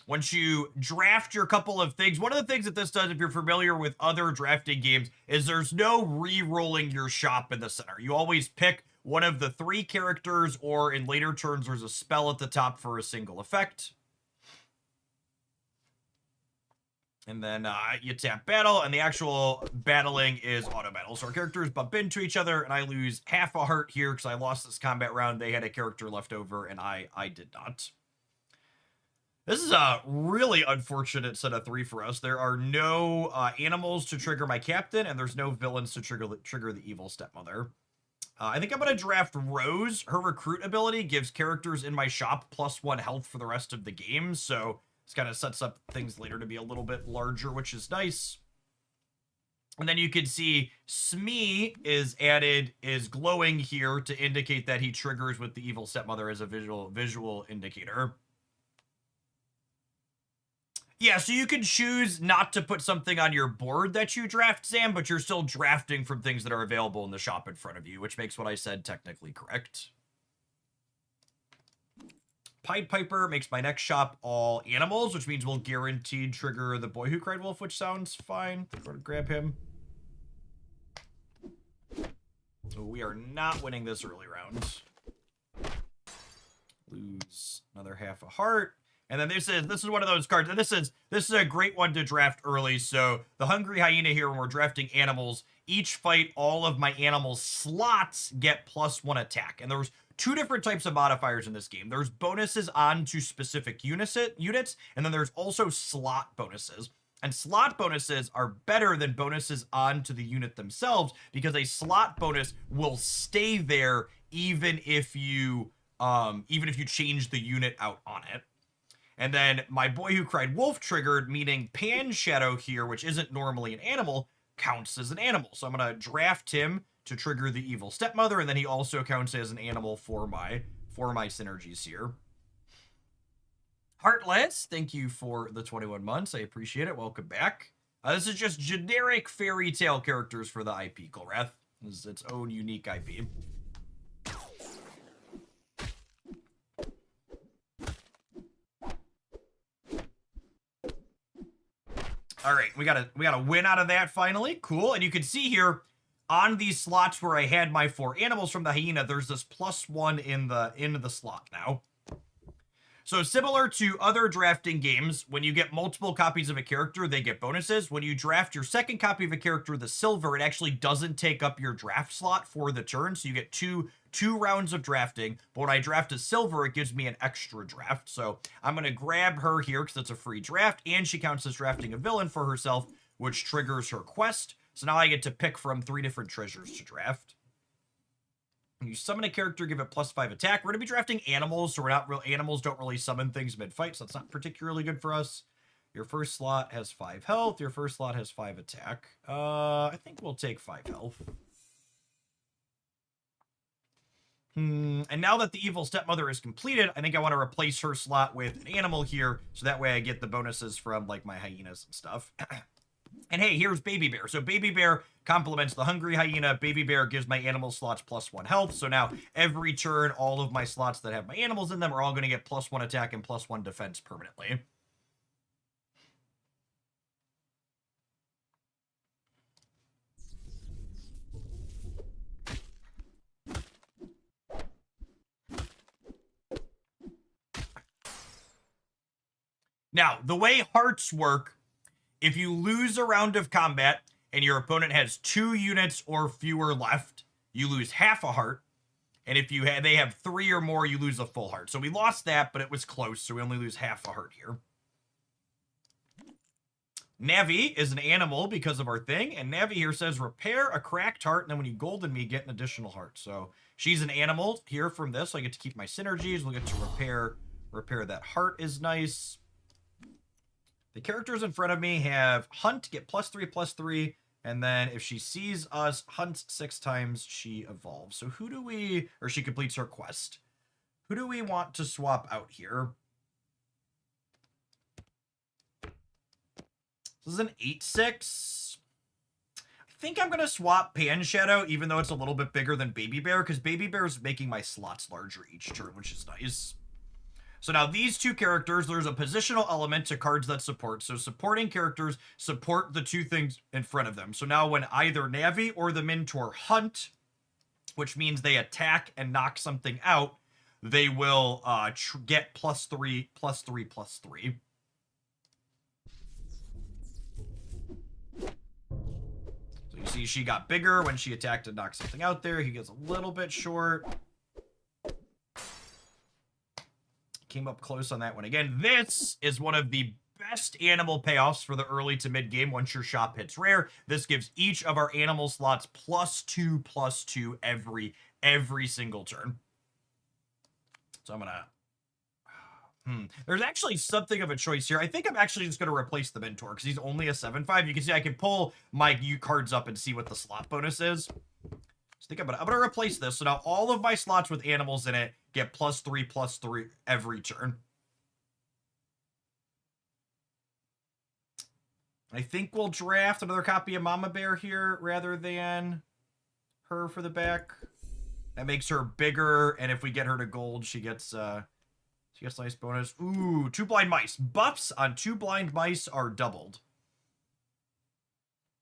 Once you draft your couple of things, one of the things that this does, if you're familiar with other drafting games, is there's no re-rolling your shop in the center. You always pick one of the 3 characters, or in later turns, there's a spell at the top for a single effect. And then you tap battle, and the actual battling is auto battle. So our characters bump into each other, and I lose half a heart here because I lost this combat round. They had a character left over, and I did not. This is a really unfortunate set of 3 for us. There are no animals to trigger my captain, and there's no villains to trigger the evil stepmother. I think I'm going to draft Rose. Her recruit ability gives characters in my shop +1 health for the rest of the game, so this kind of sets up things later to be a little bit larger, which is nice. And then you can see Smee is glowing here to indicate that he triggers with the evil stepmother as a visual indicator. Yeah, so you can choose not to put something on your board that you draft, Sam, but you're still drafting from things that are available in the shop in front of you, which makes what I said technically correct. Pied Piper makes my next shop all animals, which means we'll guaranteed trigger the Boy Who Cried Wolf, which sounds fine. Go to grab him. We are not winning this early round. Lose another half a heart. And then this is one of those cards. And this is a great one to draft early. So the Hungry Hyena here, when we're drafting animals, each fight, all of my animal slots get +1 attack. And there's 2 different types of modifiers in this game. There's bonuses onto specific units, and then there's also slot bonuses. And slot bonuses are better than bonuses onto the unit themselves, because a slot bonus will stay there even if you change the unit out on it. And then my Boy Who Cried Wolf triggered, meaning Pan Shadow here, which isn't normally an animal, counts as an animal. So I'm going to draft him to trigger the Evil Stepmother, and then he also counts as an animal for my synergies here. Heartless, thank you for the 21 months. I appreciate it. Welcome back. This is just generic fairy tale characters for the IP, Golrath. This is its own unique IP. All right, we got a win out of that finally. Cool. And you can see here on these slots where I had my 4 animals from the hyena, there's this +1 in the slot now. So similar to other drafting games, when you get multiple copies of a character, they get bonuses. When you draft your second copy of a character, the silver, it actually doesn't take up your draft slot for the turn. So you get two rounds of drafting. But when I draft a silver, it gives me an extra draft. So I'm going to grab her here because it's a free draft. And she counts as drafting a villain for herself, which triggers her quest. So now I get to pick from 3 different treasures to draft. When you summon a character, give it +5 attack. We're going to be drafting animals, so animals don't really summon things mid-fight, so that's not particularly good for us. Your first slot has 5 health. Your first slot has 5 attack. I think we'll take 5 health. And now that the Evil Stepmother is completed, I think I want to replace her slot with an animal here, so that way I get the bonuses from, like, my hyenas and stuff. And hey, here's Baby Bear. So Baby Bear complements the Hungry Hyena. Baby Bear gives my animal slots +1 health. So now every turn, all of my slots that have my animals in them are all going to get +1 attack and +1 defense permanently. Now, the way hearts work, if you lose a round of combat and your opponent has 2 units or fewer left, you lose half a heart. And if they have 3 or more, you lose a full heart. So we lost that, but it was close, so we only lose half a heart here. Navi is an animal because of our thing, and Navi here says repair a cracked heart, and then when you golden me, get an additional heart. So she's an animal here from this, so I get to keep my synergies. We'll get to repair that heart is nice. The characters in front of me have Hunt, get +3/+3, and then if she sees us, hunts 6 times, she evolves. So she completes her quest. Who do we want to swap out here? This is an 8/6. I think I'm going to swap Pan Shadow, even though it's a little bit bigger than Baby Bear, because Baby Bear is making my slots larger each turn, which is nice. So now these 2 characters, there's a positional element to cards that support. So supporting characters support the 2 things in front of them. So now when either Navi or the Minotaur hunt, which means they attack and knock something out, they will get +3/+3/+3. So you see she got bigger when she attacked and knocked something out there. He gets a little bit short. Came up close on that one. Again, this is one of the best animal payoffs for the early to mid game once your shop hits rare. This gives each of our animal slots +2/+2 every single turn. So I'm gonna there's actually something of a choice here. I think I'm actually just going to replace the Mentor because he's only a 7/5. You can see I can pull my U cards up and see what the slot bonus is. So I think I'm gonna replace this. So now all of my slots with animals in it get +3/+3 every turn. I think we'll draft another copy of Mama Bear here rather than her for the back. That makes her bigger, and if we get her to gold, she gets nice bonus. Ooh, 2 blind mice. Buffs on 2 blind mice are doubled,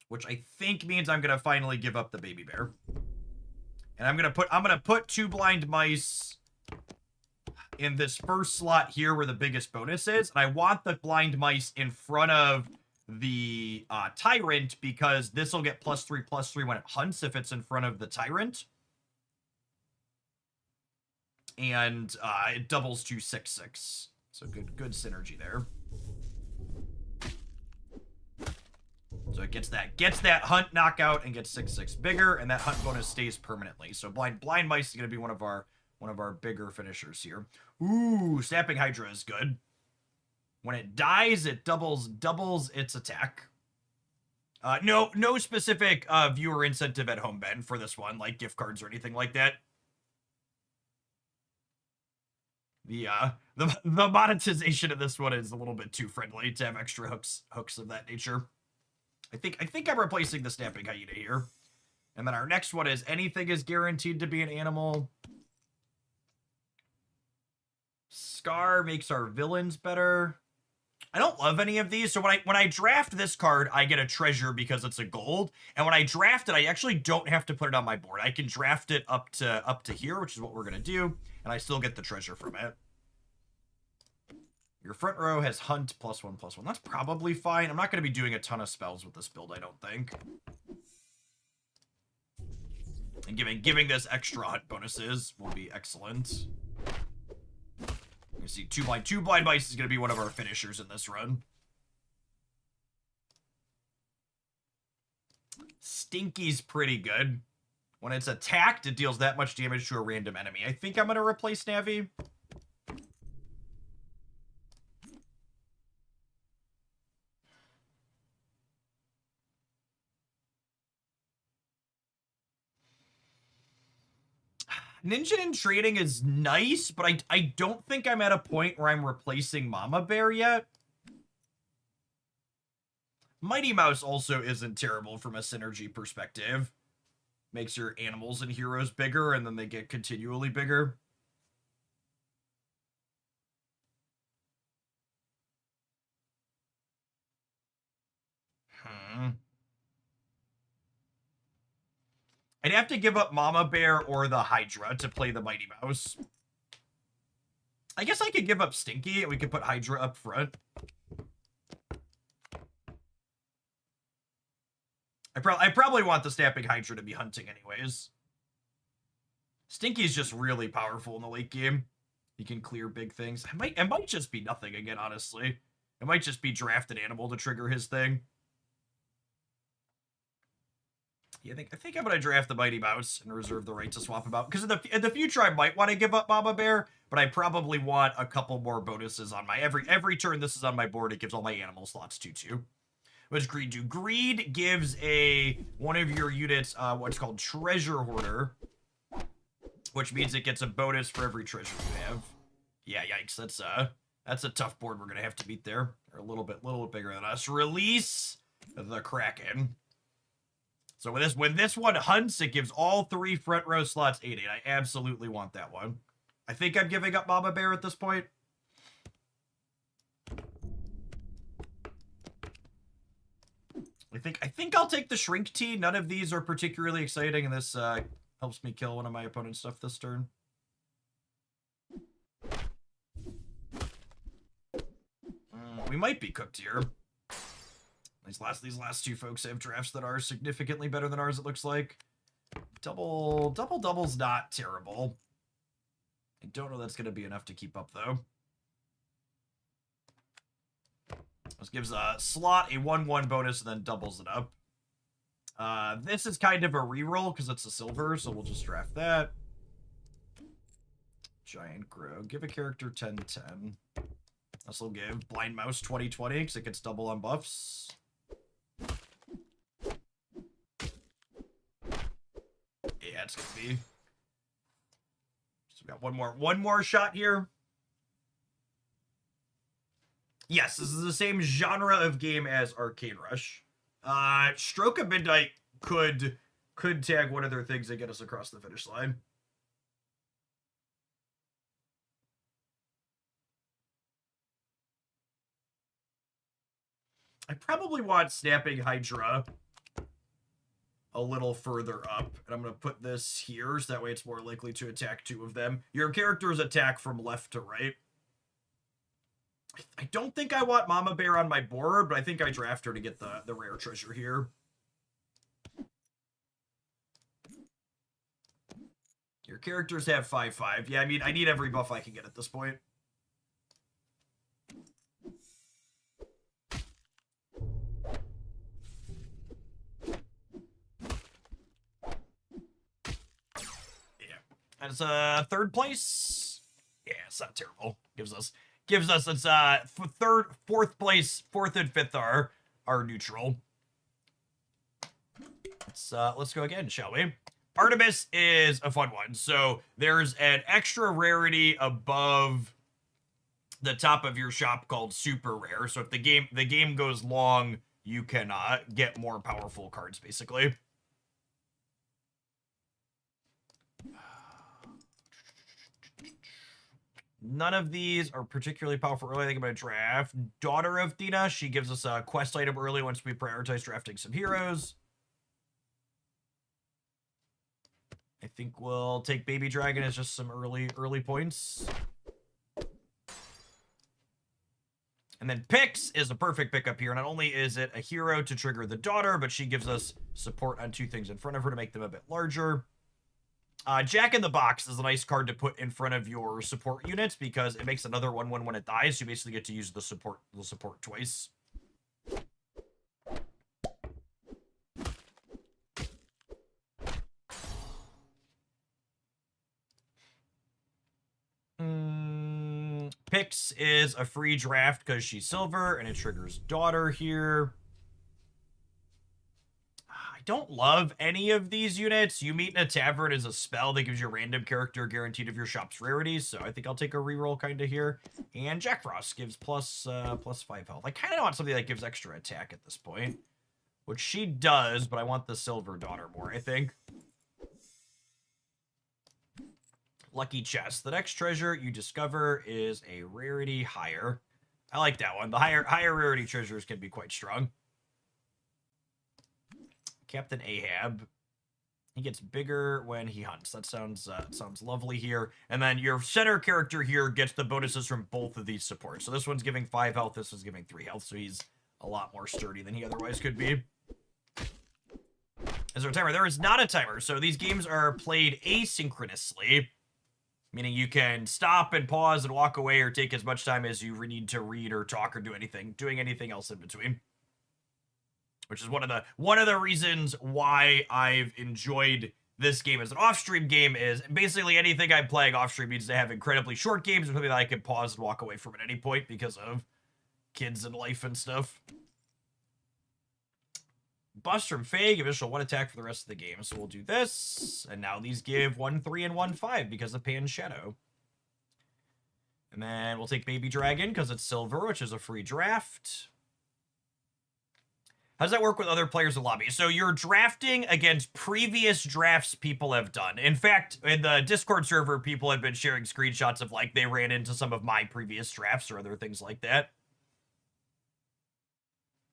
which I think means I'm gonna finally give up the baby bear. And I'm gonna put 2 blind mice in this first slot here where the biggest bonus is, and I want the blind mice in front of the tyrant because this will get +3/+3 when it hunts if it's in front of the tyrant, and it doubles to 6/6. So good synergy there. So it gets that hunt knockout and gets 6/6 bigger, and that hunt bonus stays permanently. So blind mice is gonna be one of our bigger finishers here. Ooh, snapping hydra is good. When it dies, it doubles its attack. No specific viewer incentive at home, Ben, for this one, like gift cards or anything like that. The monetization of this one is a little bit too friendly to have extra hooks of that nature. I think I'm replacing the snapping hyena here. And then our next one is anything is guaranteed to be an animal. Scar makes our villains better. I don't love any of these. So when I draft this card, I get a treasure because it's a gold. And when I draft it, I actually don't have to put it on my board. I can draft it up to here, which is what we're gonna do, and I still get the treasure from it. Your front row has hunt +1/+1. That's probably fine. I'm not gonna be doing a ton of spells with this build, I don't think. And giving this extra hunt bonuses will be excellent. You see, two blind mice is going to be one of our finishers in this run. Stinky's pretty good. When it's attacked, it deals that much damage to a random enemy. I think I'm going to replace Navi. Ninja in trading is nice, but I don't think I'm at a point where I'm replacing Mama Bear yet. Mighty Mouse also isn't terrible from a synergy perspective. Makes your animals and heroes bigger, and then they get continually bigger. I'd have to give up Mama Bear or the Hydra to play the Mighty Mouse. I guess I could give up Stinky and we could put Hydra up front. I probably want the Snapping Hydra to be hunting anyways. Stinky's just really powerful in the late game. He can clear big things. It might just be nothing again, honestly. It might just be draft an animal to trigger his thing. Yeah, I think I'm gonna draft the Mighty Mouse and reserve the right to swap him out. Because in the future, I might want to give up Mama Bear, but I probably want a couple more bonuses on my every turn. This is on my board. It gives all my animal slots too. What does Greed do? Greed gives one of your units what's called Treasure Hoarder, which means it gets a bonus for every treasure you have. Yeah, yikes. That's a tough board we're gonna have to beat there. They're a little bit bigger than us. Release the Kraken. So when this one hunts, it gives all 3 front row slots 8/8. I absolutely want that one. I think I'm giving up Mama Bear at this point. I think I'll take the Shrink Tea. None of these are particularly exciting, and this helps me kill one of my opponent's stuff this turn. We might be cooked here. These last 2 folks have drafts that are significantly better than ours, it looks like. Double's not terrible. I don't know that's going to be enough to keep up, though. This gives a slot a 1/1 bonus and then doubles it up. This is kind of a reroll because it's a silver, so we'll just draft that. Giant Grow. Give a character 10/10. This will give Blind Mouse 20/20 because it gets double on buffs. Yeah, it's gonna be. So we got one more shot here. Yes, this is the same genre of game as Arcane Rush. Stroke of Midnight could tag one of their things and get us across the finish line. I probably want Snapping Hydra a little further up, and I'm going to put this here so that way it's more likely to attack two of them. Your characters attack from left to right. I don't think I want Mama Bear on my board, but I think I draft her to get the rare treasure here. Your characters have 5/5. Yeah, I mean, I need every buff I can get at this point. Yeah. As third place, yeah, it's not terrible. Gives us its fourth place, fourth and fifth are neutral. Let's go again, shall we? Artemis is a fun one. So there's an extra rarity above the top of your shop called super rare. So if the game goes long, you can get more powerful cards, basically. None of these are particularly powerful early. I think I'm going to draft Daughter of Thena. She gives us a quest item early once we prioritize drafting some heroes. I think we'll take Baby Dragon as just some early points. And then Pix is a perfect pickup here. Not only is it a hero to trigger the daughter, but she gives us support on two things in front of her to make them a bit larger. Jack in the Box is a nice card to put in front of your support units because it makes another 1/1 when it dies. You basically get to use the support twice. Pix is a free draft because she's silver and it triggers daughter here. I don't love any of these units. You Meet in a Tavern is a spell that gives you a random character guaranteed of your shop's rarities, so I think I'll take a reroll kind of here. And Jack Frost gives plus 5 health. I kind of want something that gives extra attack at this point, which she does, but I want the silver daughter more, I think. Lucky Chest. The next treasure you discover is a rarity higher. I like that one. The higher rarity treasures can be quite strong. Captain Ahab. He gets bigger when he hunts. That sounds lovely here. And then your center character here gets the bonuses from both of these supports. So this one's giving 5 health, this one's giving 3 health, so he's a lot more sturdy than he otherwise could be. Is there a timer? There is not a timer. So these games are played asynchronously, meaning you can stop and pause and walk away or take as much time as you need to read or talk or doing anything else in between. Which is one of the reasons why I've enjoyed this game as an off-stream game. Is basically anything I'm playing off-stream means to have incredibly short games or something that I can pause and walk away from at any point because of kids and life and stuff. Bust from Faye, give additional 1 attack for the rest of the game. So we'll do this. And now these give 1/3 and 1/5 because of Pan's Shadow. And then we'll take Baby Dragon because it's silver, which is a free draft. How does that work with other players in lobby? So you're drafting against previous drafts people have done. In fact, in the Discord server, people have been sharing screenshots of like they ran into some of my previous drafts or other things like that.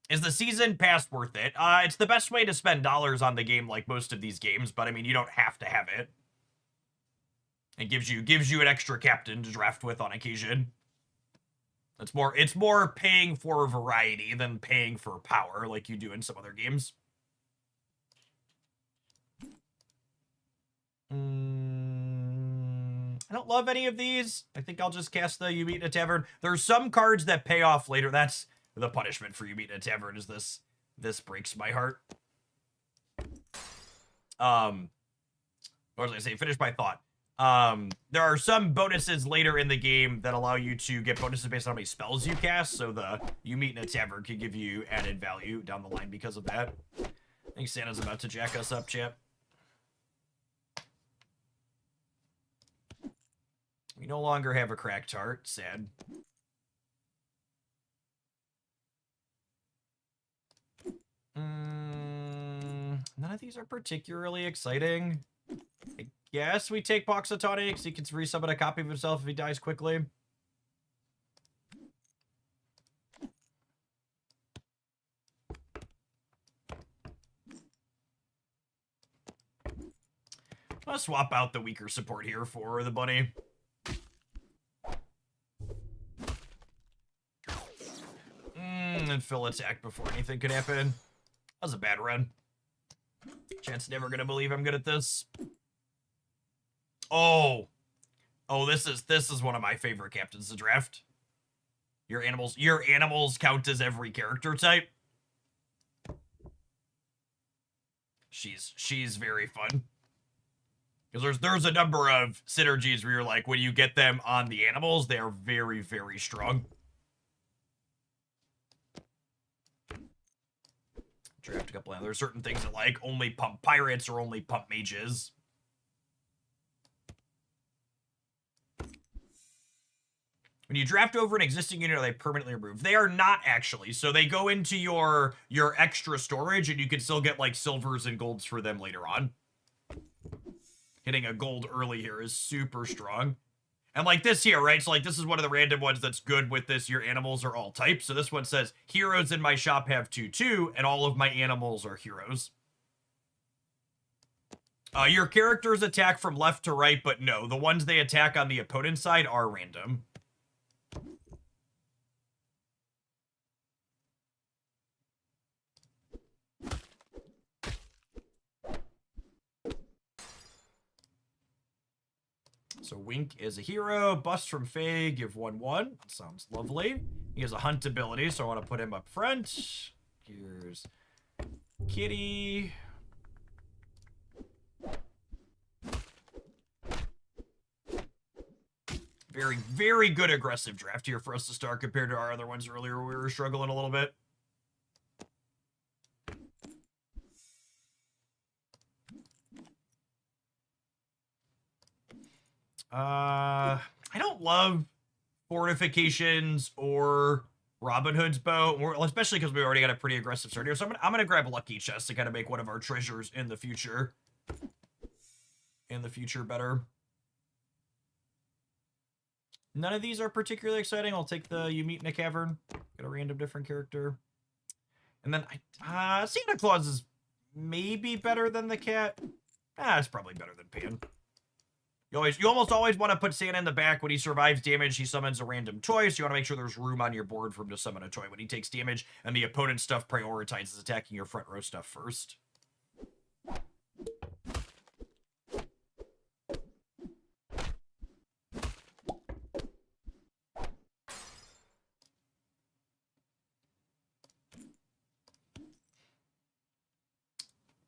Is the season pass worth it? It's the best way to spend dollars on the game like most of these games, but I mean, you don't have to have it. It gives you an extra captain to draft with on occasion. It's more paying for variety than paying for power like you do in some other games. I don't love any of these. I think I'll just cast the You Meet in a Tavern. There's some cards that pay off later. That's the punishment for You Meet in a Tavern is this breaks my heart. What was I saying? Finish my thought. There are some bonuses later in the game that allow you to get bonuses based on how many spells you cast, so the You Meet in a Tavern can give you added value down the line because of that. I think Santa's about to jack us up, chat. We no longer have a cracked heart. Sad. None of these are particularly exciting. I guess we take Poxotani because he can resummon a copy of himself if he dies quickly. I'll swap out the weaker support here for the bunny. And Phil attack before anything could happen. That was a bad run. Chance never gonna believe I'm good at this. Oh, this is one of my favorite captains to draft. Your animals count as every character type. She's very fun. Because there's a number of synergies where you're like, when you get them on the animals, they are very, very strong. Draft a couple of there's certain things that like only pump pirates or only pump mages. When you draft over an existing unit, are they permanently removed? They are not actually. So they go into your extra storage, and you can still get like silvers and golds for them later on. Hitting a gold early here is super strong. And like this here, right? So like this is one of the random ones that's good with this. Your animals are all types. So this one says, heroes in my shop have 2/2, and all of my animals are heroes. Your characters attack from left to right, but no. The ones they attack on the opponent's side are random. So Wink is a hero. Bust from Faye, give 1/1. Sounds lovely. He has a hunt ability, so I want to put him up front. Here's Kitty. Very, very good aggressive draft here for us to start compared to our other ones earlier where we were struggling a little bit. I don't love fortifications or Robin Hood's bow, especially because we already got a pretty aggressive start here. So I'm gonna grab Lucky Chest to kind of make one of our treasures in the future. Better. None of these are particularly exciting. I'll take the You Meet in a Cavern. Get a random different character. And then Santa Claus is maybe better than the cat. It's probably better than Pan. You almost always want to put Santa in the back. When he survives damage, he summons a random toy. So you want to make sure there's room on your board for him to summon a toy. When he takes damage and the opponent's stuff prioritizes attacking your front row stuff first.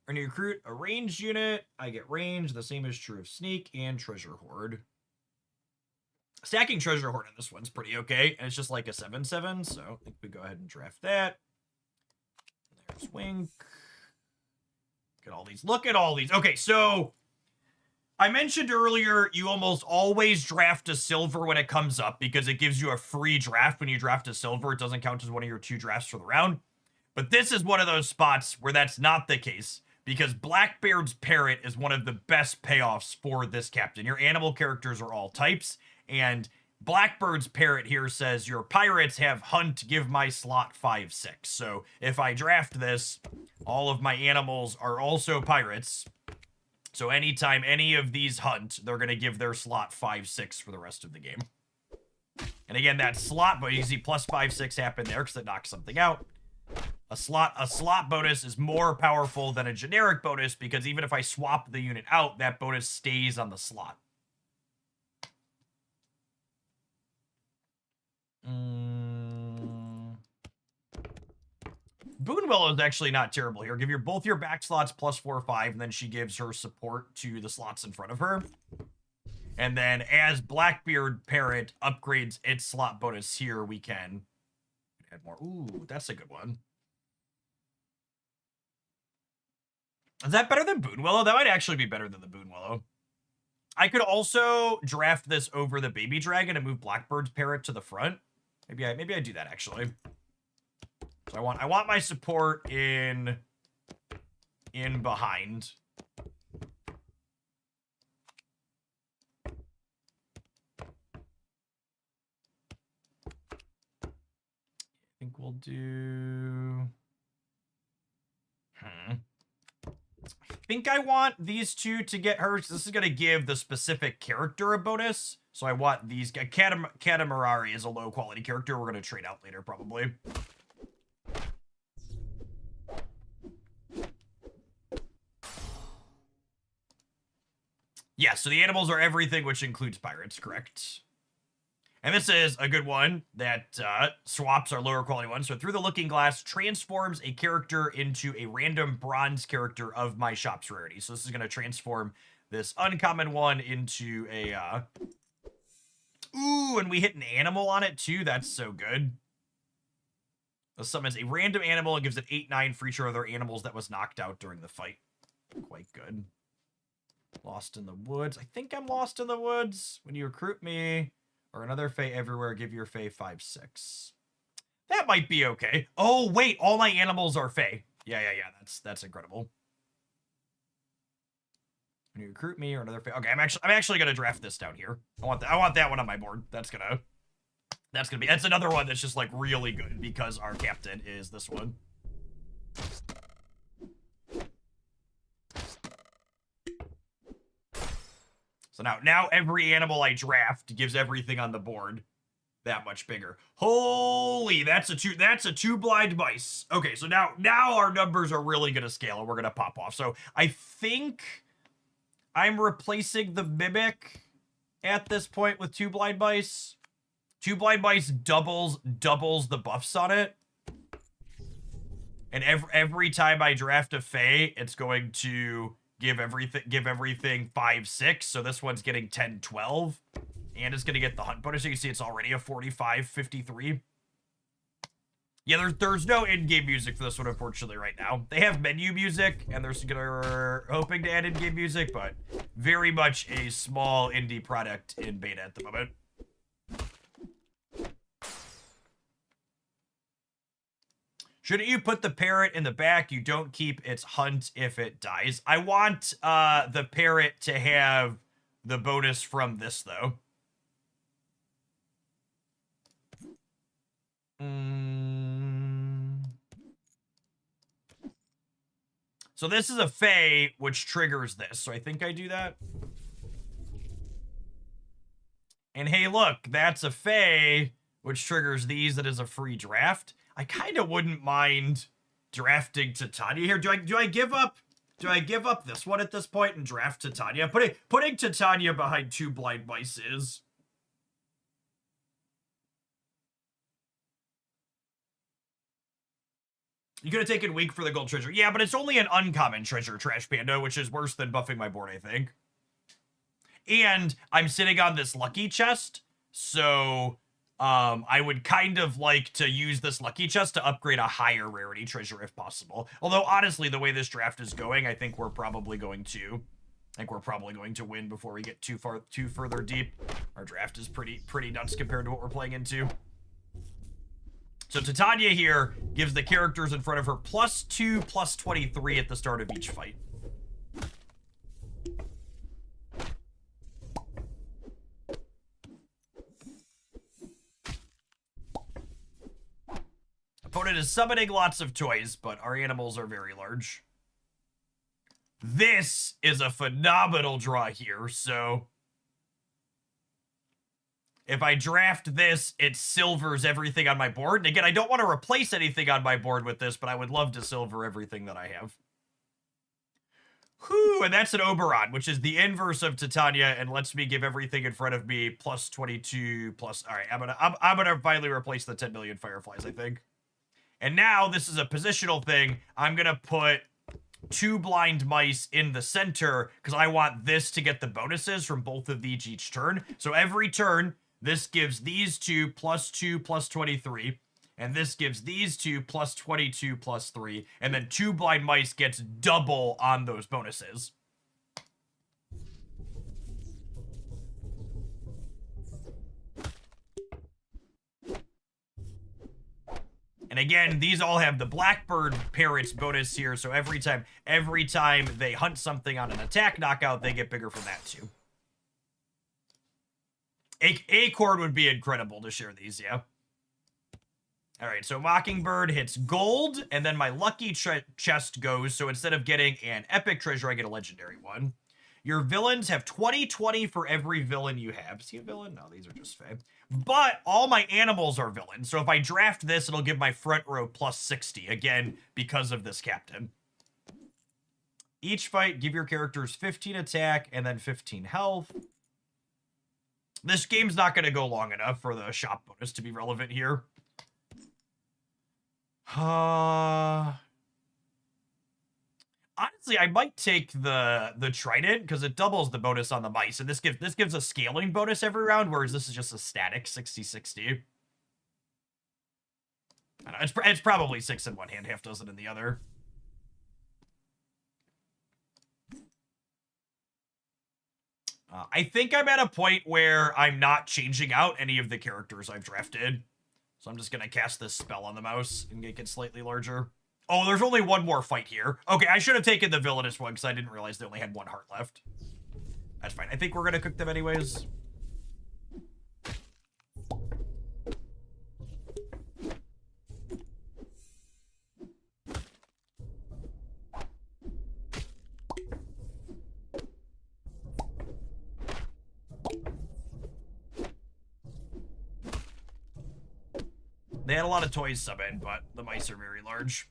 When you recruit a ranged unit, I get range. The same is true of Sneak and Treasure Hoard. Stacking Treasure Hoard on this one's pretty okay. And it's just like a 7/7, so I think we go ahead and draft that. There's Wink. Look at all these. Look at all these. Okay, so I mentioned earlier you almost always draft a silver when it comes up because it gives you a free draft. When you draft a silver, it doesn't count as one of your 2 drafts for the round. But this is one of those spots where that's not the case, because Blackbeard's Parrot is one of the best payoffs for this captain. Your animal characters are all types, and Blackbird's Parrot here says your pirates have hunt, give my slot 5/6. So if I draft this, all of my animals are also pirates. So anytime any of these hunt, they're going to give their slot 5/6 for the rest of the game. And again, that slot, but you see plus 5/6 happen there because it knocks something out. A slot bonus is more powerful than a generic bonus because even if I swap the unit out, that bonus stays on the slot. Boon Willow is actually not terrible here. Give both your back slots plus 4 or 5, and then she gives her support to the slots in front of her. And then as Blackbeard Parrot upgrades its slot bonus here, we can add more. Ooh, that's a good one. Is that better than Boon Willow? That might actually be better than the Boon Willow. I could also draft this over the Baby Dragon and move Blackbird's Parrot to the front. Maybe I do that actually. So I want my support in in behind. I think we'll do... I think I want these two to get hers. This is going to give the specific character a bonus. So I want these. Katamari is a low quality character. We're going to trade out later, probably. Yeah, so the animals are everything, which includes pirates, correct? And this is a good one that swaps our lower quality one. So through the looking glass, transforms a character into a random bronze character of my shop's rarity. So this is going to transform this uncommon one into a... Ooh, and we hit an animal on it too. That's so good. This summons a random animal and gives it 8/9 for each of other animals that was knocked out during the fight. Quite good. Lost in the woods. I think I'm lost in the woods. When you recruit me... or another Fae everywhere, give your Fae 5/6. That might be okay. Oh, wait, all my animals are Fae. Yeah. That's incredible. When you recruit me or another Fae. Okay, I'm actually gonna draft this down here. I want that one on my board. That's another one that's just like really good because our captain is this one. So now every animal I draft gives everything on the board that much bigger. Holy, that's a two blind mice. Okay, so now our numbers are really gonna scale and we're gonna pop off. So I think I'm replacing the mimic at this point with two blind mice. Two blind mice doubles the buffs on it. And every time I draft a Fae, it's going to give everything 5/6. So this one's getting 10/12. And it's going to get the hunt bonus. You can see it's already a 45/53. Yeah, there's no in-game music for this one, unfortunately, right now. They have menu music, and they're hoping to add in-game music, but very much a small indie product in beta at the moment. Shouldn't you put the parrot in the back? You don't keep its hunt if it dies. I want the parrot to have the bonus from this, though. So this is a Fae, which triggers this. So I think I do that. And hey, look, that's a Fae, which triggers these. That is a free draft. I kind of wouldn't mind drafting Titania here. Do I give up this one at this point and draft Titania? Putting Titania behind two blind mice is... You could have taken weak for the gold treasure. Yeah, but it's only an uncommon treasure, Trash Panda, which is worse than buffing my board, I think. And I'm sitting on this lucky chest, so I would kind of like to use this lucky chest to upgrade a higher rarity treasure if possible. Although, honestly, the way this draft is going, I think we're probably going to win before we get too further deep. Our draft is pretty nuts compared to what we're playing into. So Titania here gives the characters in front of her +2, +23 at the start of each fight. Opponent is summoning lots of toys, but our animals are very large. This is a phenomenal draw here, so... If I draft this, it silvers everything on my board. And again, I don't want to replace anything on my board with this, but I would love to silver everything that I have. Whew, and that's an Oberon, which is the inverse of Titania, and lets me give everything in front of me +22, plus... All right, I'm gonna finally replace the 10 million fireflies, I think. And now, this is a positional thing. I'm gonna put two blind mice in the center, because I want this to get the bonuses from both of these each turn. So every turn... This gives these two +2, +23. And this gives these two +22, +3. And then two blind mice gets double on those bonuses. And again, these all have the Blackbird Parrots bonus here, so every time they hunt something on an attack knockout, they get bigger from that too. Acorn would be incredible to share these, yeah. All right, so Mockingbird hits gold, and then my lucky chest goes, so instead of getting an epic treasure, I get a legendary one. Your villains have 20/20 for every villain you have. Is he a villain? No, these are just fey. But all my animals are villains, so if I draft this, it'll give my front row plus 60, again, because of this captain. Each fight, give your characters 15 attack and then 15 health. This game's not going to go long enough for the shop bonus to be relevant here. Honestly, I might take the trident because it doubles the bonus on the mice, and this gives a scaling bonus every round, whereas this is just a static 60/60. I don't know, it's probably 6 in one hand, half dozen in the other. I think I'm at a point where I'm not changing out any of the characters I've drafted. So I'm just going to cast this spell on the mouse and make it slightly larger. Oh, there's only one more fight here. Okay, I should have taken the villainous one because I didn't realize they only had 1 heart left. That's fine. I think we're going to cook them anyways. They had a lot of toys sub in, but the mice are very large.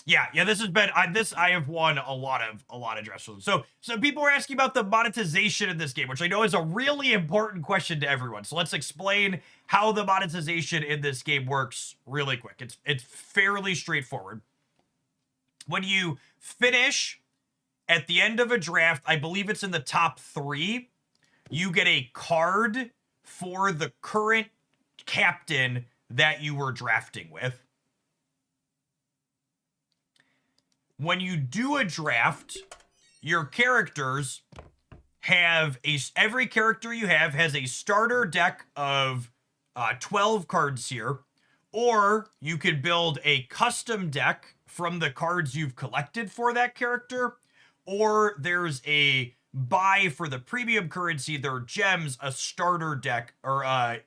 Yeah, this has been, I have won a lot of drafts. So people were asking about the monetization in this game, which I know is a really important question to everyone. So let's explain how the monetization in this game works really quick. It's fairly straightforward. When you finish at the end of a draft, I believe it's in the top 3, you get a card for the current captain that you were drafting with. When you do a draft, your characters have every character you have has a starter deck of 12 cards here, or you could build a custom deck from the cards you've collected for that character, or there's a buy for the premium currency, their gems, a starter deck or a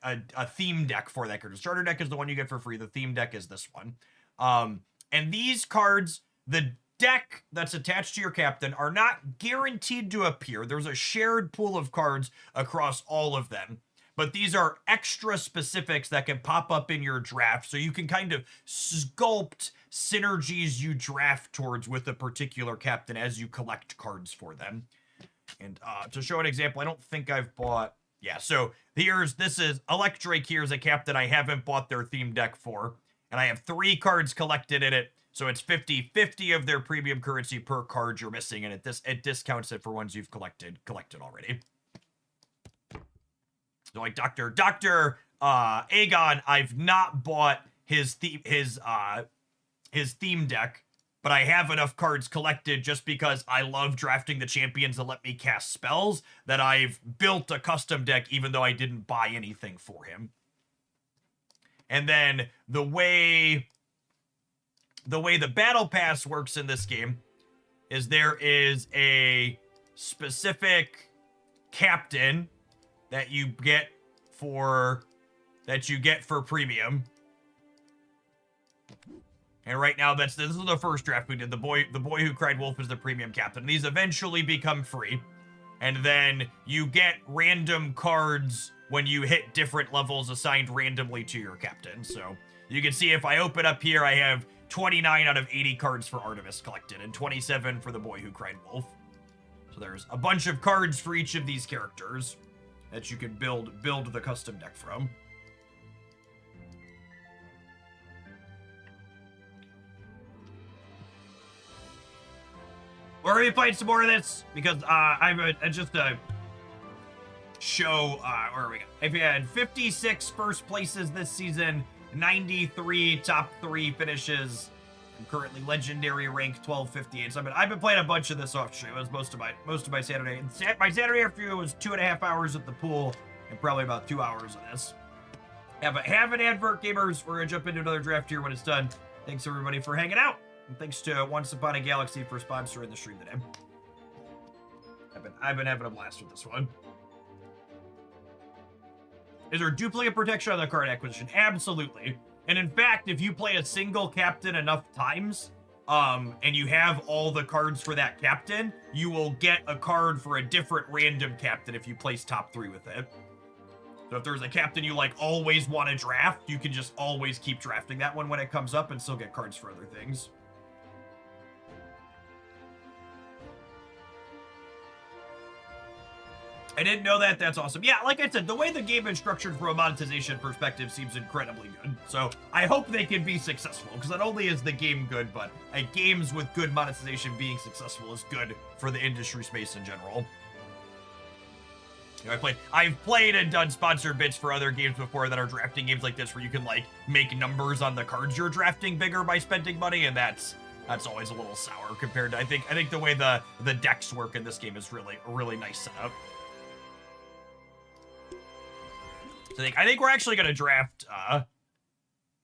theme deck for that character. Starter deck is the one you get for free. The theme deck is this one. And these cards, the deck that's attached to your captain, are not guaranteed to appear. There's a shared pool of cards across all of them. But these are extra specifics that can pop up in your draft, so you can kind of sculpt synergies you draft towards with a particular captain as you collect cards for them. And to show an example, I don't think I've bought... Yeah, so this is Electrake. Here's a captain I haven't bought their theme deck for. And I have 3 cards collected in it. So it's 50/50 of their premium currency per card you're missing. And it discounts it for ones you've collected already. So like Dr. Aegon, I've not bought his theme deck. But I have enough cards collected just because I love drafting the champions that let me cast spells that I've built a custom deck even though I didn't buy anything for him. And then the way the battle pass works in this game is there is a specific captain that you get for premium. And right now, this is the first draft we did. The boy who cried wolf is the premium captain. These eventually become free. And then you get random cards when you hit different levels assigned randomly to your captain. So you can see if I open up here, I have 29 out of 80 cards for Artemis collected and 27 for the boy who cried wolf. So there's a bunch of cards for each of these characters that you can build the custom deck from. We're going to be playing some more of this because just a show, where are we going? I've had 56 first places this season, 93 top 3 finishes. I'm currently legendary rank 1258. So I've been playing a bunch of this off stream. It was most of my Saturday. And my Saturday afternoon was 2.5 hours at the pool in probably about 2 hours of this. Have an advert, gamers. We're going to jump into another draft here when it's done. Thanks, everybody, for hanging out. And thanks to Once Upon a Galaxy for sponsoring the stream today. I've been having a blast with this one. Is there duplicate protection on the card acquisition? Absolutely. And in fact, if you play a single captain enough times, and you have all the cards for that captain, you will get a card for a different random captain if you place top 3 with it. So if there's a captain you like always want to draft, you can just always keep drafting that one when it comes up and still get cards for other things. I didn't know that. That's awesome. Yeah, like I said, the way the game is structured from a monetization perspective seems incredibly good. So I hope they can be successful, because not only is the game good, but games with good monetization being successful is good for the industry space in general. You know, I've played and done sponsored bits for other games before that are drafting games like this, where you can like make numbers on the cards you're drafting bigger by spending money, and that's always a little sour compared to I think the way the decks work in this game is really a really nice setup. So I think we're actually gonna draft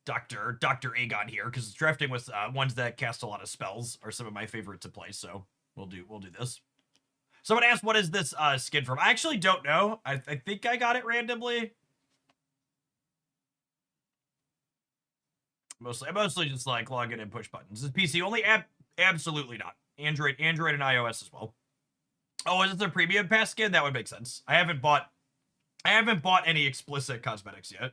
Dr. Aegon here, because drafting with ones that cast a lot of spells are some of my favorite to play. So we'll do this. Someone asked, what is this skin from? I actually don't know. I think I got it randomly. I mostly just like log in and push buttons. Is PC only? Absolutely not. Android and iOS as well. Oh, is this a premium pass skin? That would make sense. I haven't bought any explicit cosmetics yet.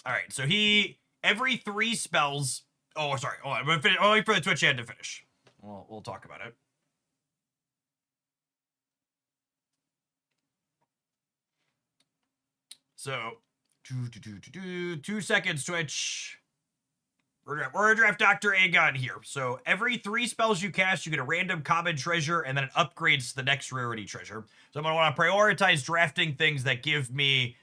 All right, so every 3 spells. Oh, sorry. Oh, I'm gonna finish. Oh, wait for the Twitch ad to finish. We'll talk about it. So, 2 seconds, Twitch. We're gonna draft Dr. Aegon here. So every 3 spells you cast, you get a random common treasure, and then it upgrades to the next rarity treasure. So I'm gonna want to prioritize drafting things that give me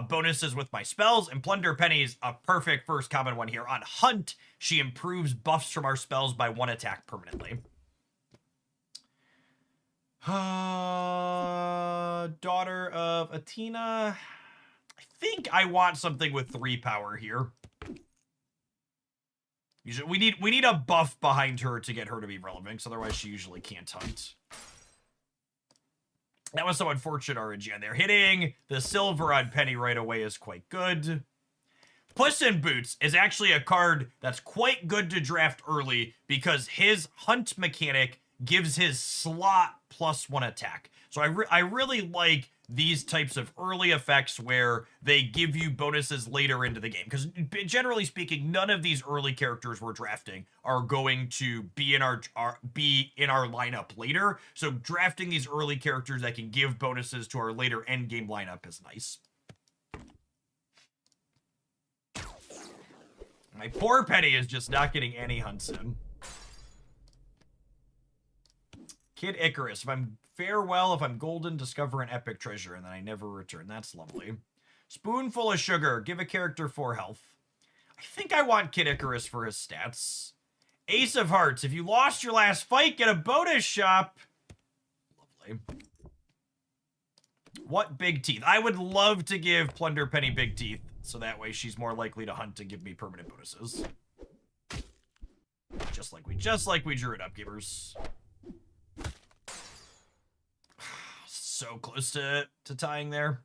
bonuses with my spells, and Plunder Penny is a perfect first common one here. On Hunt, she improves buffs from our spells by 1 attack permanently. Daughter of Athena. I think I want something with 3 power here. We need a buff behind her to get her to be relevant, because otherwise she usually can't hunt. That was so unfortunate RNG there. Hitting the silver on Penny right away is quite good. Puss in Boots is actually a card that's quite good to draft early, because his hunt mechanic gives his slot +1 attack. So I really like these types of early effects where they give you bonuses later into the game, because generally speaking, none of these early characters we're drafting are going to be in our lineup later. So drafting these early characters that can give bonuses to our later end game lineup is nice. My poor Penny is just not getting any hunts in. Kid Icarus. If I'm farewell, if I'm golden, discover an epic treasure, and then I never return. That's lovely. Spoonful of sugar. Give a character 4 health. I think I want Kid Icarus for his stats. Ace of Hearts. If you lost your last fight, get a bonus shop. Lovely. What big teeth? I would love to give Plunder Penny big teeth, so that way she's more likely to hunt and give me permanent bonuses. Just like we drew it up, gamers. So close to tying there.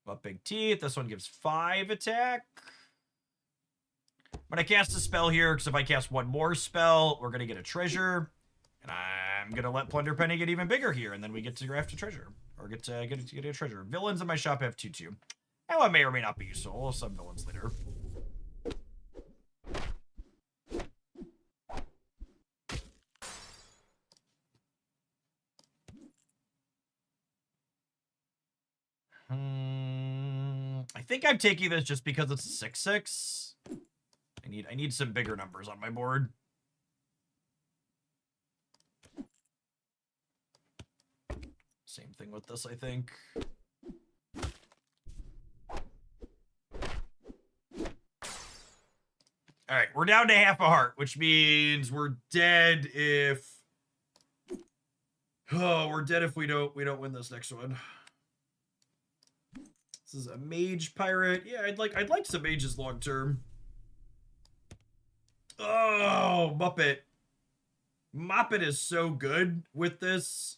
What big teeth? This one gives 5 attack. When I cast a spell here, because if I cast 1 more spell, we're gonna get a treasure, and I'm gonna let Plunder Penny get even bigger here, and then we get to draft a treasure, or get a treasure. Villains in my shop have 2/2. That one may or may not be useful. We'll have some villains later. I think I'm taking this just because it's a 6/6. I need some bigger numbers on my board. Same thing with this, I think. we're down to half a heart, which means we're dead if... Oh, we're dead if we don't win this next one. This is a mage pirate. Yeah, I'd like some mages long term. Oh, Muppet. Moppet is so good with this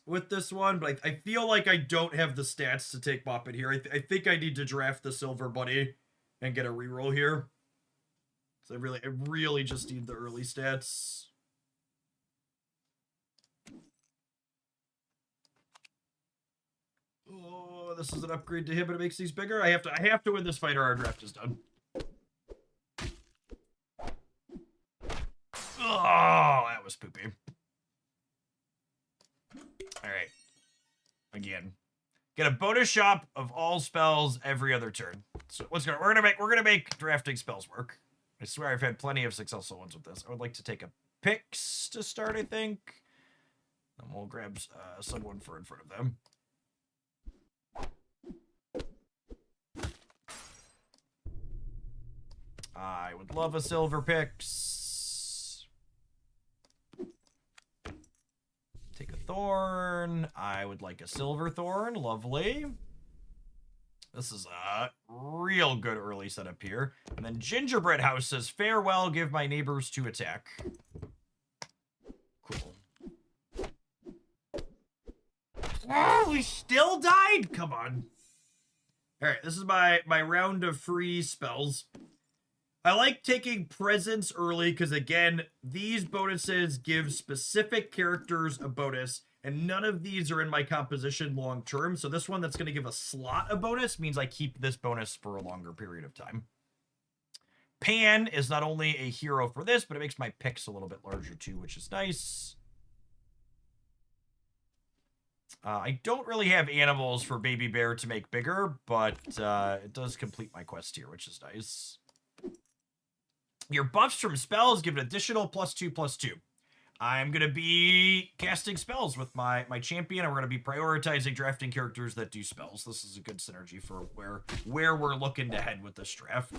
one, but I feel like I don't have the stats to take Moppet here. I think I need to draft the Silver Bunny and get a reroll here. So I really just need the early stats. Oh, this is an upgrade to him, but it makes these bigger. I have to win this fight or our draft is done. Oh, that was poopy. All right. Again, get a bonus shop of all spells every other turn. So we're gonna make drafting spells work. I swear I've had plenty of successful ones with this. I would like to take a Pix to start, I think. And we'll grab someone for in front of them. I would love a silver Pix. Take a thorn. I would like a silver thorn. Lovely. This is a real good early setup here. And then Gingerbread House says, farewell, give my neighbors 2 attack. Cool. Oh, we still died? Come on. All right, this is my round of free spells. I like taking presents early because, again, these bonuses give specific characters a bonus, and none of these are in my composition long term. So this one that's going to give a slot a bonus means I keep this bonus for a longer period of time. Pan is not only a hero for this, but it makes my picks a little bit larger too, which is nice. I don't really have animals for Baby Bear to make bigger, but it does complete my quest here, which is nice. Your buffs from spells give an additional +2/+2. I'm going to be casting spells with my champion, and we're going to be prioritizing drafting characters that do spells. This is a good synergy for where we're looking to head with this draft.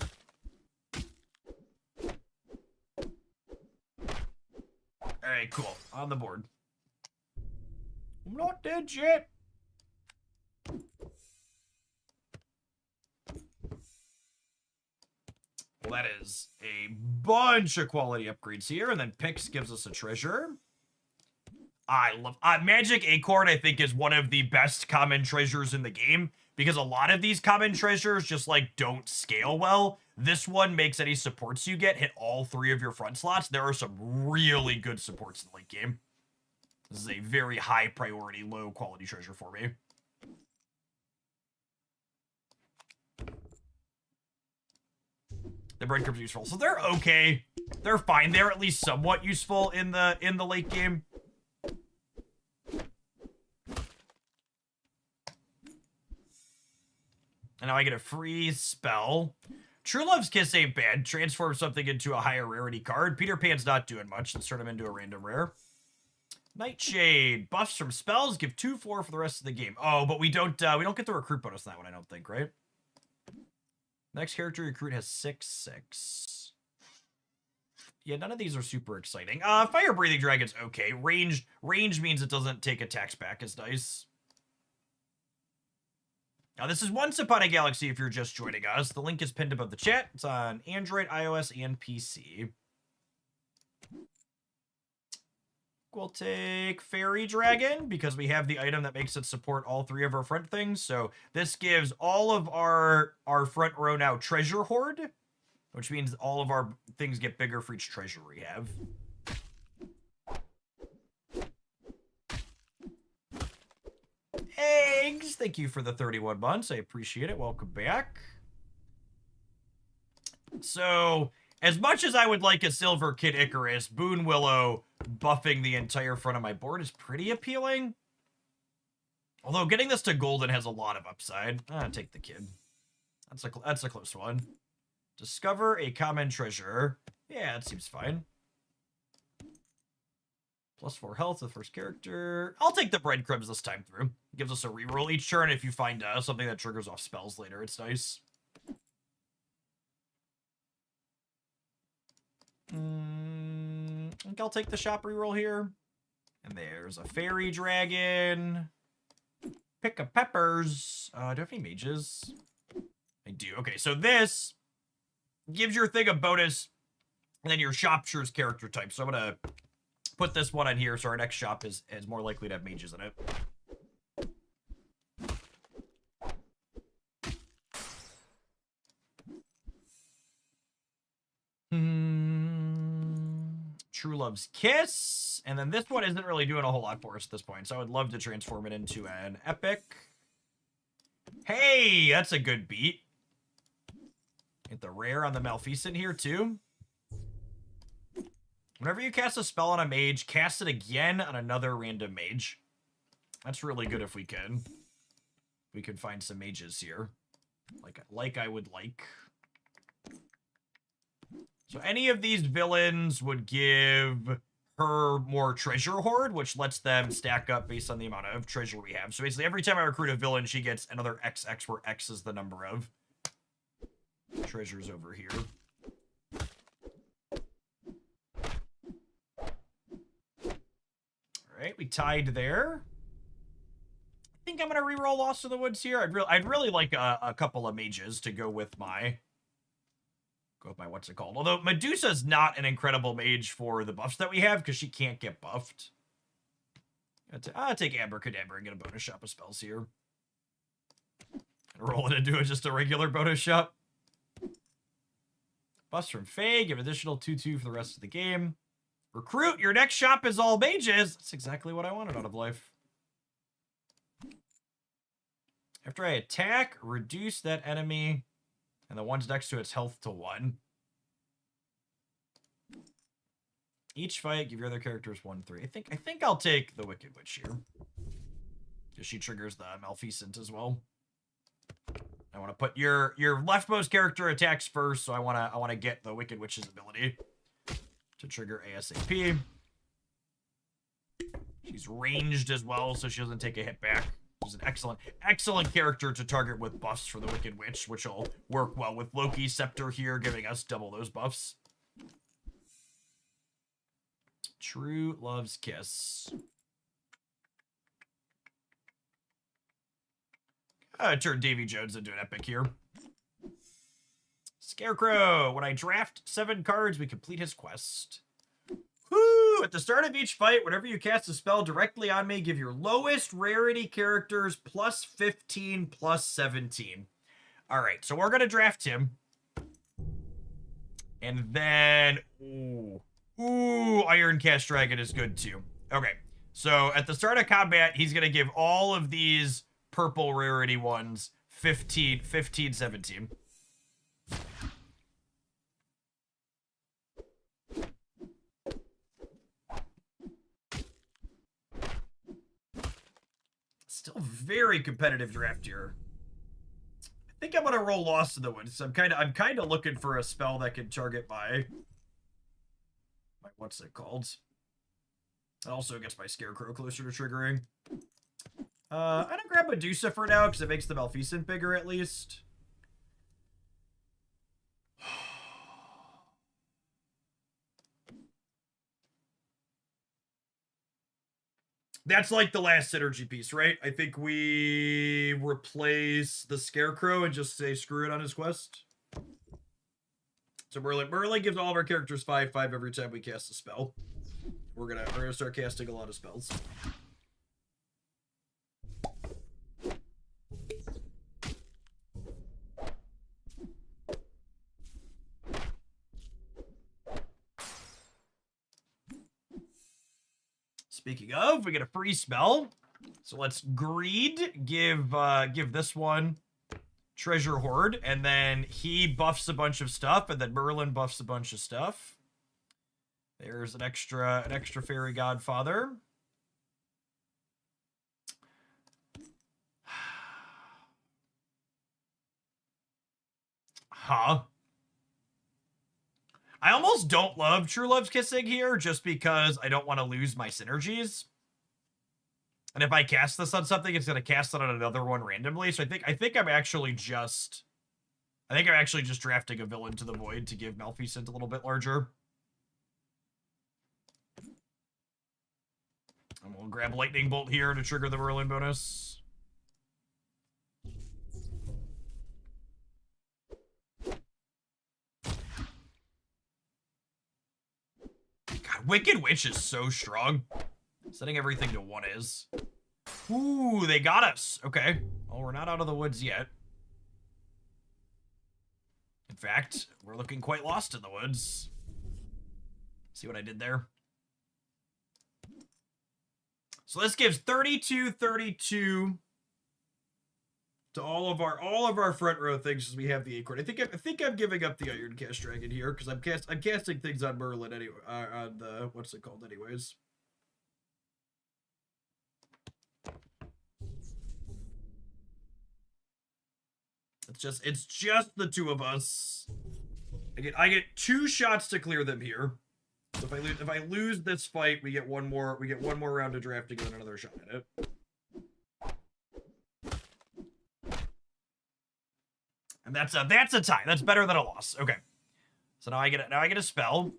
All right, cool. On the board. I'm not dead yet. Well, that is a bunch of quality upgrades here, and then Pix gives us a treasure. I love Magic Acorn. I think is one of the best common treasures in the game because a lot of these common treasures just like don't scale well. This one makes any supports you get hit all 3 of your front slots. There are some really good supports in the late game. This is a very high priority, low quality treasure for me. The breadcrumbs are useful. So they're okay. They're fine. They're at least somewhat useful in the late game. And now I get a free spell. True Love's Kiss ain't bad. Transform something into a higher rarity card. Peter Pan's not doing much. Let's turn him into a random rare. Nightshade. Buffs from spells give 2/4 for the rest of the game. Oh, but we don't get the recruit bonus on that one, I don't think, right? Next character recruit has 6/6. Yeah, none of these are super exciting. Fire Breathing Dragon's okay. Range means it doesn't take attacks back is nice. Now, this is Once Upon a Galaxy if you're just joining us. The link is pinned above the chat. It's on Android, iOS, and PC. We'll take Fairy Dragon because we have the item that makes it support all 3 of our front things. So this gives all of our front row now Treasure Hoard, which means all of our things get bigger for each treasure we have. Eggs, thank you for the 31 months. I appreciate it. Welcome back. So, as much as I would like a Silver Kid Icarus, Boon Willow buffing the entire front of my board is pretty appealing. Although getting this to golden has a lot of upside. Take the kid. That's a close one. Discover a common treasure. Yeah, that seems fine. +4 health to the first character. I'll take the breadcrumbs this time through. It gives us a reroll each turn if you find something that triggers off spells later. It's nice. I think I'll take the shop reroll here. And there's a fairy dragon. Pick a peppers. Do I have any mages? I do. Okay, so this gives your thing a bonus, and then your shop chooses character type. So I'm gonna put this one on here so our next shop is more likely to have mages in it. True Love's Kiss. And then this one isn't really doing a whole lot for us at this point, so I would love to transform it into an epic. Hey, that's a good beat. Get the rare on the Maleficent here, too. Whenever you cast a spell on a mage, cast it again on another random mage. That's really good if we can. We could find some mages here. Like I would like. So any of these villains would give her more treasure hoard, which lets them stack up based on the amount of treasure we have. So basically, every time I recruit a villain, she gets another XX, where X is the number of treasures over here. All right, we tied there. I think I'm gonna reroll Lost in the Woods here. I'd really like a couple of mages to go with my what's it called. Although Medusa's not an incredible mage for the buffs that we have because she can't get buffed. I'll take Abracadabra and get a bonus shop of spells here. And roll it into just a regular bonus shop. Buffs from Faye, give additional 2/2 for the rest of the game. Recruit, your next shop is all mages. That's exactly what I wanted out of life. After I attack, reduce that enemy and the ones next to its health to 1. Each fight, give your other characters 1/3. I think I'll take the Wicked Witch here. Because she triggers the Maleficent as well. I want to put your leftmost character attacks first, so I want to get the Wicked Witch's ability to trigger ASAP. She's ranged as well, so she doesn't take a hit back. She's an excellent character to target with buffs for the Wicked Witch, which will work well with Loki's Scepter here, giving us double those buffs. True Love's Kiss. Turn Davy Jones into an epic here. Scarecrow. When I draft 7 cards, we complete his quest. Woo! At the start of each fight, whenever you cast a spell directly on me, give your lowest rarity characters plus 15, plus 17. All right, so we're going to draft him. And then... Ooh, Iron Cast Dragon is good too. Okay, so at the start of combat, he's going to give all of these purple rarity ones 15, 17. Still very competitive draft here. I think I'm gonna roll Lost in the Woods. I'm kind of looking for a spell that can target my what's it called? It also gets my Scarecrow closer to triggering. I'm gonna grab Medusa for now because it makes the Maleficent bigger at least. That's like the last synergy piece, right? I think we replace the Scarecrow and just say screw it on his quest. So Merlin gives all of our characters 5/5 every time we cast a spell. We're gonna start casting a lot of spells. Speaking of, we get a free spell. So let's Greed, give this one Treasure Hoard, and then he buffs a bunch of stuff, and then Merlin buffs a bunch of stuff. There's an extra Fairy Godfather. Huh. I almost don't love True Love's Kissing here, just because I don't want to lose my synergies. And if I cast this on something, it's going to cast it on another one randomly. So I think I'm actually just drafting a villain to the void to give Maleficent a little bit larger. And we'll grab Lightning Bolt here to trigger the Merlin bonus. God, Wicked Witch is so strong. Setting everything to 1 is. Ooh, they got us. Okay. Well, we're not out of the woods yet. In fact, we're looking quite lost in the woods. See what I did there? So this gives 32-32 to all of our front row things as we have the acorn. I think I'm giving up the Iron Cast Dragon here because I'm casting things on Merlin anyway. On the what's it called anyways? It's just the 2 of us. I get 2 shots to clear them here. So if I lose this fight, we get one more round of drafting and then another shot at it. And that's a tie. That's better than a loss. Okay. So now I get a spell.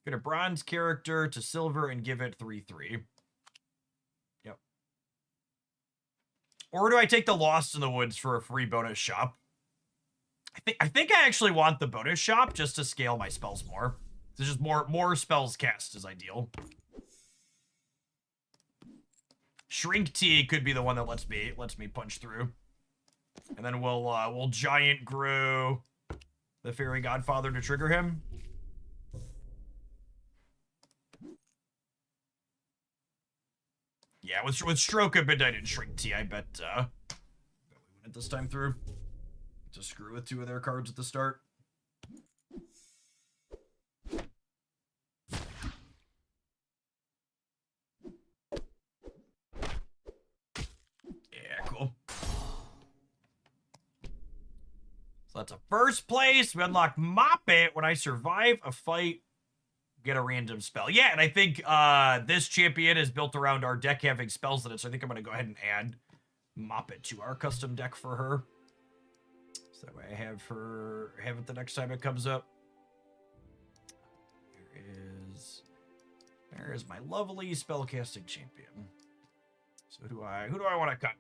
Get a bronze character to silver and give it 3/3. Yep. Or do I take the Lost in the Woods for a free bonus shop? I think I actually want the bonus shop just to scale my spells more. There's just more spells cast is ideal. Shrink Tea could be the one that lets me punch through. And then we'll giant grow the Fairy Godfather to trigger him. Yeah, with Stroke of Midnight and Shrink Tea, I bet we win it this time through. To screw with 2 of their cards at the start. Yeah, cool. So that's a first place. We unlock Mop It when I survive a fight. Get a random spell. Yeah, and I think this champion is built around our deck having spells in it, so I think I'm going to go ahead and add Mop It to our custom deck for her. So that way I have it the next time it comes up. There is my lovely spellcasting champion. So who do I want to cut?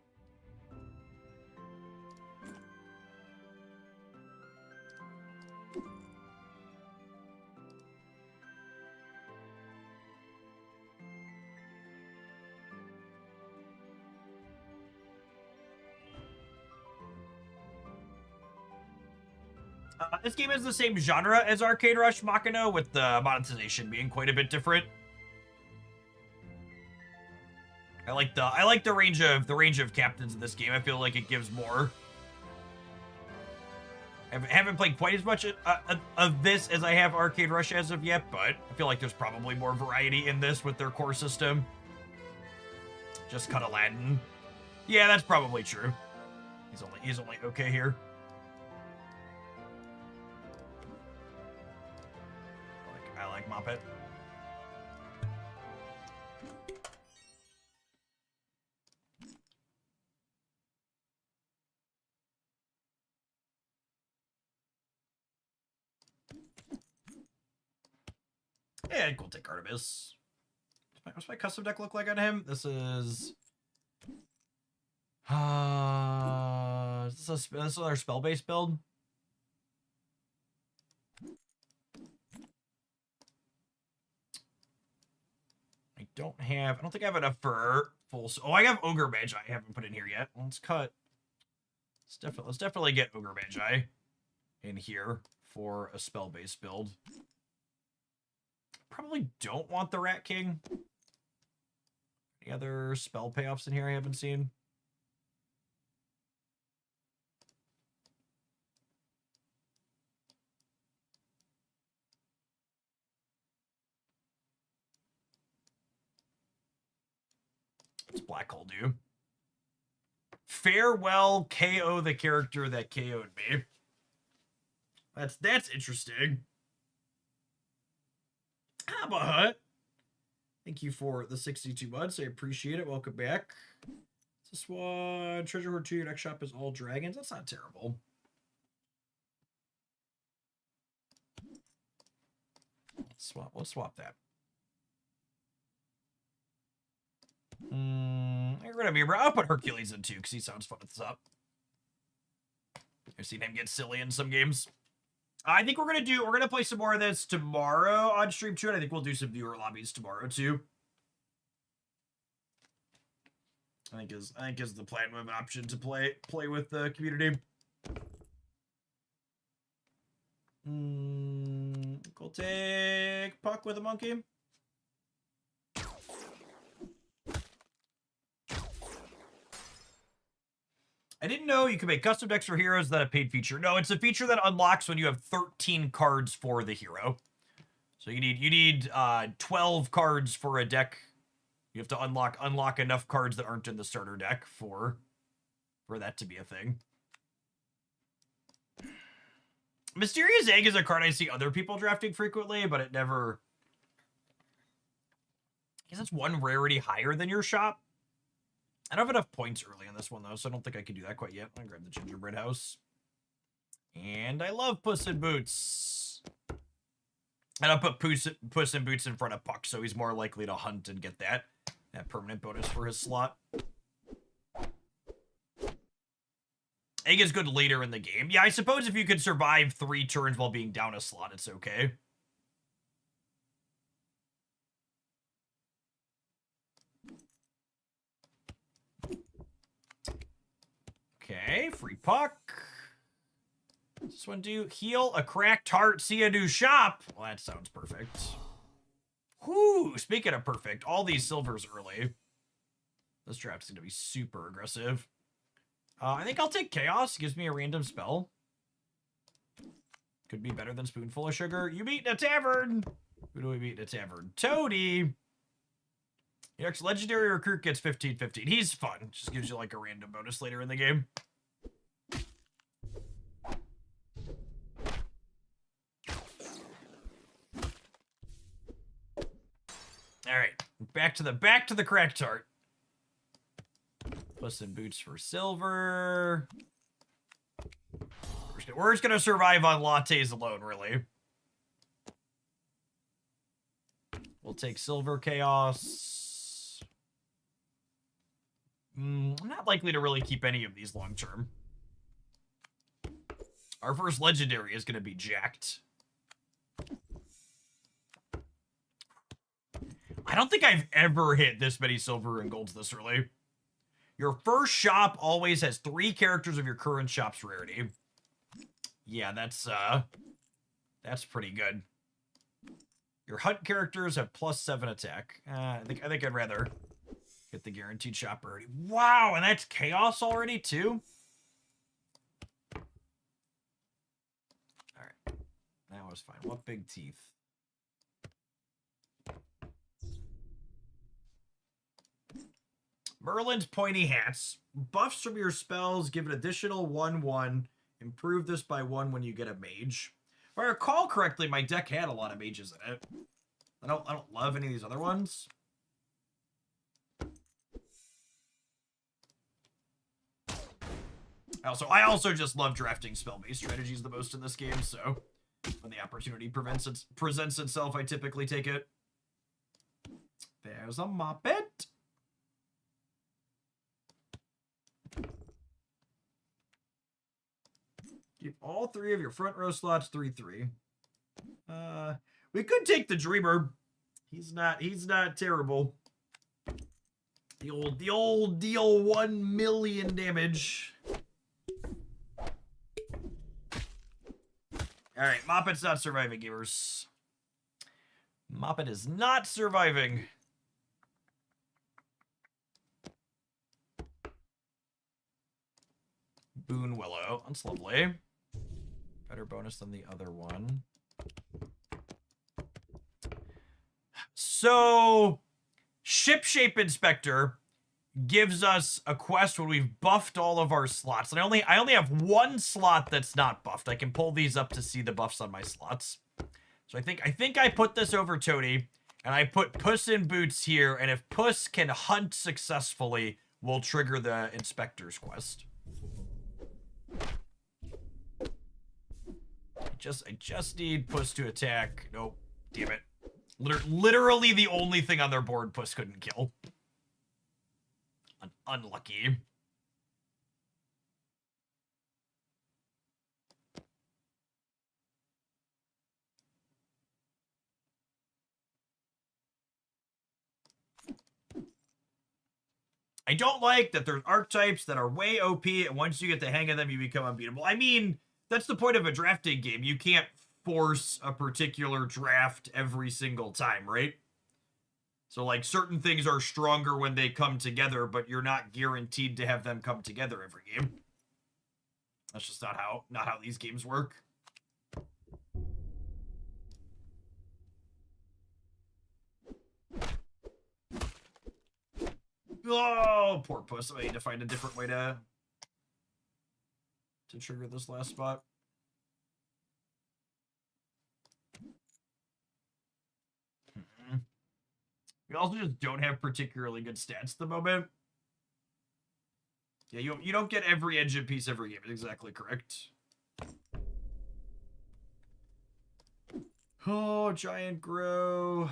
This game is the same genre as Arcade Rush Machina, with the monetization being quite a bit different. I like the range of captains in this game. I feel like it gives more. I haven't played quite as much of this as I have Arcade Rush as of yet, but I feel like there's probably more variety in this with their core system. Just cut Aladdin. Yeah, that's probably true. He's only okay here. I like Mop It. Yeah, we'll take Artemis. What's my custom deck look like on him? This is... this is our spell-based build. I don't think I have enough for full... Oh, I have Ogre Magi I haven't put in here yet. Let's cut. Let's definitely get Ogre Magi in here for a spell-based build. Probably don't want the Rat King. Any other spell payoffs in here I haven't seen? What's Black Hole do? Farewell, KO the character that KO'd me. That's interesting. Abba Hut. Thank you for the 62 months. I appreciate it. Welcome back. This one, Treasure Hoard 2, your next shop is all dragons. That's not terrible. Let's swap that. Get rid of me, bro. I'll put Hercules in too, because he sounds fun at the top. I've seen him get silly in some games. I think we're gonna play some more of this tomorrow on stream too, and I think we'll do some viewer lobbies tomorrow too. I think is the plan with an option to play with the community. We'll take Puck with a monkey. I didn't know you could make custom decks for heroes. That a paid feature? No, it's a feature that unlocks when you have 13 cards for the hero. So you need 12 cards for a deck. You have to unlock enough cards that aren't in the starter deck for that to be a thing. Mysterious Egg is a card I see other people drafting frequently, but it never... I guess it's one rarity higher than your shop. I don't have enough points early in this one, though, so I don't think I can do that quite yet. I'm gonna grab the gingerbread house. And I love Puss in Boots. And I'll put Puss in Boots in front of Puck, so he's more likely to hunt and get that permanent bonus for his slot. Egg is good later in the game. Yeah, I suppose if you could survive 3 turns while being down a slot, it's okay. Okay, free Puck. Does this one do? Heal a cracked heart, see a new shop. Well, that sounds perfect. Whoo, speaking of perfect, all these silvers early. This draft's going to be super aggressive. I think I'll take Chaos. Gives me a random spell. Could be better than Spoonful of Sugar. You meet in a tavern. Who do we meet in a tavern? Toady. The next legendary recruit gets 15/15. He's fun. Just gives you like a random bonus later in the game. All right, back to the crack tart. Puss in Boots for silver. We're just gonna survive on lattes alone, really. We'll take silver chaos. I'm not likely to really keep any of these long term. Our first legendary is gonna be jacked. I don't think I've ever hit this many silver and golds this early. Your first shop always has 3 characters of your current shop's rarity. Yeah, that's pretty good. Your hunt characters have +7 attack. I think I'd rather get the guaranteed shop rarity. Wow, and that's chaos already too? All right, that was fine. What big teeth? Merlin's pointy hats. Buffs from your spells give an additional 1/1. Improve this by 1 when you get a mage. If I recall correctly, my deck had a lot of mages in it. I don't love any of these other ones. I also just love drafting spell-based strategies the most in this game, so when the opportunity presents itself, I typically take it. There's a Moppet. Keep all 3 of your front row slots 3/3. We could take the Dreamer. He's not terrible. The old deal 1 million damage. All right, Moppet's not surviving, gamers. Moppet is not surviving. Boon Willow. That's lovely. Better bonus than the other one. So, Shipshape Inspector gives us a quest when we've buffed all of our slots. And I only have 1 slot that's not buffed. I can pull these up to see the buffs on my slots. So I think I put this over Toady, and I put Puss in Boots here, and if Puss can hunt successfully, we'll trigger the Inspector's quest. I just need Puss to attack. Nope. Damn it. Literally the only thing on their board Puss couldn't kill. unlucky. I don't like that there's archetypes that are way OP, and once you get the hang of them, you become unbeatable. I mean, that's the point of a drafting game. You can't force a particular draft every single time, right? So, like, certain things are stronger when they come together, but you're not guaranteed to have them come together every game. That's just not how these games work. Oh, poor puss. I need to find a different way to trigger this last spot. We also just don't have particularly good stats at the moment. Yeah, you don't get every engine piece every game. Exactly correct. Oh, giant grow.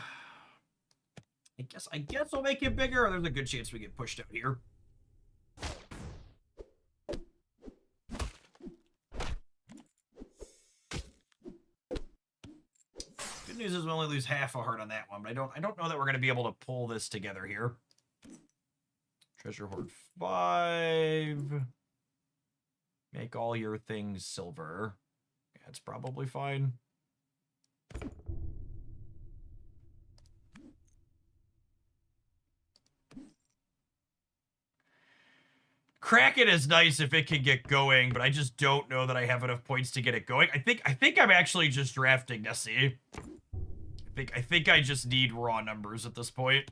I guess I'll make it bigger. There's a good chance we get pushed out here. Good news is we only lose half a heart on that one, but I don't know that we're gonna be able to pull this together here. Treasure Hoard 5. Make all your things silver. That's probably fine. Kraken is nice if it can get going, but I just don't know that I have enough points to get it going. I think I'm actually just drafting Nessie. I think I just need raw numbers at this point.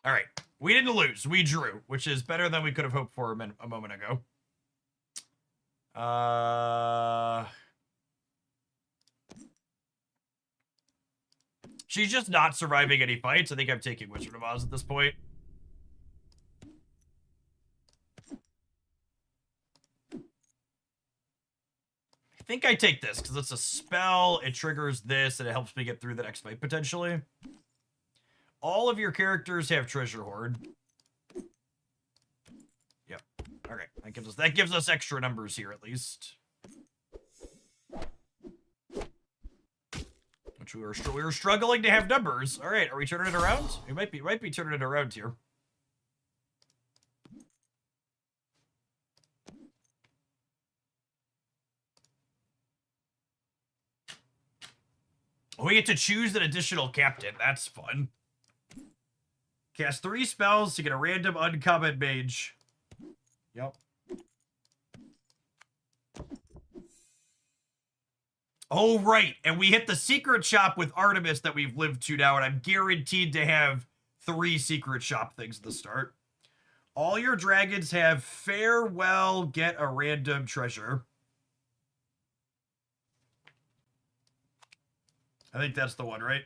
All right, we didn't lose. We drew, which is better than we could have hoped for a moment ago. She's just not surviving any fights. I think I'm taking Wizard of Oz at this point. I think I take this because it's a spell. It triggers this, and it helps me get through the next fight potentially. All of your characters have Treasure Hoard. Yep. All right. That gives us extra numbers here at least. Which we were struggling to have numbers. All right. Are we turning it around? We might be turning it around here. We get to choose an additional captain. That's fun. Cast 3 spells to get a random uncommon mage. Yep. Oh, right. And we hit the secret shop with Artemis that we've lived to now, and I'm guaranteed to have 3 secret shop things at the start. All your dragons have farewell, get a random treasure. I think that's the one, right?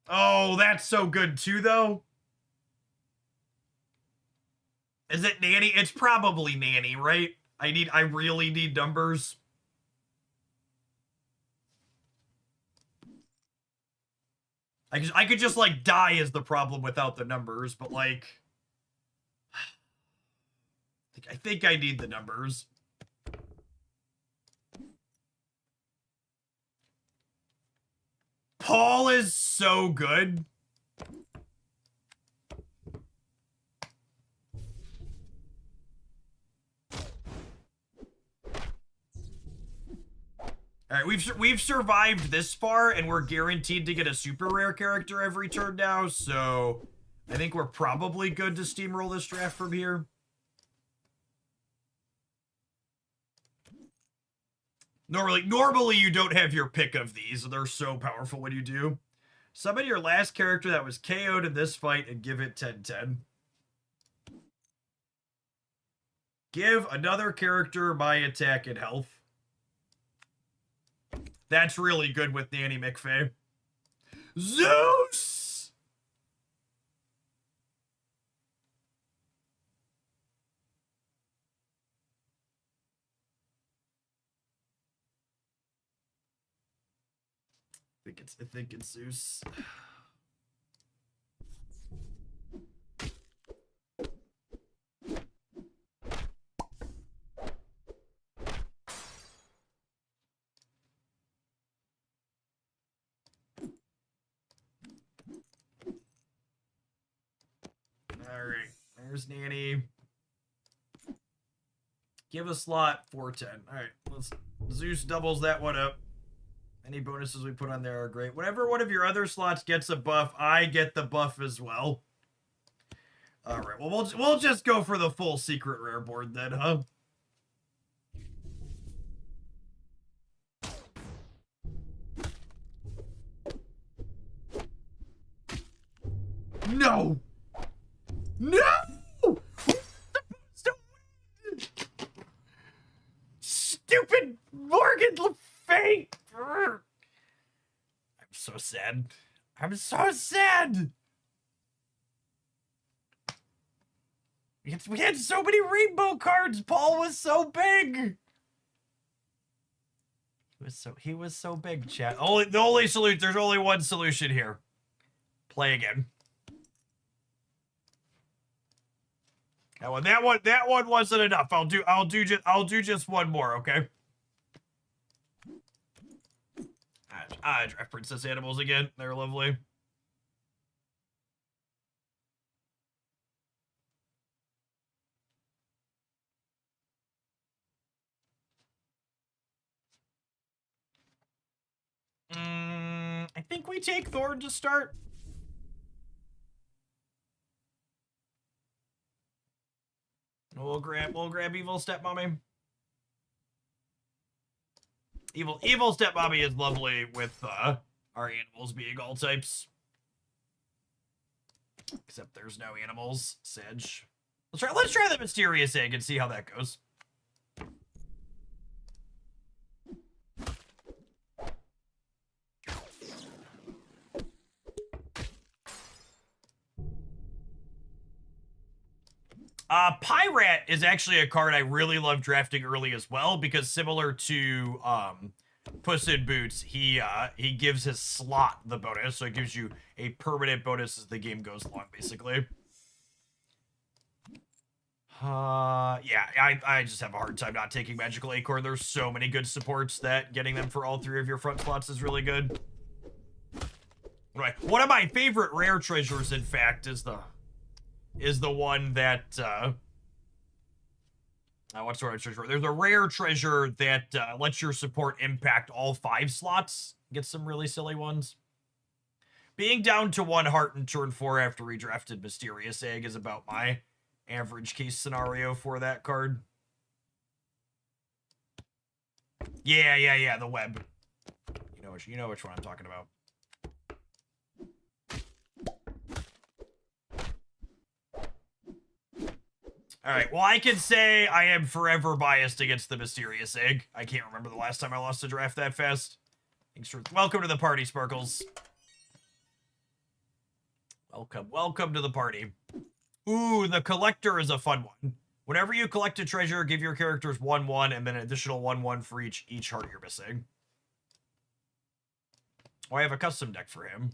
Oh, that's so good too, though. Is it Nanny? It's probably Nanny, right? I really need numbers. I could just, like, die is the problem without the numbers, but, like... I think I need the numbers. Paul is so good. All right, we've survived this far, and we're guaranteed to get a super rare character every turn now, so I think we're probably good to steamroll this draft from here. Normally you don't have your pick of these. They're so powerful when you do. Summon your last character that was KO'd in this fight and give it 10/10. Give another character my attack and health. That's really good with Nanny McFay. Zeus! I think it's Zeus. Alright, there's Nanny. Give a slot 410. Alright, let's Zeus doubles that one up. Any bonuses we put on there are great. Whenever one of your other slots gets a buff, I get the buff as well. Alright, well we'll just go for the full secret rare board then, huh? No! No! Stupid Morgan Le Fay! I'm so sad. I'm so sad! We had so many rainbow cards! Paul was so big! He was so big, chat. The only solution, there's only one solution here. Play again. That one wasn't enough. I'll do just one more, okay? Draft Princess Animals again. They're lovely. I think we take Thorn to start. We'll grab Evil Stepmommy. Evil Stepmommy is lovely with our animals being all types. Except there's no animals. Sedge. Let's try the Mysterious Egg and see how that goes. Pyrat is actually a card I really love drafting early as well, because similar to Puss in Boots, he gives his slot the bonus, so it gives you a permanent bonus as the game goes along, basically. Yeah, I just have a hard time not taking Magical Acorn. There's so many good supports that getting them for all three of your front slots is really good. Right, one of my favorite rare treasures, in fact, is the one that what sort of treasure? There's a rare treasure that lets your support impact all 5 slots. Get some really silly ones. Being down to 1 heart in turn 4 after redrafted Mysterious Egg is about my average case scenario for that card. Yeah, the web. You know which one I'm talking about. Alright, well, I can say I am forever biased against the Mysterious Egg. I can't remember the last time I lost a draft that fast. Thanks for... Welcome to the party, Sparkles. Welcome to the party. Ooh, the Collector is a fun one. Whenever you collect a treasure, give your characters 1/1 and then an additional 1/1 for each heart you're missing. Oh, I have a custom deck for him.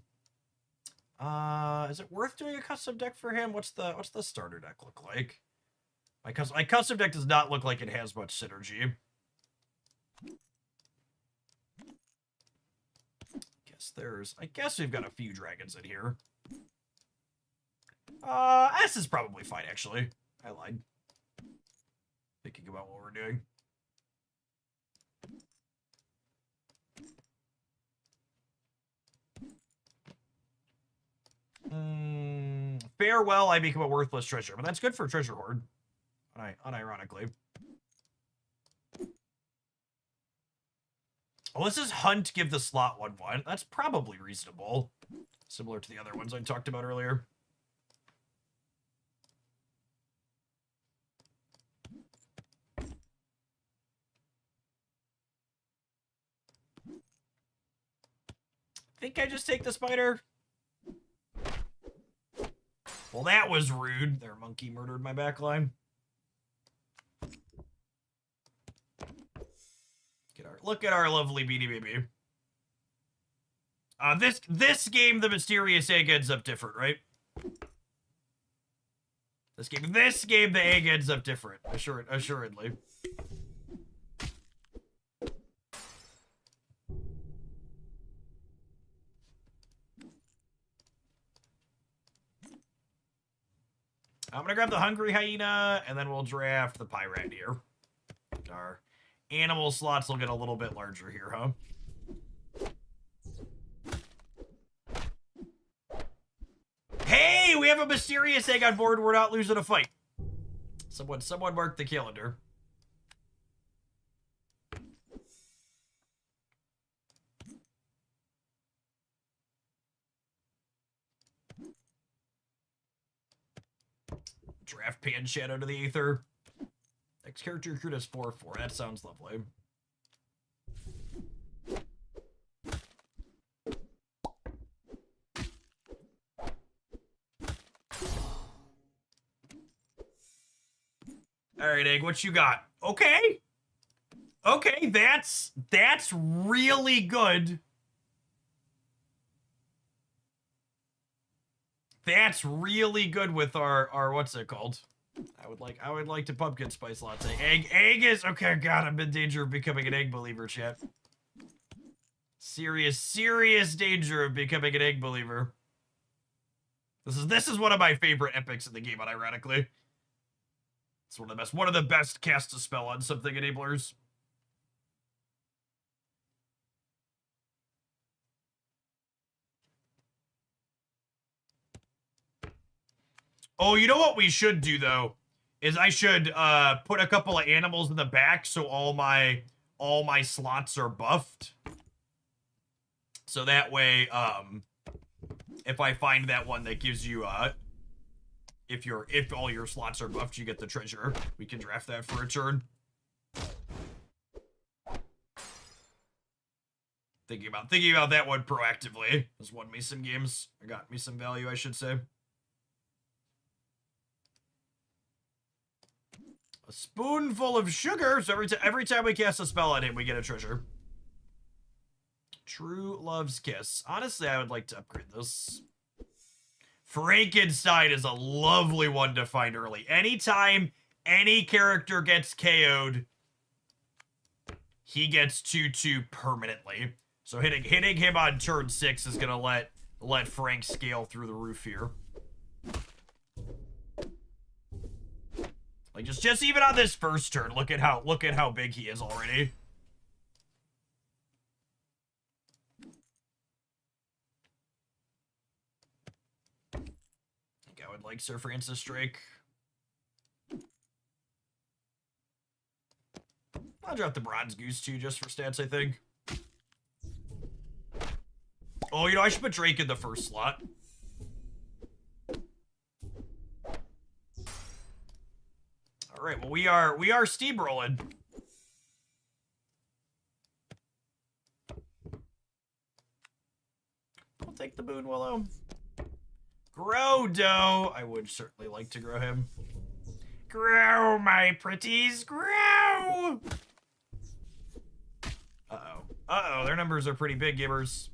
Is it worth doing a custom deck for him? What's the starter deck look like? My custom deck does not look like it has much synergy. I guess we've got a few dragons in here. S is probably fine, actually. I lied. Thinking about what we're doing. Farewell, I become a worthless treasure. But that's good for Treasure Hoard. Unironically. Oh, this is Hunt, give the slot 1/1. That's probably reasonable. Similar to the other ones I talked about earlier. Think I just take the spider? Well, that was rude. Their monkey murdered my backline. Look at our lovely Beanie Baby. This game, the mysterious egg ends up different, right? This game, the egg ends up different, assuredly. I'm gonna grab the hungry hyena, and then we'll draft the pirate here. Our animal slots will get a little bit larger here, huh? Hey, we have a mysterious egg on board. We're not losing a fight. Someone mark the calendar. Draft Pan Shadow to the Aether. Next character recruit is 4/4. That sounds lovely. All right, Egg, what you got? Okay. Okay, that's really good. That's really good with our what's it called? I would like to pumpkin spice latte. Egg is okay. God, I'm in danger of becoming an egg believer, chat. Serious danger of becoming an egg believer. This is one of my favorite epics in the game, unironically. It's one of the best cast a spell on something enablers. Oh, you know what we should do though? Is I should put a couple of animals in the back so all my slots are buffed. So that way, if I find that one that gives you if all your slots are buffed, you get the treasure. We can draft that for a turn. Thinking about that one proactively has won me some games. Or got me some value, I should say. A spoonful of sugar. So every time we cast a spell on him, we get a treasure. True Love's Kiss. Honestly, I would like to upgrade this. Frankenstein is a lovely one to find early. Anytime any character gets KO'd, he gets 2/2 permanently. So hitting him on turn 6 is gonna let Frank scale through the roof here. Like just even on this first turn, look at how big he is already. I think I would like Sir Francis Drake. I'll drop the Bronze Goose too, just for stats, I think. Oh, you know, I should put Drake in the first slot. All right, well, we are steamrolling. I'll take the Moon Willow. Grow Doe. I would certainly like to grow him. Grow, my pretties, grow! Uh-oh. Uh-oh, their numbers are pretty big, gamers.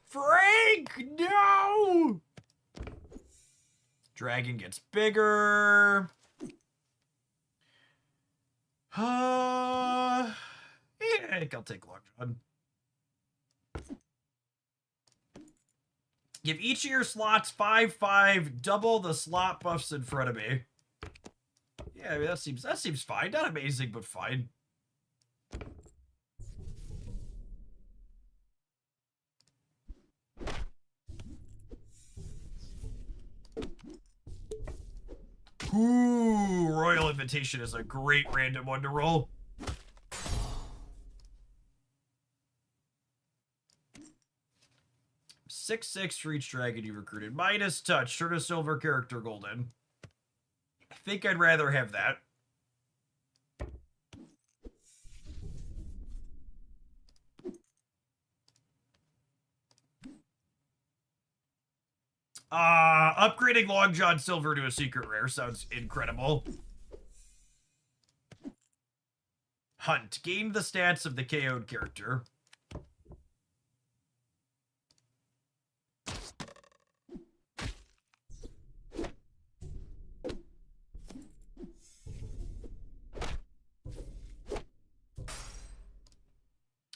Frank, no! Dragon gets bigger. Yeah, I think I'll take Long John. Give each of your slots 5/5, double the slot buffs in front of me. Yeah, I mean, that seems fine. Not amazing, but fine. Ooh, Royal Invitation is a great random one to roll. $6/6 for each dragon you recruited. Minus touch, turn a silver character golden. I think I'd rather have that. Upgrading Long John Silver to a secret rare sounds incredible. Hunt. Gain the stats of the KO'd character.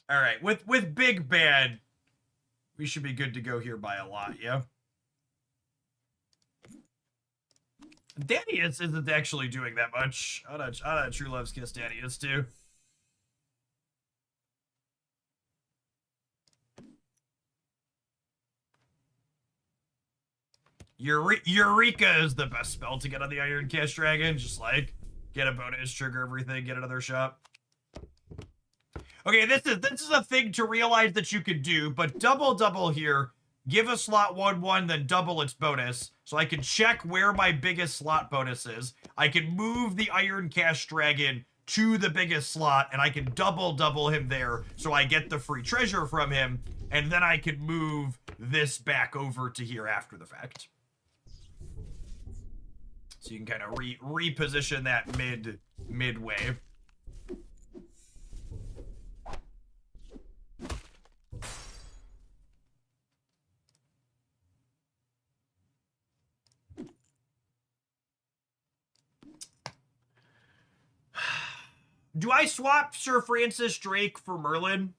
All right, with Big Bad, we should be good to go here by a lot, yeah? Danius isn't actually doing that much. I don't True Love's Kiss Danius too. Eureka is the best spell to get on the Iron Cast Dragon. Just like get a bonus, trigger everything, get another shot. Okay, this is a thing to realize that you could do, but double here. Give a slot 1/1, then double its bonus. So I can check where my biggest slot bonus is. I can move the Iron Cast Dragon to the biggest slot, and I can double him there, so I get the free treasure from him, and then I can move this back over to here after the fact. So you can kind of reposition that midway. Do I swap Sir Francis Drake for Merlin?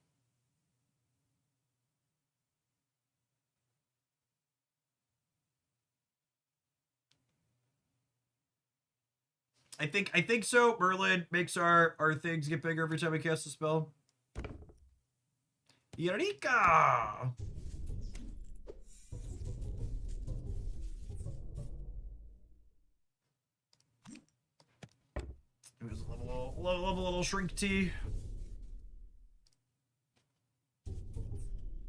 I think so. Merlin makes our things get bigger every time we cast a spell. Eureka! It was a little shrink tea.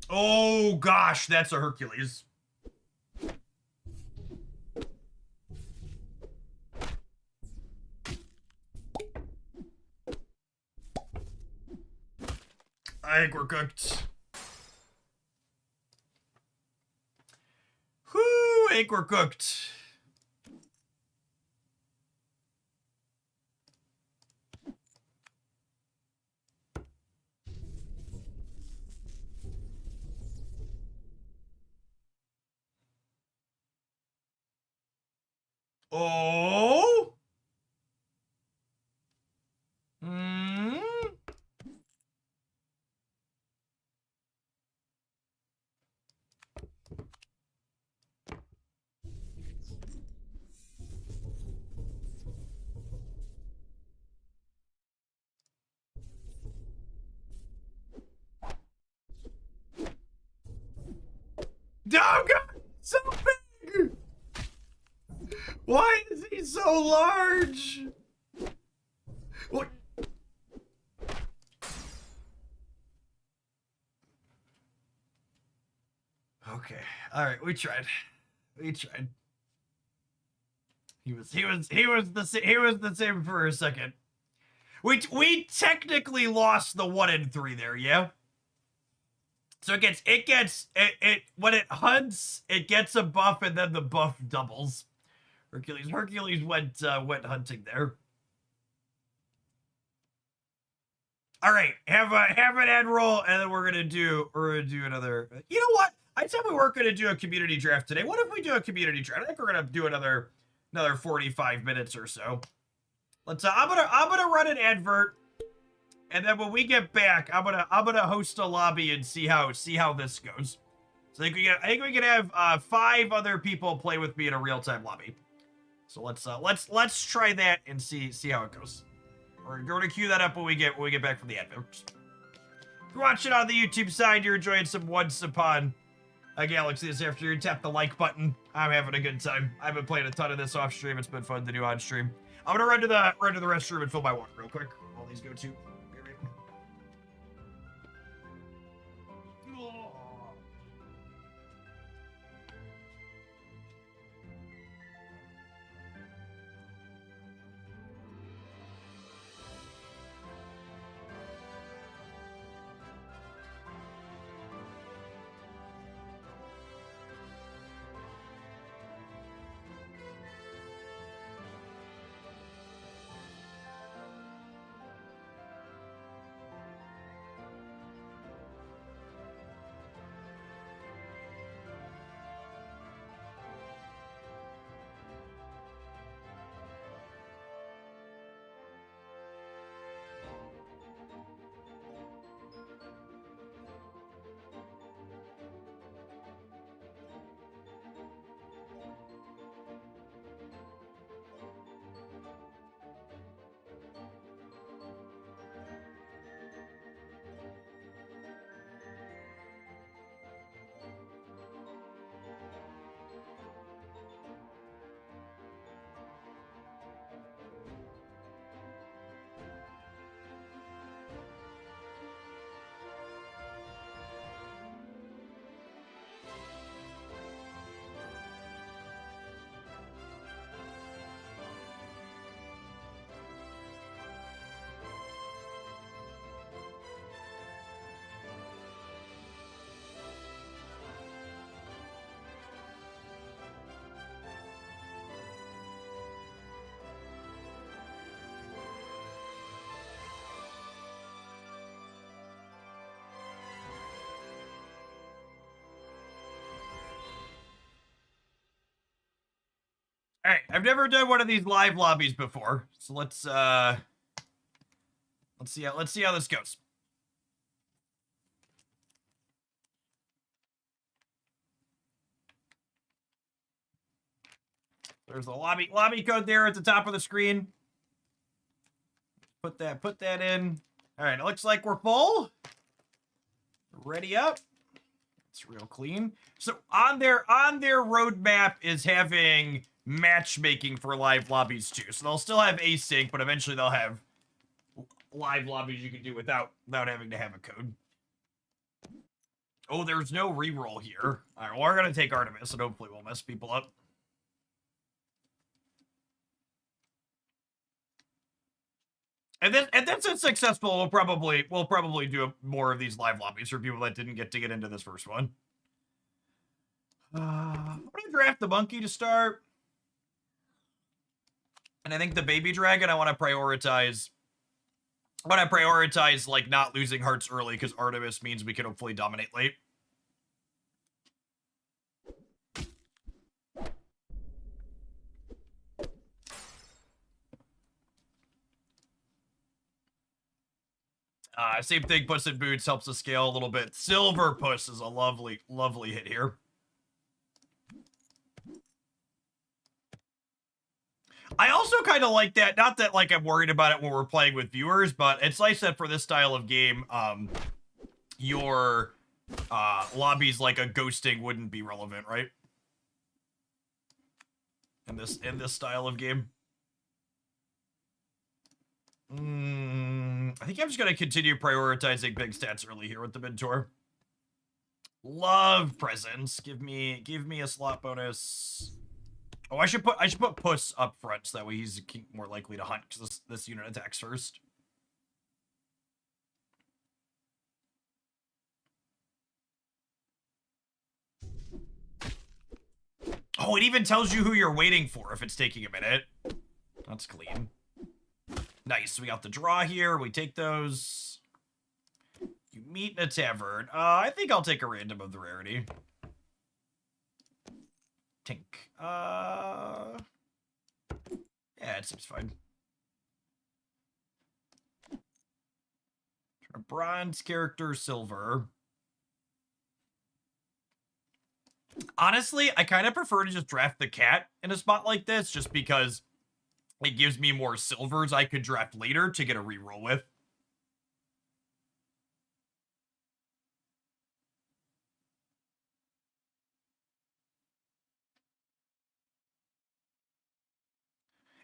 Oh gosh, that's a Hercules. I think we're cooked. Whoo, I think we're cooked. Oh? Hmm? Oh god, so big! Why is he so large? What? Okay, all right, we tried. We tried. He was the same for a second. We technically lost the 1 and 3 there, yeah. So it when it hunts, it gets a buff, and then the buff doubles. Hercules went hunting there. All right, have an end roll, and then we're gonna do another. You know what? I said we weren't gonna do a community draft today. What if we do a community draft? I think we're gonna do another 45 minutes or so. Let's. I'm gonna run an advert, and then when we get back, I'm gonna host a lobby and see how this goes. So I think we can have 5 other people play with me in a real-time lobby. So let's try that and see how it goes. We're going to queue that up when we get back from the advert. If you're watching on the YouTube side, you're enjoying some Once Upon a Galaxy this afternoon, tap the like button. I'm having a good time. I've been playing a ton of this off stream. It's been fun to do on stream. I'm gonna run to the restroom and fill my water real quick. All these go to. right, I've never done one of these live lobbies before, so let's see how this goes. There's the lobby code there at the top of the screen. Put that in. All right, it looks like we're full. Ready up. It's real clean. So on their roadmap is having matchmaking for live lobbies too. So they'll still have async, but eventually they'll have live lobbies you can do without having to have a code. Oh, there's no reroll here. All right, well, we're gonna take Artemis, and hopefully we'll mess people up. And then it's successful, we'll probably do more of these live lobbies for people that didn't get into this first one. I'm gonna draft the monkey to start. And I think the baby dragon I want to prioritize like not losing hearts early, because Artemis means we can hopefully dominate late. Same thing, Puss in Boots helps us scale a little bit. Silver Puss is a lovely, lovely hit here. I also kind of like that. Not that like I'm worried about it when we're playing with viewers, but it's nice that for this style of game, your lobbies like a ghosting wouldn't be relevant, right? In this style of game. I think I'm just gonna continue prioritizing big stats early here with the Mentor. Love presents. Give me a slot bonus. Oh, I should put Puss up front so that way he's more likely to hunt, because this unit attacks first. Oh, it even tells you who you're waiting for if it's taking a minute. That's clean. Nice. We got the draw here. We take those. You meet in a tavern. I think I'll take a random of the rarity. Tink. Yeah, it seems fine. A bronze character, silver. Honestly, I kind of prefer to just draft the cat in a spot like this, just because it gives me more silvers I could draft later to get a reroll with.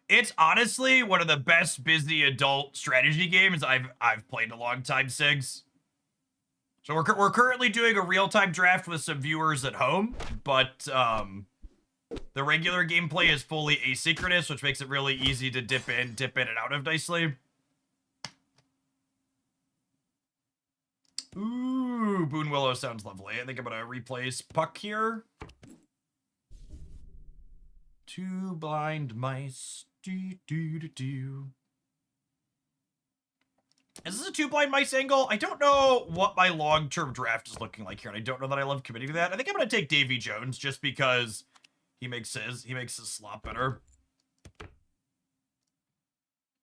It's honestly one of the best busy adult strategy games I've played in a long time, Sigs. So we're currently doing a real-time draft with some viewers at home, but the regular gameplay is fully asynchronous, which makes it really easy to dip in and out of nicely. Ooh, Boon Willow sounds lovely. I think I'm gonna replace Puck here. 2 blind mice. Do. Is this a 2 blind mice angle? I don't know what my long-term draft is looking like here, and I don't know that I love committing to that. I think I'm gonna take Davy Jones just because he makes his slot better.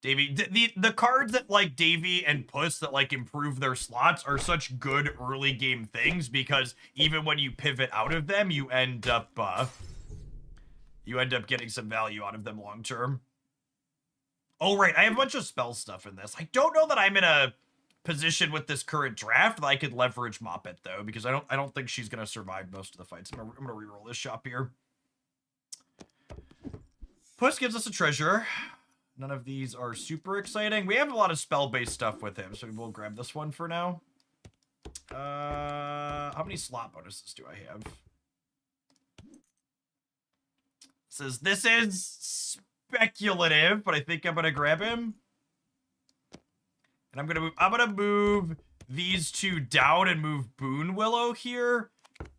Davy, the cards that like Davy and Puss that like improve their slots are such good early game things, because even when you pivot out of them, you end up getting some value out of them long term. Oh, right. I have a bunch of spell stuff in this. I don't know that I'm in a position with this current draft that I could leverage Moppet, though, because I don't think she's going to survive most of the fights. I'm going to reroll this shop here. Puss gives us a treasure. None of these are super exciting. We have a lot of spell-based stuff with him, so we'll grab this one for now. How many slot bonuses do I have? Says this is speculative, but I think I'm gonna grab him. And I'm gonna move these 2 down and move Boon Willow here,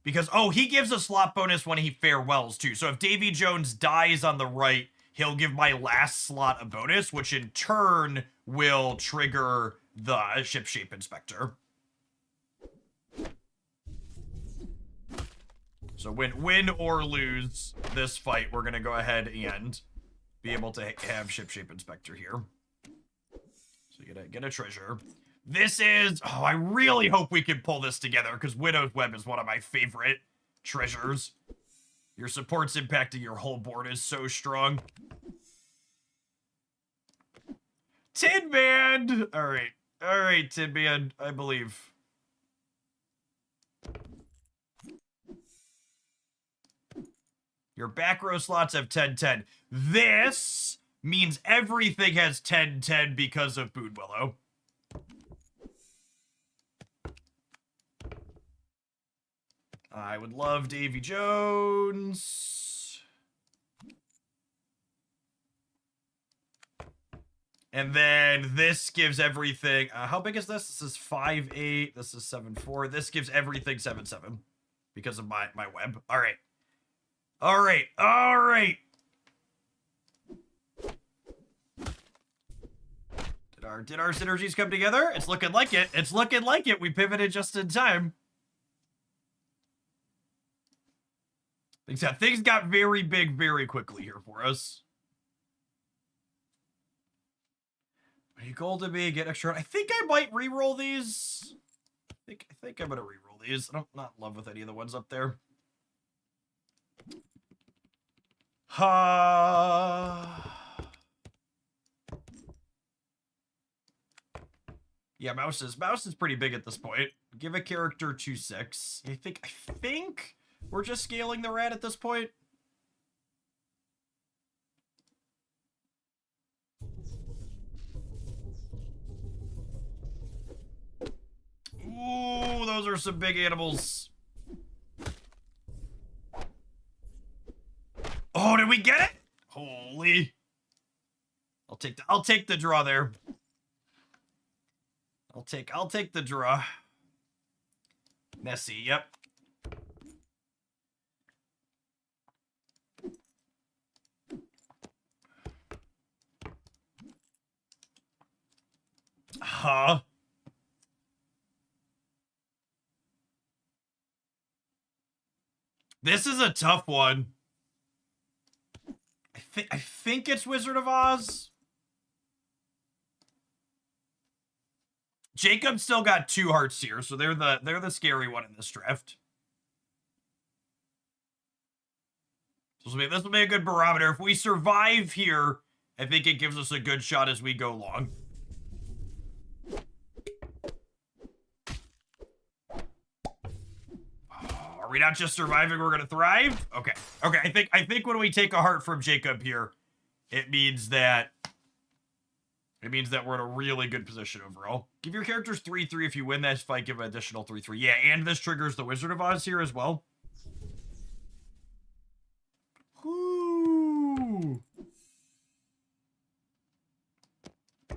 because he gives a slot bonus when he farewells too. So if Davy Jones dies on the right, he'll give my last slot a bonus, which in turn will trigger the Shipshape Inspector. So win or lose this fight, we're gonna go ahead and be able to have Shipshape Inspector here. So you get a treasure. This is, oh, I really hope we can pull this together because Widow's Web is one of my favorite treasures. Your support's impacting your whole board is so strong. Tin Man! Alright, Tin Man, I believe. Your back row slots have 10-10. This means everything has 10-10 because of Boon Willow. I would love Davy Jones. And then this gives everything... how big is this? This is 5-8. This is 7-4. This gives everything 7-7 because of my web. All right. All right. All right. Did our synergies come together? It's looking like it. It's looking like it. We pivoted just in time. Things got very big very quickly here for us. Are you gold to me? Get extra. I think I might re-roll these. I think I'm gonna re-roll these. I'm not in love with any of the ones up there. Yeah, mouse is pretty big at this point. Give a character 2/6. I think we're just scaling the rat at this point. Ooh, those are some big animals. Oh, did we get it? Holy. I'll take the draw there. I'll take the draw. Nessie, yep. Huh? This is a tough one. I think it's Wizard of Oz. Jacob still got 2 hearts here, so they're the scary one in this draft. This will be a good barometer. If we survive here, I think it gives us a good shot as we go along. Are we not just surviving? We're gonna thrive. Okay. I think when we take a heart from Jacob here, it means that we're in a really good position overall. Give your characters 3/3 if you win that fight. Give an additional 3/3. Yeah, and this triggers the Wizard of Oz here as well. Whoo.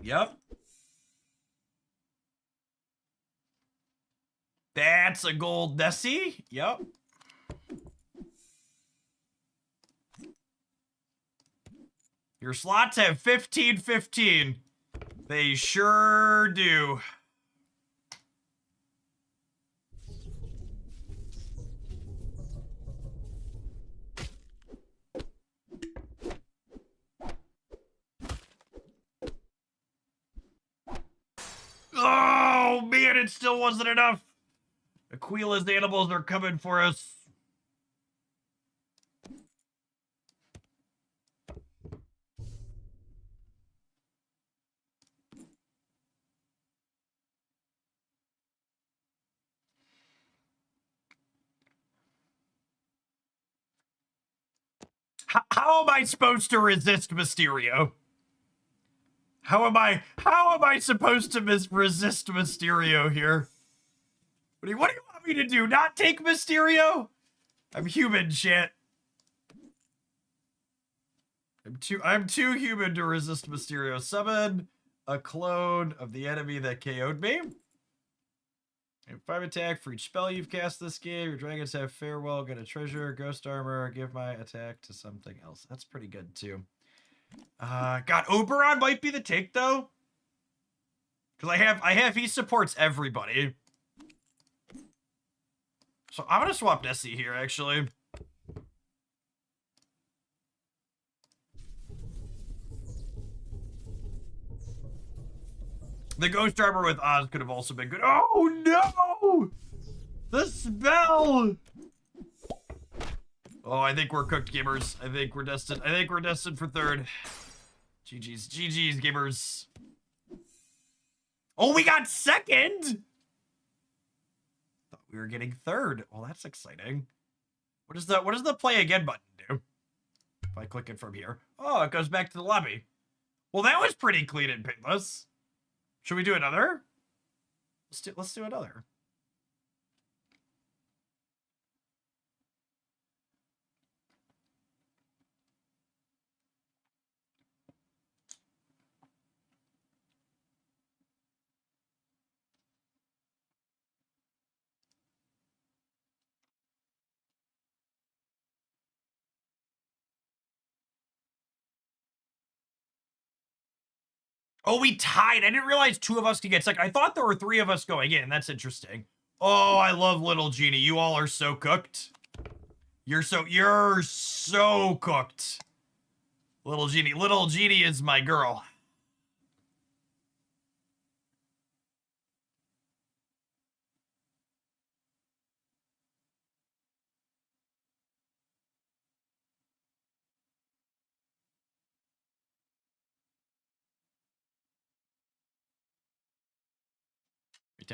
Yep. That's a gold Nessie. Yep. Your slots have 15-15. They sure do. Oh, man, it still wasn't enough. Aquila's animals are coming for us. How am I supposed to resist Mysterio? How am I supposed to resist Mysterio here? What do you want me to do? Not take Mysterio? I'm human, shit. I'm too human to resist Mysterio. Summon a clone of the enemy that KO'd me. And 5 attack for each spell you've cast this game. Your dragons have farewell, get a treasure, ghost armor, give my attack to something else. That's pretty good too. God, Oberon might be the take though. Because he supports everybody. So I'm gonna swap Nessie here, actually. The Ghost Armor with Oz could have also been good. Oh no! The spell! Oh, I think we're cooked, gamers. I think we're destined. I think we're destined for third. GG's. GG's, gamers. Oh, we got second! Thought we were getting third. Well, that's exciting. What does the play again button do? If I click it from here. Oh, it goes back to the lobby. Well, that was pretty clean and painless. Should we do another? Let's do another. Oh, we tied. I didn't realize two of us could get second. I thought there were three of us going in. That's interesting. Oh, I love Little Genie. You all are so cooked. You're so cooked. Little Genie is my girl.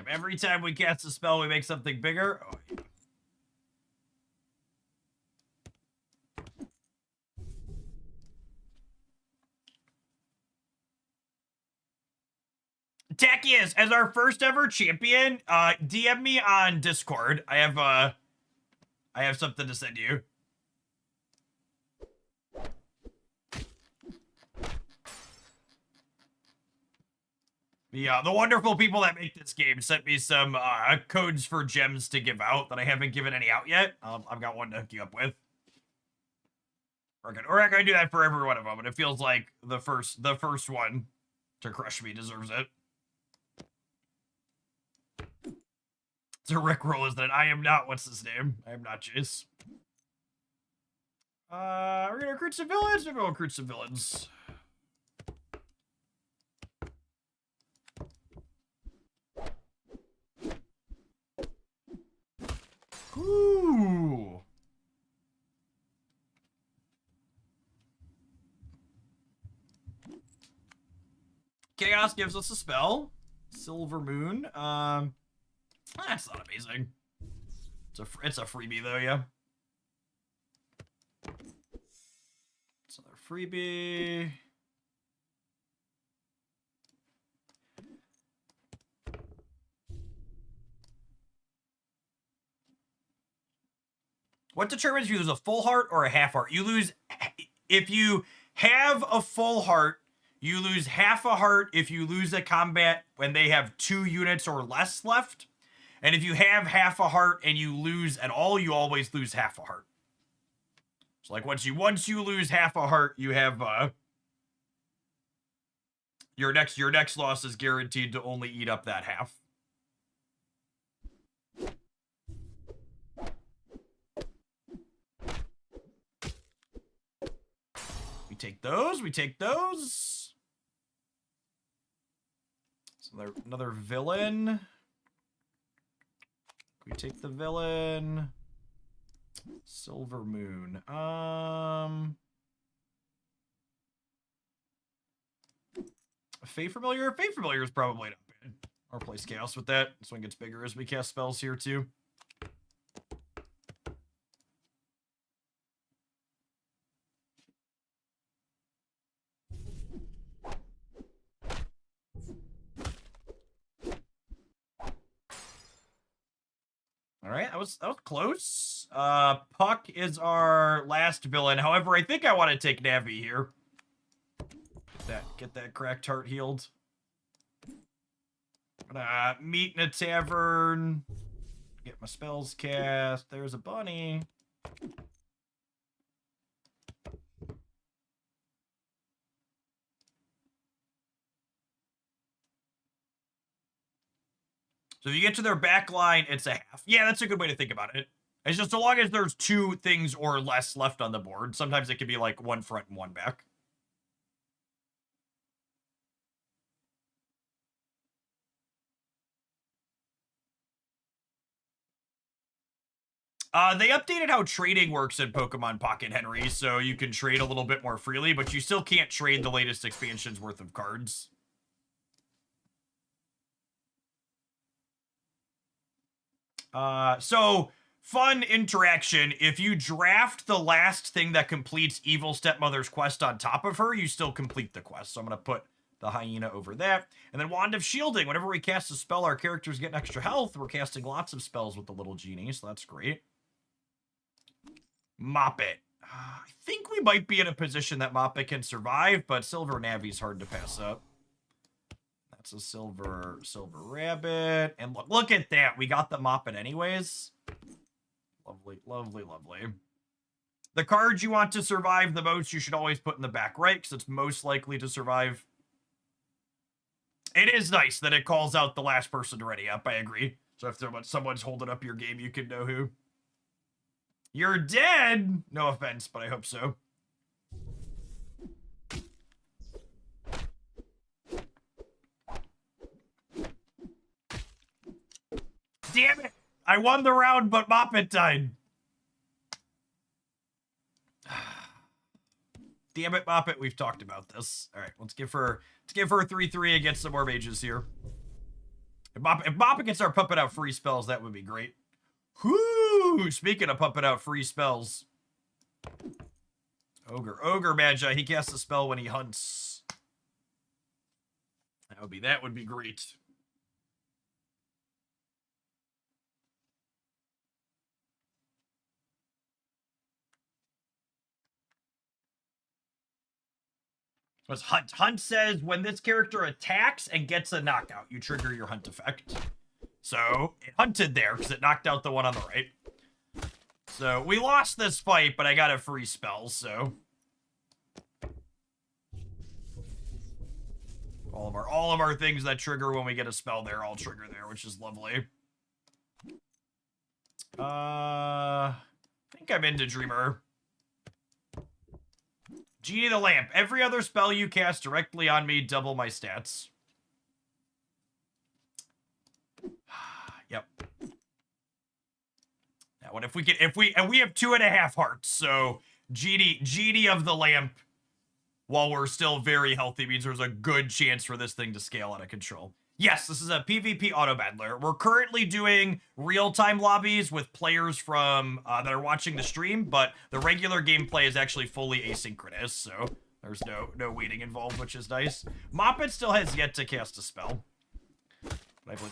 Every time we cast a spell, we make something bigger. Oh, yeah. Takius, as our first ever champion, DM me on Discord. I have something to send you. The wonderful people that make this game sent me some codes for gems to give out that I haven't given any out yet. I've got one to hook you up with. Or I can do that for every one of them, but it feels like the first one to crush me deserves it. It's a Rickroll, isn't it? I am not, what's his name? I am not Jace. We're gonna recruit some villains. Maybe we'll recruit some villains. Ooh. Chaos gives us a spell. Silver Moon. That's not amazing. It's a freebie though, yeah. It's another freebie. What determines if you lose a full heart or a half heart? You lose if you have a full heart. You lose half a heart if you lose a combat when they have 2 units or less left. And if you have half a heart and you lose at all, you always lose half a heart. So like once you lose half a heart, you have your next loss is guaranteed to only eat up that half. We take those. So another villain. We take the villain. Silver Moon. Fey Familiar? Fey Familiar is probably not bad. Or place Chaos with that. This one gets bigger as we cast spells here too. Alright, that was close. Puck is our last villain. However, I think I want to take Navi here. Get that cracked heart healed. Gonna meet in a tavern. Get my spells cast. There's a bunny. So if you get to their back line, it's a half. Yeah, that's a good way to think about it. It's just so long as there's 2 things or less left on the board. Sometimes it could be like 1 front and 1 back. They updated how trading works in Pokemon Pocket, Henry, so you can trade a little bit more freely, but you still can't trade the latest expansion's worth of cards. So fun interaction. If you draft the last thing that completes Evil Stepmother's quest on top of her, you still complete the quest. So I'm going to put the hyena over that. And then Wand of Shielding. Whenever we cast a spell, our characters get an extra health. We're casting lots of spells with the little genie, so that's great. Moppet. I think we might be in a position that Moppet can survive, but Silver Navi's hard to pass up. That's a silver rabbit. And look at that. We got the Moppet anyways. Lovely, lovely, lovely. The cards you want to survive the most, you should always put in the back right, because it's most likely to survive. It is nice that it calls out the last person to ready up. I agree. So if someone's holding up your game, you can know who. You're dead! No offense, but I hope so. Damn it! I won the round, but Moppet died. Damn it, Moppet. We've talked about this. All right, let's give her 3/3 and get some more mages here. If Moppet gets our puppet out free spells, that would be great. Whoo! Speaking of puppet out free spells. Ogre Magi. He casts a spell when he hunts. That would be great. Because Hunt says when this character attacks and gets a knockout, you trigger your Hunt effect. So it hunted there because it knocked out the one on the right. So we lost this fight, but I got a free spell, so all of our things that trigger when we get a spell there all trigger there, which is lovely. I think I'm into Dreamer. Genie the Lamp. Every other spell you cast directly on me, double my stats. Yep. That one. And we have 2.5 hearts, so Genie of the Lamp, while we're still very healthy, means there's a good chance for this thing to scale out of control. Yes, this is a PvP auto battler. We're currently doing real-time lobbies with players from that are watching the stream, but the regular gameplay is actually fully asynchronous, so there's no waiting involved, which is nice. Moppet still has yet to cast a spell.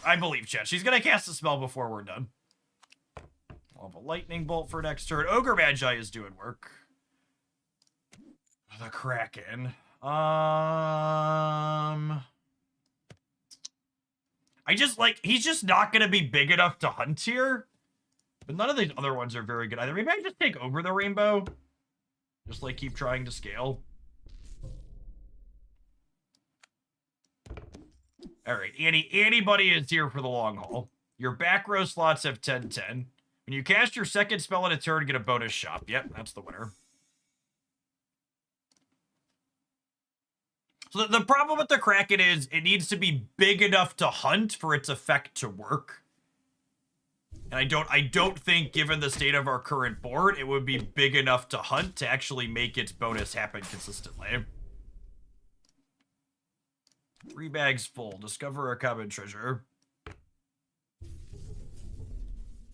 I believe, chat. She's gonna cast a spell before we're done. I'll have a lightning bolt for next turn. Ogre Magi is doing work. The Kraken. He's just not gonna be big enough to hunt here. But none of these other ones are very good either. Maybe I just take over the rainbow. Just like keep trying to scale. Alright, anybody is here for the long haul. Your back row slots have 10/10. When you cast your second spell in a turn, get a bonus shop. Yep, that's the winner. So the problem with the Kraken is it needs to be big enough to hunt for its effect to work. And I don't think, given the state of our current board, it would be big enough to hunt to actually make its bonus happen consistently. 3 bags full. Discover a common treasure.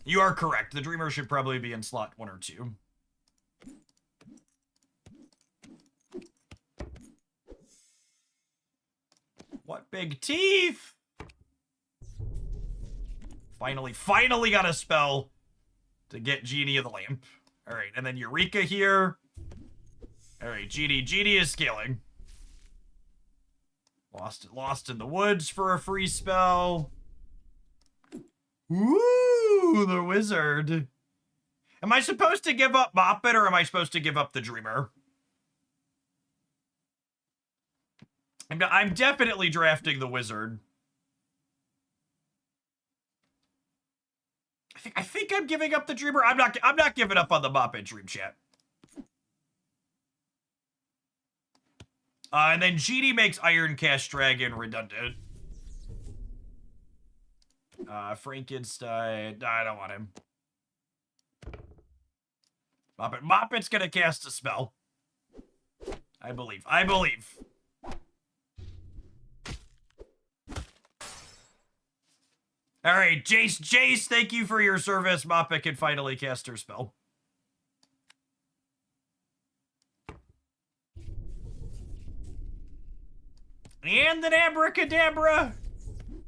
You are correct. The Dreamer should probably be in slot 1 or 2. What big teeth! Finally got a spell to get Genie of the Lamp. Alright, and then Eureka here. Alright, Genie is scaling. Lost in the woods for a free spell. Ooh, the wizard. Am I supposed to give up Moppet or am I supposed to give up the Dreamer? I'm definitely drafting the wizard. I think I'm giving up the Dreamer. I'm not giving up on the Mop and Dream Chat. And then Genie makes Iron Cast Dragon redundant. Frankenstein. I don't want him. Moppet's gonna cast a spell. I believe. Alright, Jace, thank you for your service. Moppet can finally cast her spell. And an abracadabra.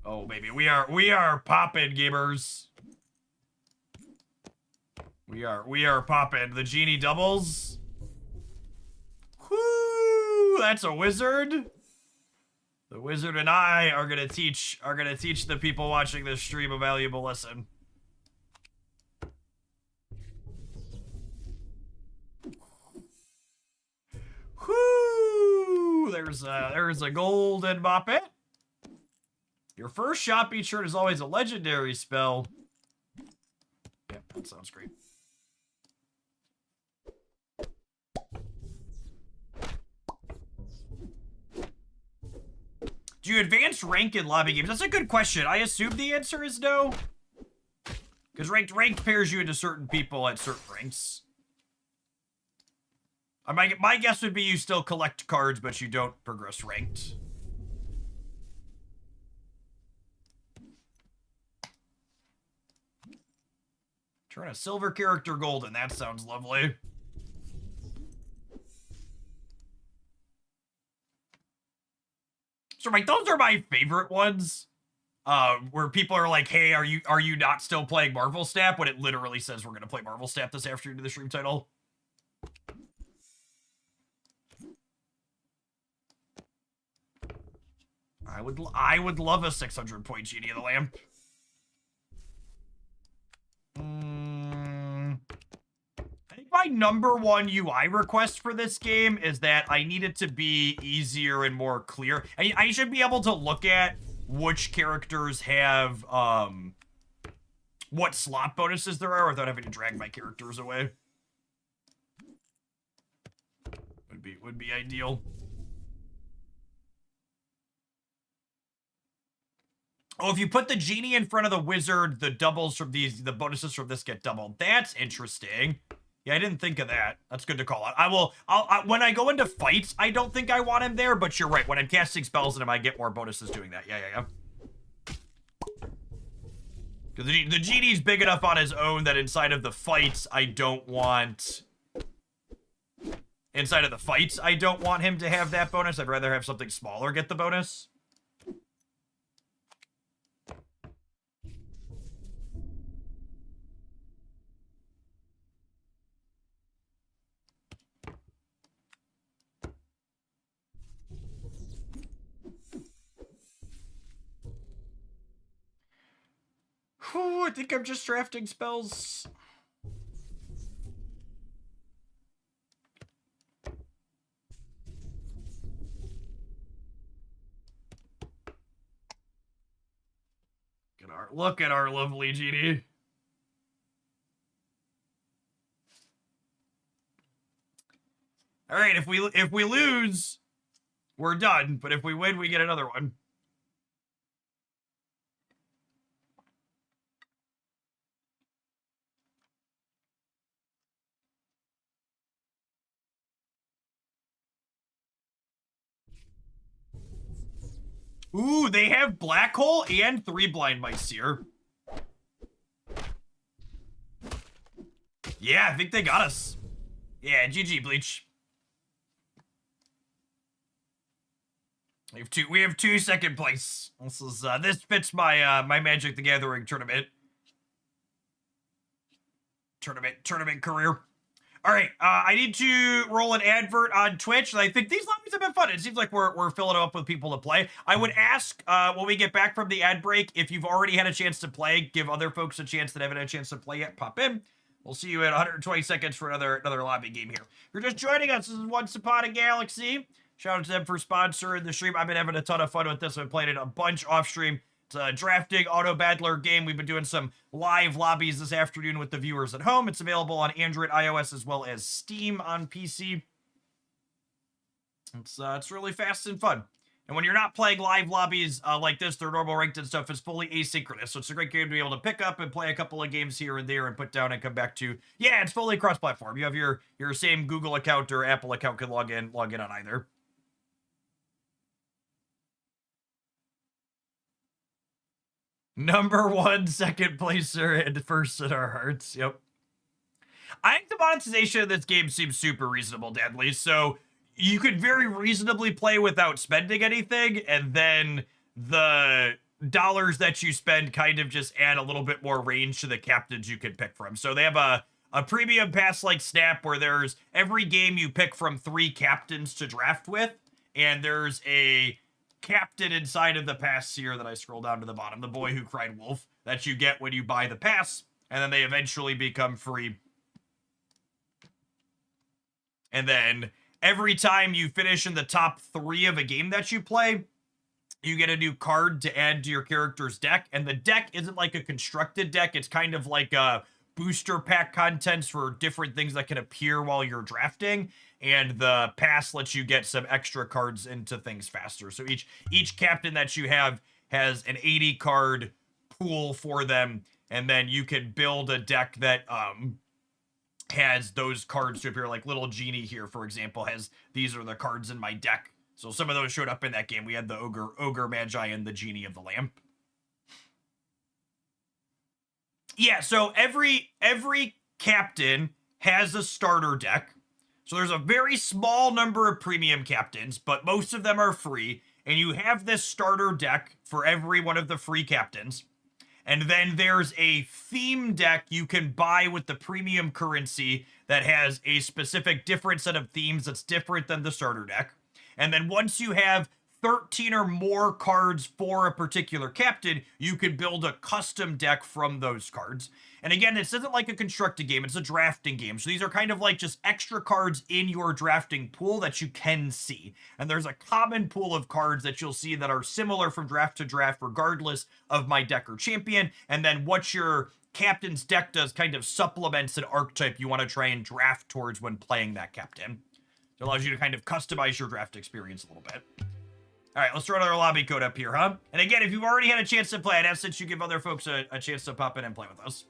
Oh, baby, we are poppin', gamers. We are poppin'. The Genie doubles. Whoo! That's a wizard. The wizard and I are gonna teach the people watching this stream a valuable lesson. Whoo! There's a golden Moppet. Your first shopping shirt is always a legendary spell. Yep, that sounds great. Do you advance rank in lobby games? That's a good question. I assume the answer is no. Because ranked pairs you into certain people at certain ranks. My guess would be you still collect cards, but you don't progress ranked. Turn a silver character golden. That sounds lovely. So, Mike, those are my favorite ones. Where people are like, hey, are you not still playing Marvel Snap? When it literally says we're going to play Marvel Snap this afternoon to the stream title. I would love a 600-point Genie of the Lamp. I think my #1 UI request for this game is that I need it to be easier and more clear. I should be able to look at which characters have what slot bonuses there are without having to drag my characters away. Would be ideal. Oh, if you put the Genie in front of the wizard, the bonuses from this get doubled. That's interesting. Yeah, I didn't think of that. That's good to call out. When I go into fights, I don't think I want him there, but you're right. When I'm casting spells on him, I get more bonuses doing that. Yeah. Because the Genie's big enough on his own that inside of the fights, I don't want him to have that bonus. I'd rather have something smaller get the bonus. Whew, I think I'm just drafting spells. Look at our lovely Genie. All right, if we lose, we're done. But if we win, we get another one. Ooh, they have Black Hole and 3 Blind Mice here. Yeah, I think they got us. Yeah, GG, Bleach. We have two second place. This fits my my Magic the Gathering tournament career. All right, I need to roll an advert on Twitch. I think these lobbies have been fun. It seems like we're filling them up with people to play. I would ask when we get back from the ad break, if you've already had a chance to play, give other folks a chance that haven't had a chance to play yet. Pop in. We'll see you in 120 seconds for another lobby game here. If you're just joining us, this is Once Upon a Galaxy. Shout out to them for sponsoring the stream. I've been having a ton of fun with this. I've played it a bunch off stream. It's a drafting auto battler game. We've been doing some live lobbies this afternoon with the viewers at home. It's available on Android, iOS, as well as Steam on PC. It's really fast and fun. And when you're not playing live lobbies like this, their normal ranked and stuff is fully asynchronous. So it's a great game to be able to pick up and play a couple of games here and there and put down and come back to. Yeah, it's fully cross-platform. You have your same Google account or Apple account can log in on either. Number 1, second placer, and first in our hearts. Yep. I think the monetization of this game seems super reasonable, Deadly. So you could very reasonably play without spending anything, and then the dollars that you spend kind of just add a little bit more range to the captains you can pick from. So they have a premium pass like Snap where there's every game you pick from 3 captains to draft with, and there's a captain inside of the pass here that I scroll down to the bottom, the boy who cried wolf, that you get when you buy the pass, and then they eventually become free. And then every time you finish in the top 3 of a game that you play, you get a new card to add to your character's deck. And the deck isn't like a constructed deck. It's kind of like a booster pack contents for different things that can appear while you're drafting. And the pass lets you get some extra cards into things faster. So each captain that you have has an 80 card pool for them. And then you can build a deck that has those cards to appear. Like little Genie here, for example, has these are the cards in my deck. So some of those showed up in that game. We had the Ogre Magi and the Genie of the Lamp. Yeah, so every captain has a starter deck. So there's a very small number of premium captains, but most of them are free. And you have this starter deck for every one of the free captains. And then there's a theme deck you can buy with the premium currency that has a specific different set of themes that's different than the starter deck. And then once you have 13 or more cards for a particular captain, you can build a custom deck from those cards. And again, this isn't like a constructed game, it's a drafting game. So these are kind of like just extra cards in your drafting pool that you can see. And there's a common pool of cards that you'll see that are similar from draft to draft, regardless of my deck or champion. And then what your captain's deck does kind of supplements an archetype you want to try and draft towards when playing that captain. It allows you to kind of customize your draft experience a little bit. All right, let's throw another lobby code up here, huh? And again, if you've already had a chance to play, I'd ask that you give other folks a chance to pop in and play with us.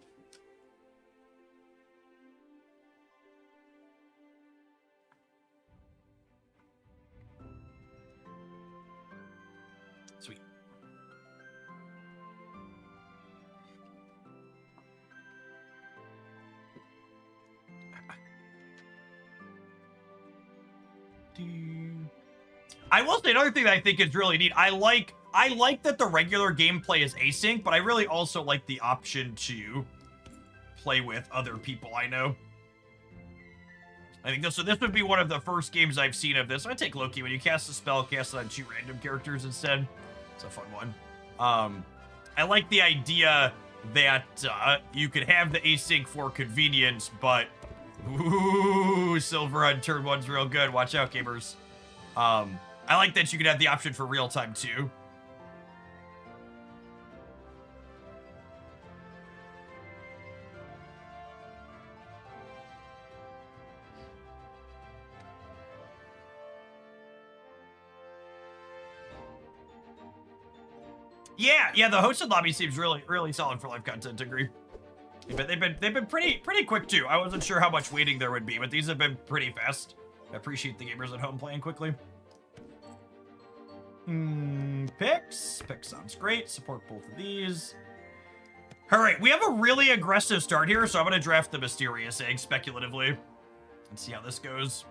Sweet. I will say another thing that I think is really neat. I like that the regular gameplay is async, but I really also like the option to play with other people I know. I think this would be one of the first games I've seen of this. I take Loki. When you cast a spell, cast it on 2 random characters instead. It's a fun one. I like the idea that you could have the async for convenience, but ooh, Silver on turn 1's real good. Watch out, gamers. I like that you can have the option for real time too. Yeah, the hosted lobby seems really solid for live content, agree. But they've been pretty quick too. I wasn't sure how much waiting there would be, but these have been pretty fast. I appreciate the gamers at home playing quickly. Picks sounds great. Support both of these. All right, we have a really aggressive start here, so I'm gonna draft the Mysterious Egg speculatively and see how this goes.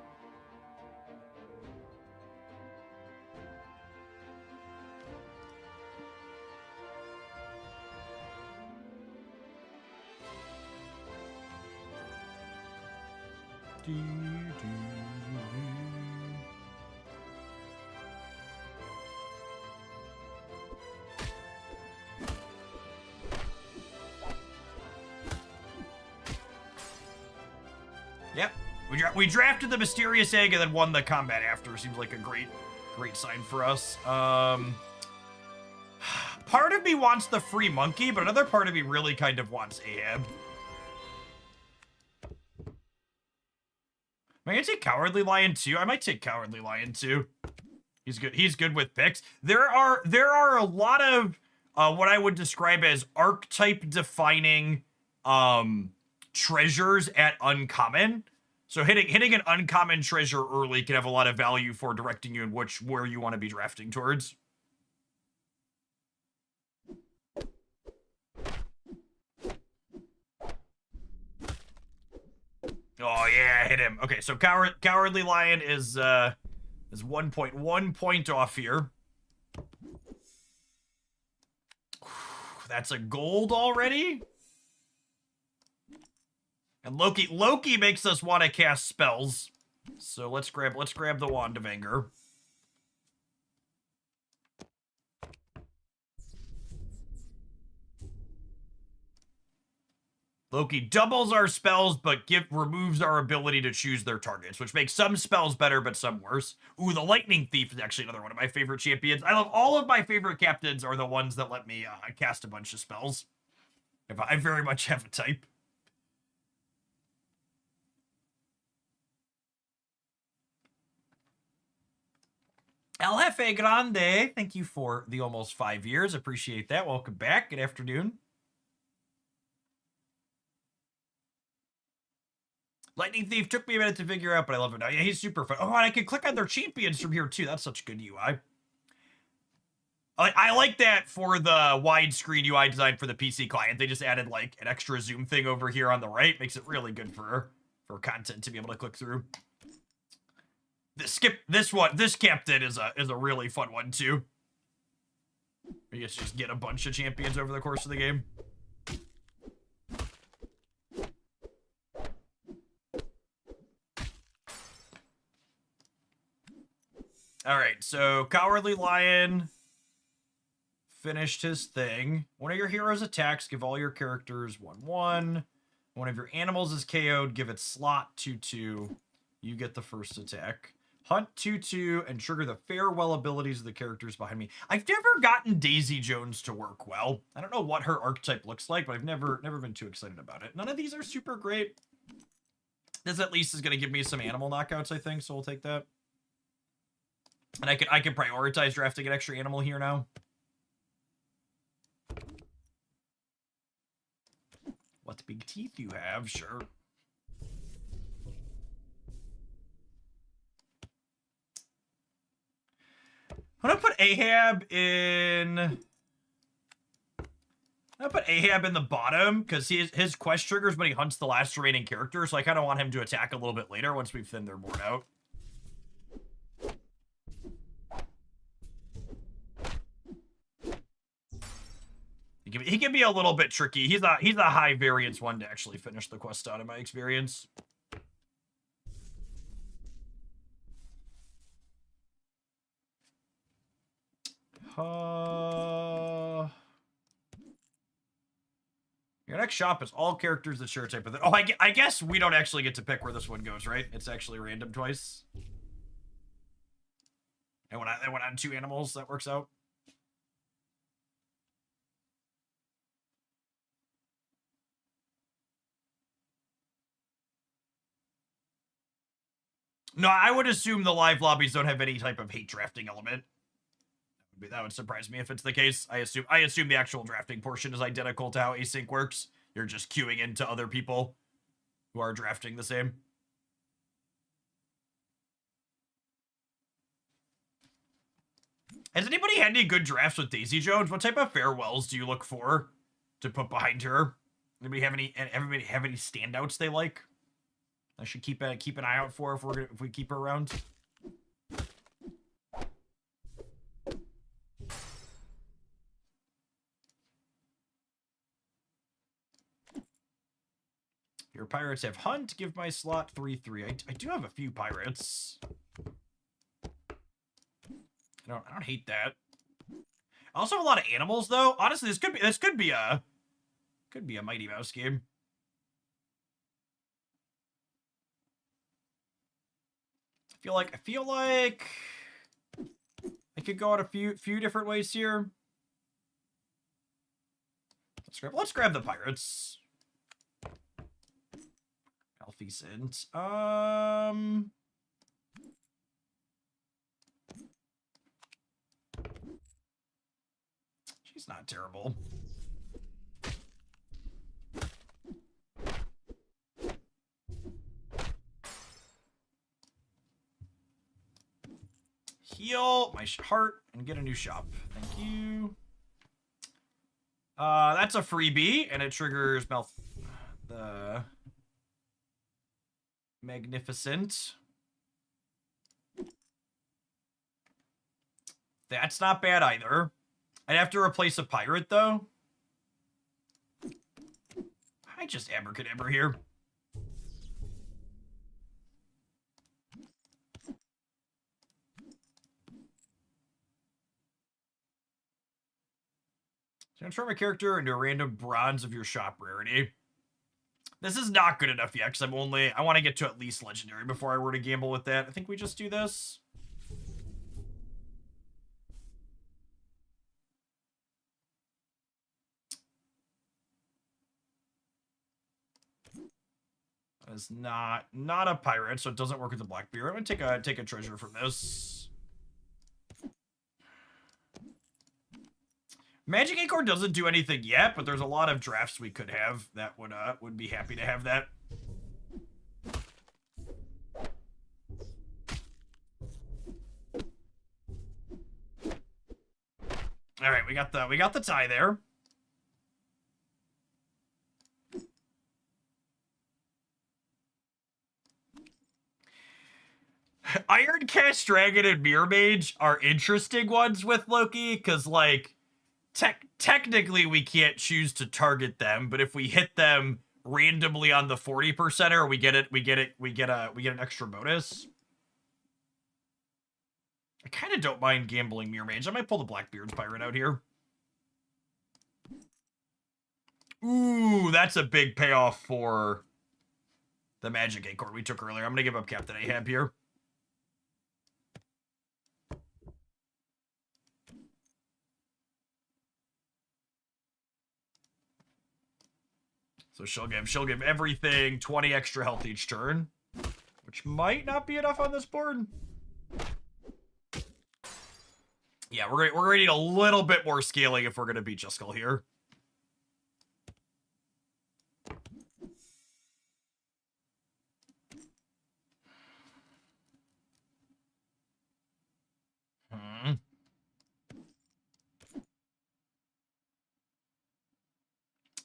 Yep, we drafted the Mysterious Egg and then won the combat after. Seems like a great sign for us. part of me wants the free monkey, but another part of me really kind of wants Ahab. Am I gonna take Cowardly Lion too? I might take Cowardly Lion too. He's good. He's good with picks. There are a lot of what I would describe as archetype defining treasures at uncommon. So hitting an uncommon treasure early can have a lot of value for directing you in where you want to be drafting towards. Oh yeah, hit him. Okay, so Cowardly Lion is 1.1 point off here. That's a gold already. And Loki makes us want to cast spells. So let's grab the Wand of Anger. Loki doubles our spells, but removes our ability to choose their targets, which makes some spells better, but some worse. Ooh, the Lightning Thief is actually another one of my favorite champions. I love all of my favorite captains are the ones that let me cast a bunch of spells. If I very much have a type. El Jefe Grande, thank you for the almost 5 years. Appreciate that. Welcome back. Good afternoon. Lightning Thief took me a minute to figure out, but I love it now. Yeah, he's super fun. Oh, and I can click on their champions from here, too. That's such good UI. I like that for the widescreen UI design for the PC client. They just added, like, an extra zoom thing over here on the right. Makes it really good for content to be able to click through. This captain is a really fun one, too. You guess just get a bunch of champions over the course of the game. All right, so Cowardly Lion finished his thing. One of your heroes attacks, give all your characters 1/1. One of your animals is KO'd, give it slot 2/2. You get the first attack. Hunt 2/2 and trigger the farewell abilities of the characters behind me. I've never gotten Daisy Jones to work well. I don't know what her archetype looks like, but I've never been too excited about it. None of these are super great. This at least is going to give me some animal knockouts, I think, so we'll take that. And I can prioritize drafting an extra animal here now. What big teeth you have, sure. I'm gonna put Ahab in... the bottom, because his quest triggers when he hunts the last remaining character, so I kind of want him to attack a little bit later once we've thinned their board out. He can be a little bit tricky. He's a high variance one to actually finish the quest out in my experience. Your next shop is all characters that share a type of... Oh, I guess we don't actually get to pick where this one goes, right? It's actually random twice. And when I went on 2 animals, that works out. No, I would assume the live lobbies don't have any type of hate drafting element. That would surprise me if it's the case. I assume the actual drafting portion is identical to how async works. You're just queuing into other people who are drafting the same. Has anybody had any good drafts with Daisy Jones? What type of farewells do you look for to put behind her? Everybody have any standouts they like? I should keep an eye out for if we keep her around. Your pirates have hunt. Give my slot 3/3. I do have a few pirates. I don't hate that. I also have a lot of animals though. Honestly, this could be a Mighty Mouse game. I feel like I could go out a few different ways here. Let's grab the pirates. Maleficent. She's not terrible. Heal my heart and get a new shop. Thank you. That's a freebie, and it triggers the Magnificent. That's not bad either. I'd have to replace a pirate, though. I just abracadabra here. Transform a character into a random bronze of your shop rarity. This is not good enough yet, because I want to get to at least legendary before I were to gamble with that. I think we just do this. That is not a pirate, so it doesn't work with the Blackbeard. I'm gonna take a treasure from this. Magic Acorn doesn't do anything yet, but there's a lot of drafts we could have that would be happy to have that. All right, we got the tie there. Iron Cast Dragon and Mirror Mage are interesting ones with Loki, because like technically we can't choose to target them, but if we hit them randomly on the 40%er, we get an extra bonus. I kind of don't mind gambling Mirror Mage. I might pull the Blackbeard's Pirate out here. Ooh, that's a big payoff for the Magic Acorn we took earlier. I'm gonna give up Captain Ahab here. So she'll give everything 20 extra health each turn, which might not be enough on this board. Yeah, we're gonna need a little bit more scaling if we're gonna beat Juskull here.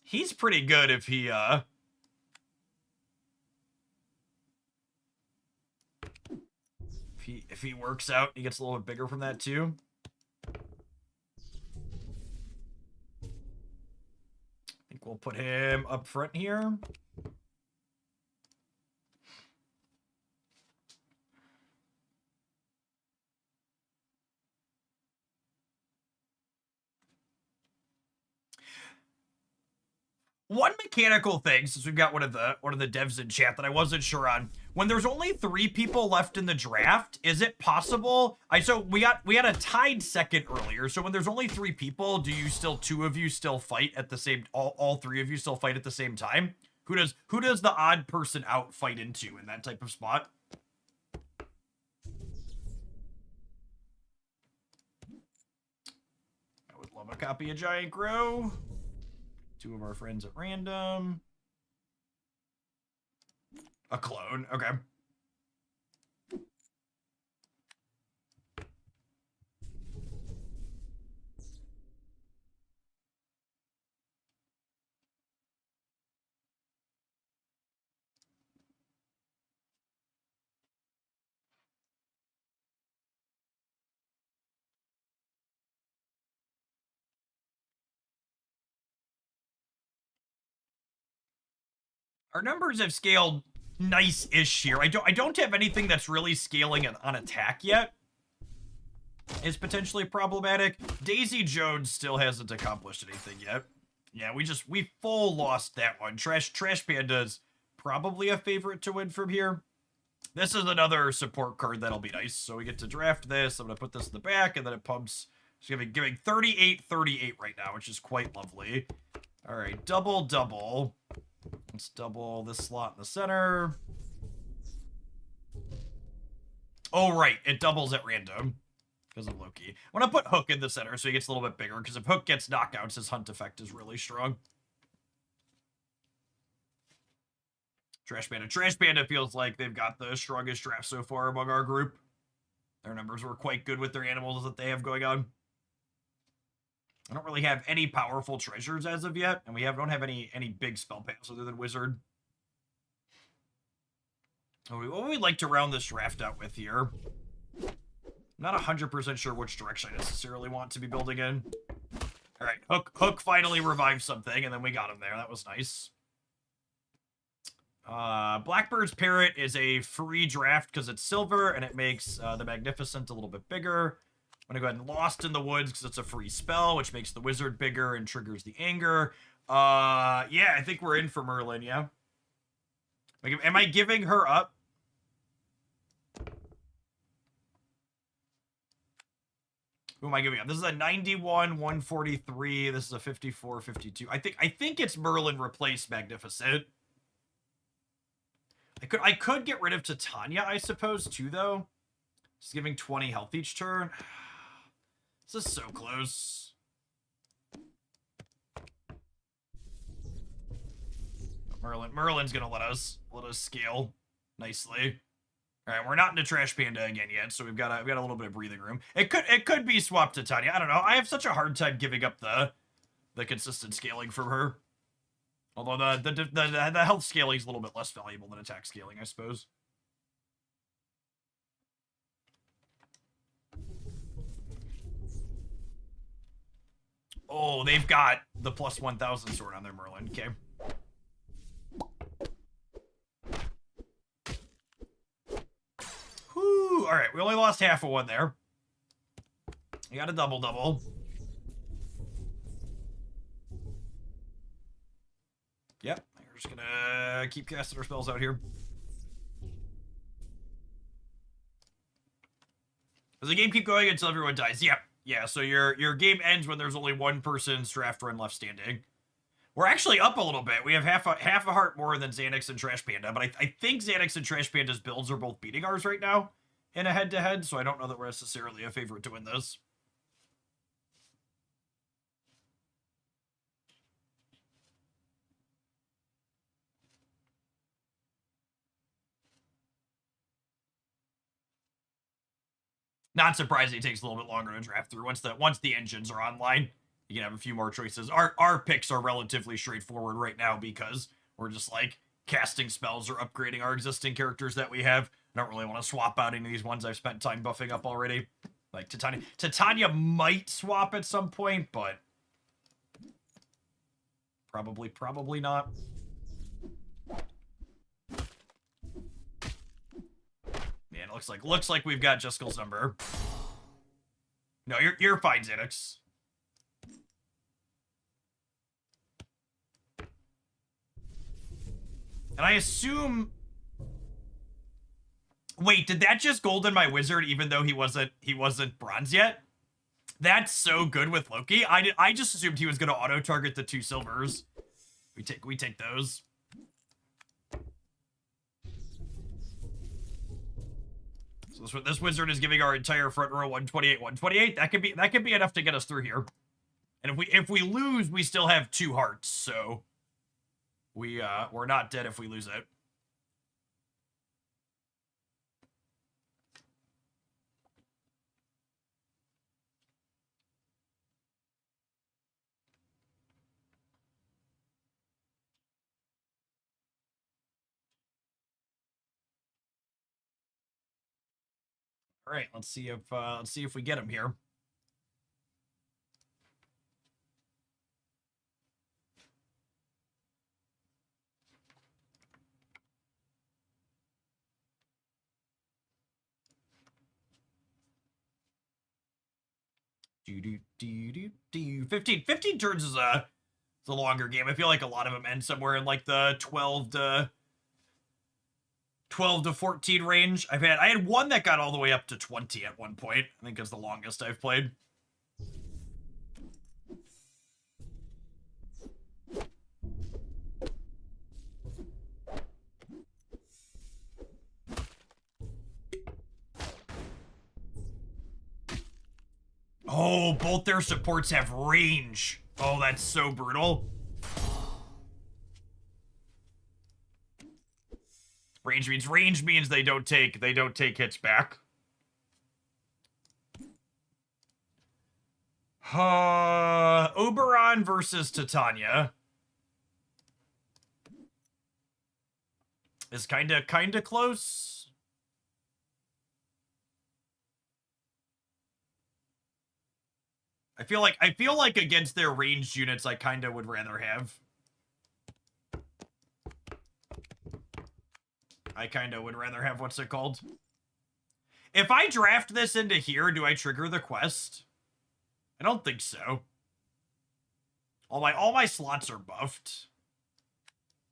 He's pretty good if he if he works out, he gets a little bit bigger from that too. I think we'll put him up front here. One mechanical thing, since we've got one of the devs in chat that I wasn't sure on. When there's only 3 people left in the draft, is it possible? So we had a tied second earlier. So when there's only 3 people, do you still 2 of you still fight at the same all 3 of you still fight at the same time? Who does the odd person out fight into in that type of spot? I would love a copy of Giant Grow. 2 of our friends at random. A clone, okay. Our numbers have scaled nice-ish here. I don't have anything that's really scaling on attack yet. Is potentially problematic. Daisy Jones still hasn't accomplished anything yet. Yeah, we full lost that one. Trash Panda's probably a favorite to win from here. This is another support card that'll be nice. So we get to draft this. I'm gonna put this in the back, and then it pumps. It's giving 38-38 right now, which is quite lovely. All right, double. Let's double this slot in the center. Oh, right, it doubles at random because of Loki. I want to put Hook in the center so he gets a little bit bigger, because if Hook gets knockouts, his hunt effect is really strong. Trash Panda. Trash Panda feels like they've got the strongest draft so far among our group. Their numbers were quite good with their animals that they have going on. I don't really have any powerful treasures as of yet, and we don't have any big spell paths other than Wizard. What we'd like to round this draft out with here. I'm not 100% sure which direction I necessarily want to be building in. All right, Hook finally revived something, and then we got him there. That was nice. Blackbird's Parrot is a free draft because it's silver, and it makes the Magnificent a little bit bigger. I'm gonna go ahead and Lost in the Woods because it's a free spell, which makes the Wizard bigger and triggers the Anger. Yeah, I think we're in for Merlin, yeah. Am I giving her up? Who am I giving up? This is a 91, 143. This is a 54, 52. I think it's Merlin replace Magnificent. I could get rid of Titania, I suppose, too, though. Just giving 20 health each turn. This is so close. Merlin's gonna let us scale nicely. All right, we're not into Trash Panda again yet, so we've got a little bit of breathing room. It could be swapped to Titania. I don't know. I have such a hard time giving up the consistent scaling from her. Although the health scaling is a little bit less valuable than attack scaling, I suppose. Oh, they've got the plus 1,000 sword on their Merlin. Okay. Whew. All right, we only lost half of one there. We got a double. Yep, we're just gonna keep casting our spells out here. Does the game keep going until everyone dies? Yep. Yeah, so your game ends when there's only one person's draft run left standing. We're actually up a little bit. We have half a heart more than Xanax and Trash Panda, but I think Xanax and Trash Panda's builds are both beating ours right now in a head-to-head, so I don't know that we're necessarily a favorite to win this. Not surprising it takes a little bit longer to draft through. Once the engines are online, you can have a few more choices. Our picks are relatively straightforward right now because we're just like casting spells or upgrading our existing characters that we have. I don't really want to swap out any of these ones I've spent time buffing up already. Like Titania might swap at some point, but probably not. Man, it looks like we've got Jessica's number. No, you're fine, Xanax. And I assume. Wait, did that just golden my Wizard even though he wasn't bronze yet? That's so good with Loki. I just assumed he was gonna auto target the 2 silvers. We take those. So this Wizard is giving our entire front row 128, 128. That could be enough to get us through here. And if we lose, we still have 2 hearts, so we're not dead if we lose it. All right, let's see if we get him here. Do 15 turns is a longer game. I feel like a lot of them end somewhere in like the 12 to 14 range. I had one that got all the way up to 20 at one point. I think it's the longest I've played. Oh, both their supports have range. Oh, that's so brutal. Range means they don't take hits back. Oberon versus Titania is kinda close. I feel like against their ranged units, I kinda would rather have. What's it called? If I draft this into here, do I trigger the quest? I don't think so. All my slots are buffed.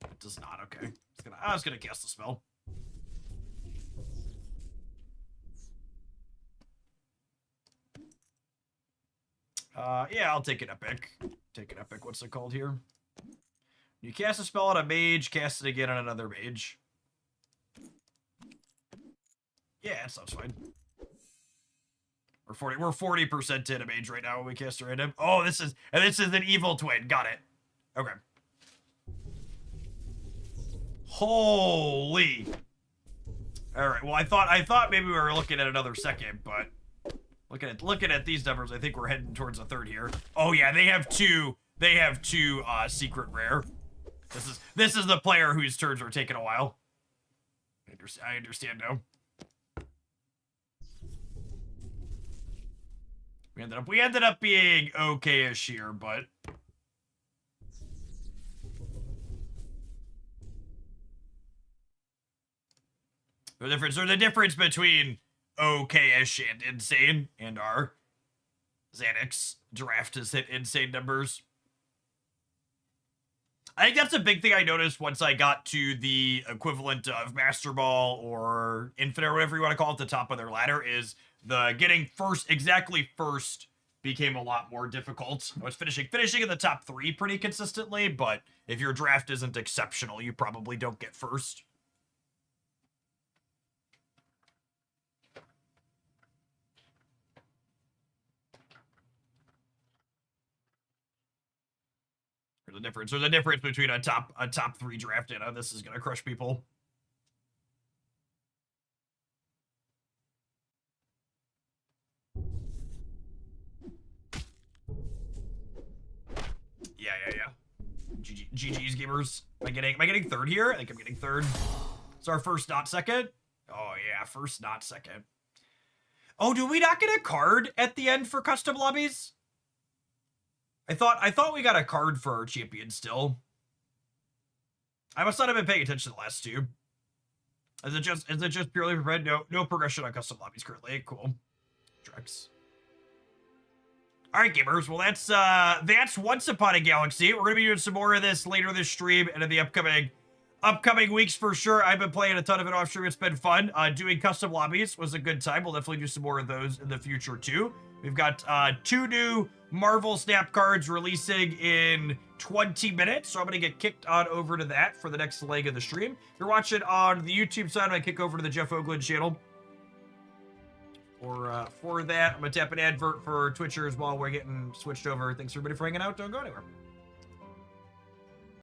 It does not. Okay. I was gonna cast the spell. Yeah, I'll take an epic. What's it called here? You cast a spell on a mage, cast it again on another mage. Yeah, that sounds fine. We're 40% in a mage right now when we cast a random. Oh, this is an evil twin. Got it. Okay. Holy. All right. Well, I thought maybe we were looking at another second, but looking at these numbers, I think we're heading towards a third here. Oh yeah, they have two secret rare. This is the player whose turns were taking a while. I understand now. We ended up being okay-ish here, but there's a difference between okay-ish and insane, and our Xanax draft has hit insane numbers. I think that's a big thing I noticed once I got to the equivalent of Masterball or Infinite, or whatever you want to call it, the top of their ladder, is the getting exactly first became a lot more difficult. I was finishing in the top 3 pretty consistently, but if your draft isn't exceptional, you probably don't get first. There's a difference between a top 3 draft and this is gonna crush people. Yeah. GG's gamers. Am I getting third here? I think I'm getting third. It's our first, not second. Oh yeah, first, not second. Oh, do we not get a card at the end for custom lobbies? I thought we got a card for our champion still. I must not have been paying attention to the last 2. Is it just purely for red? No progression on custom lobbies currently. Cool. Drex. All right, gamers. Well, that's Once Upon a Galaxy. We're gonna be doing some more of this later this stream and in the upcoming weeks for sure. I've been playing a ton of it off stream. It's been fun. Doing custom lobbies was a good time. We'll definitely do some more of those in the future too. We've got 2 new Marvel Snap cards releasing in 20 minutes, so I'm going to get kicked on over to that for the next leg of the stream. If you're watching on the YouTube side, I'm going to kick over to the Jeff Oakland channel for that. I'm going to tap an advert for Twitchers while we're getting switched over. Thanks everybody for hanging out. Don't go anywhere.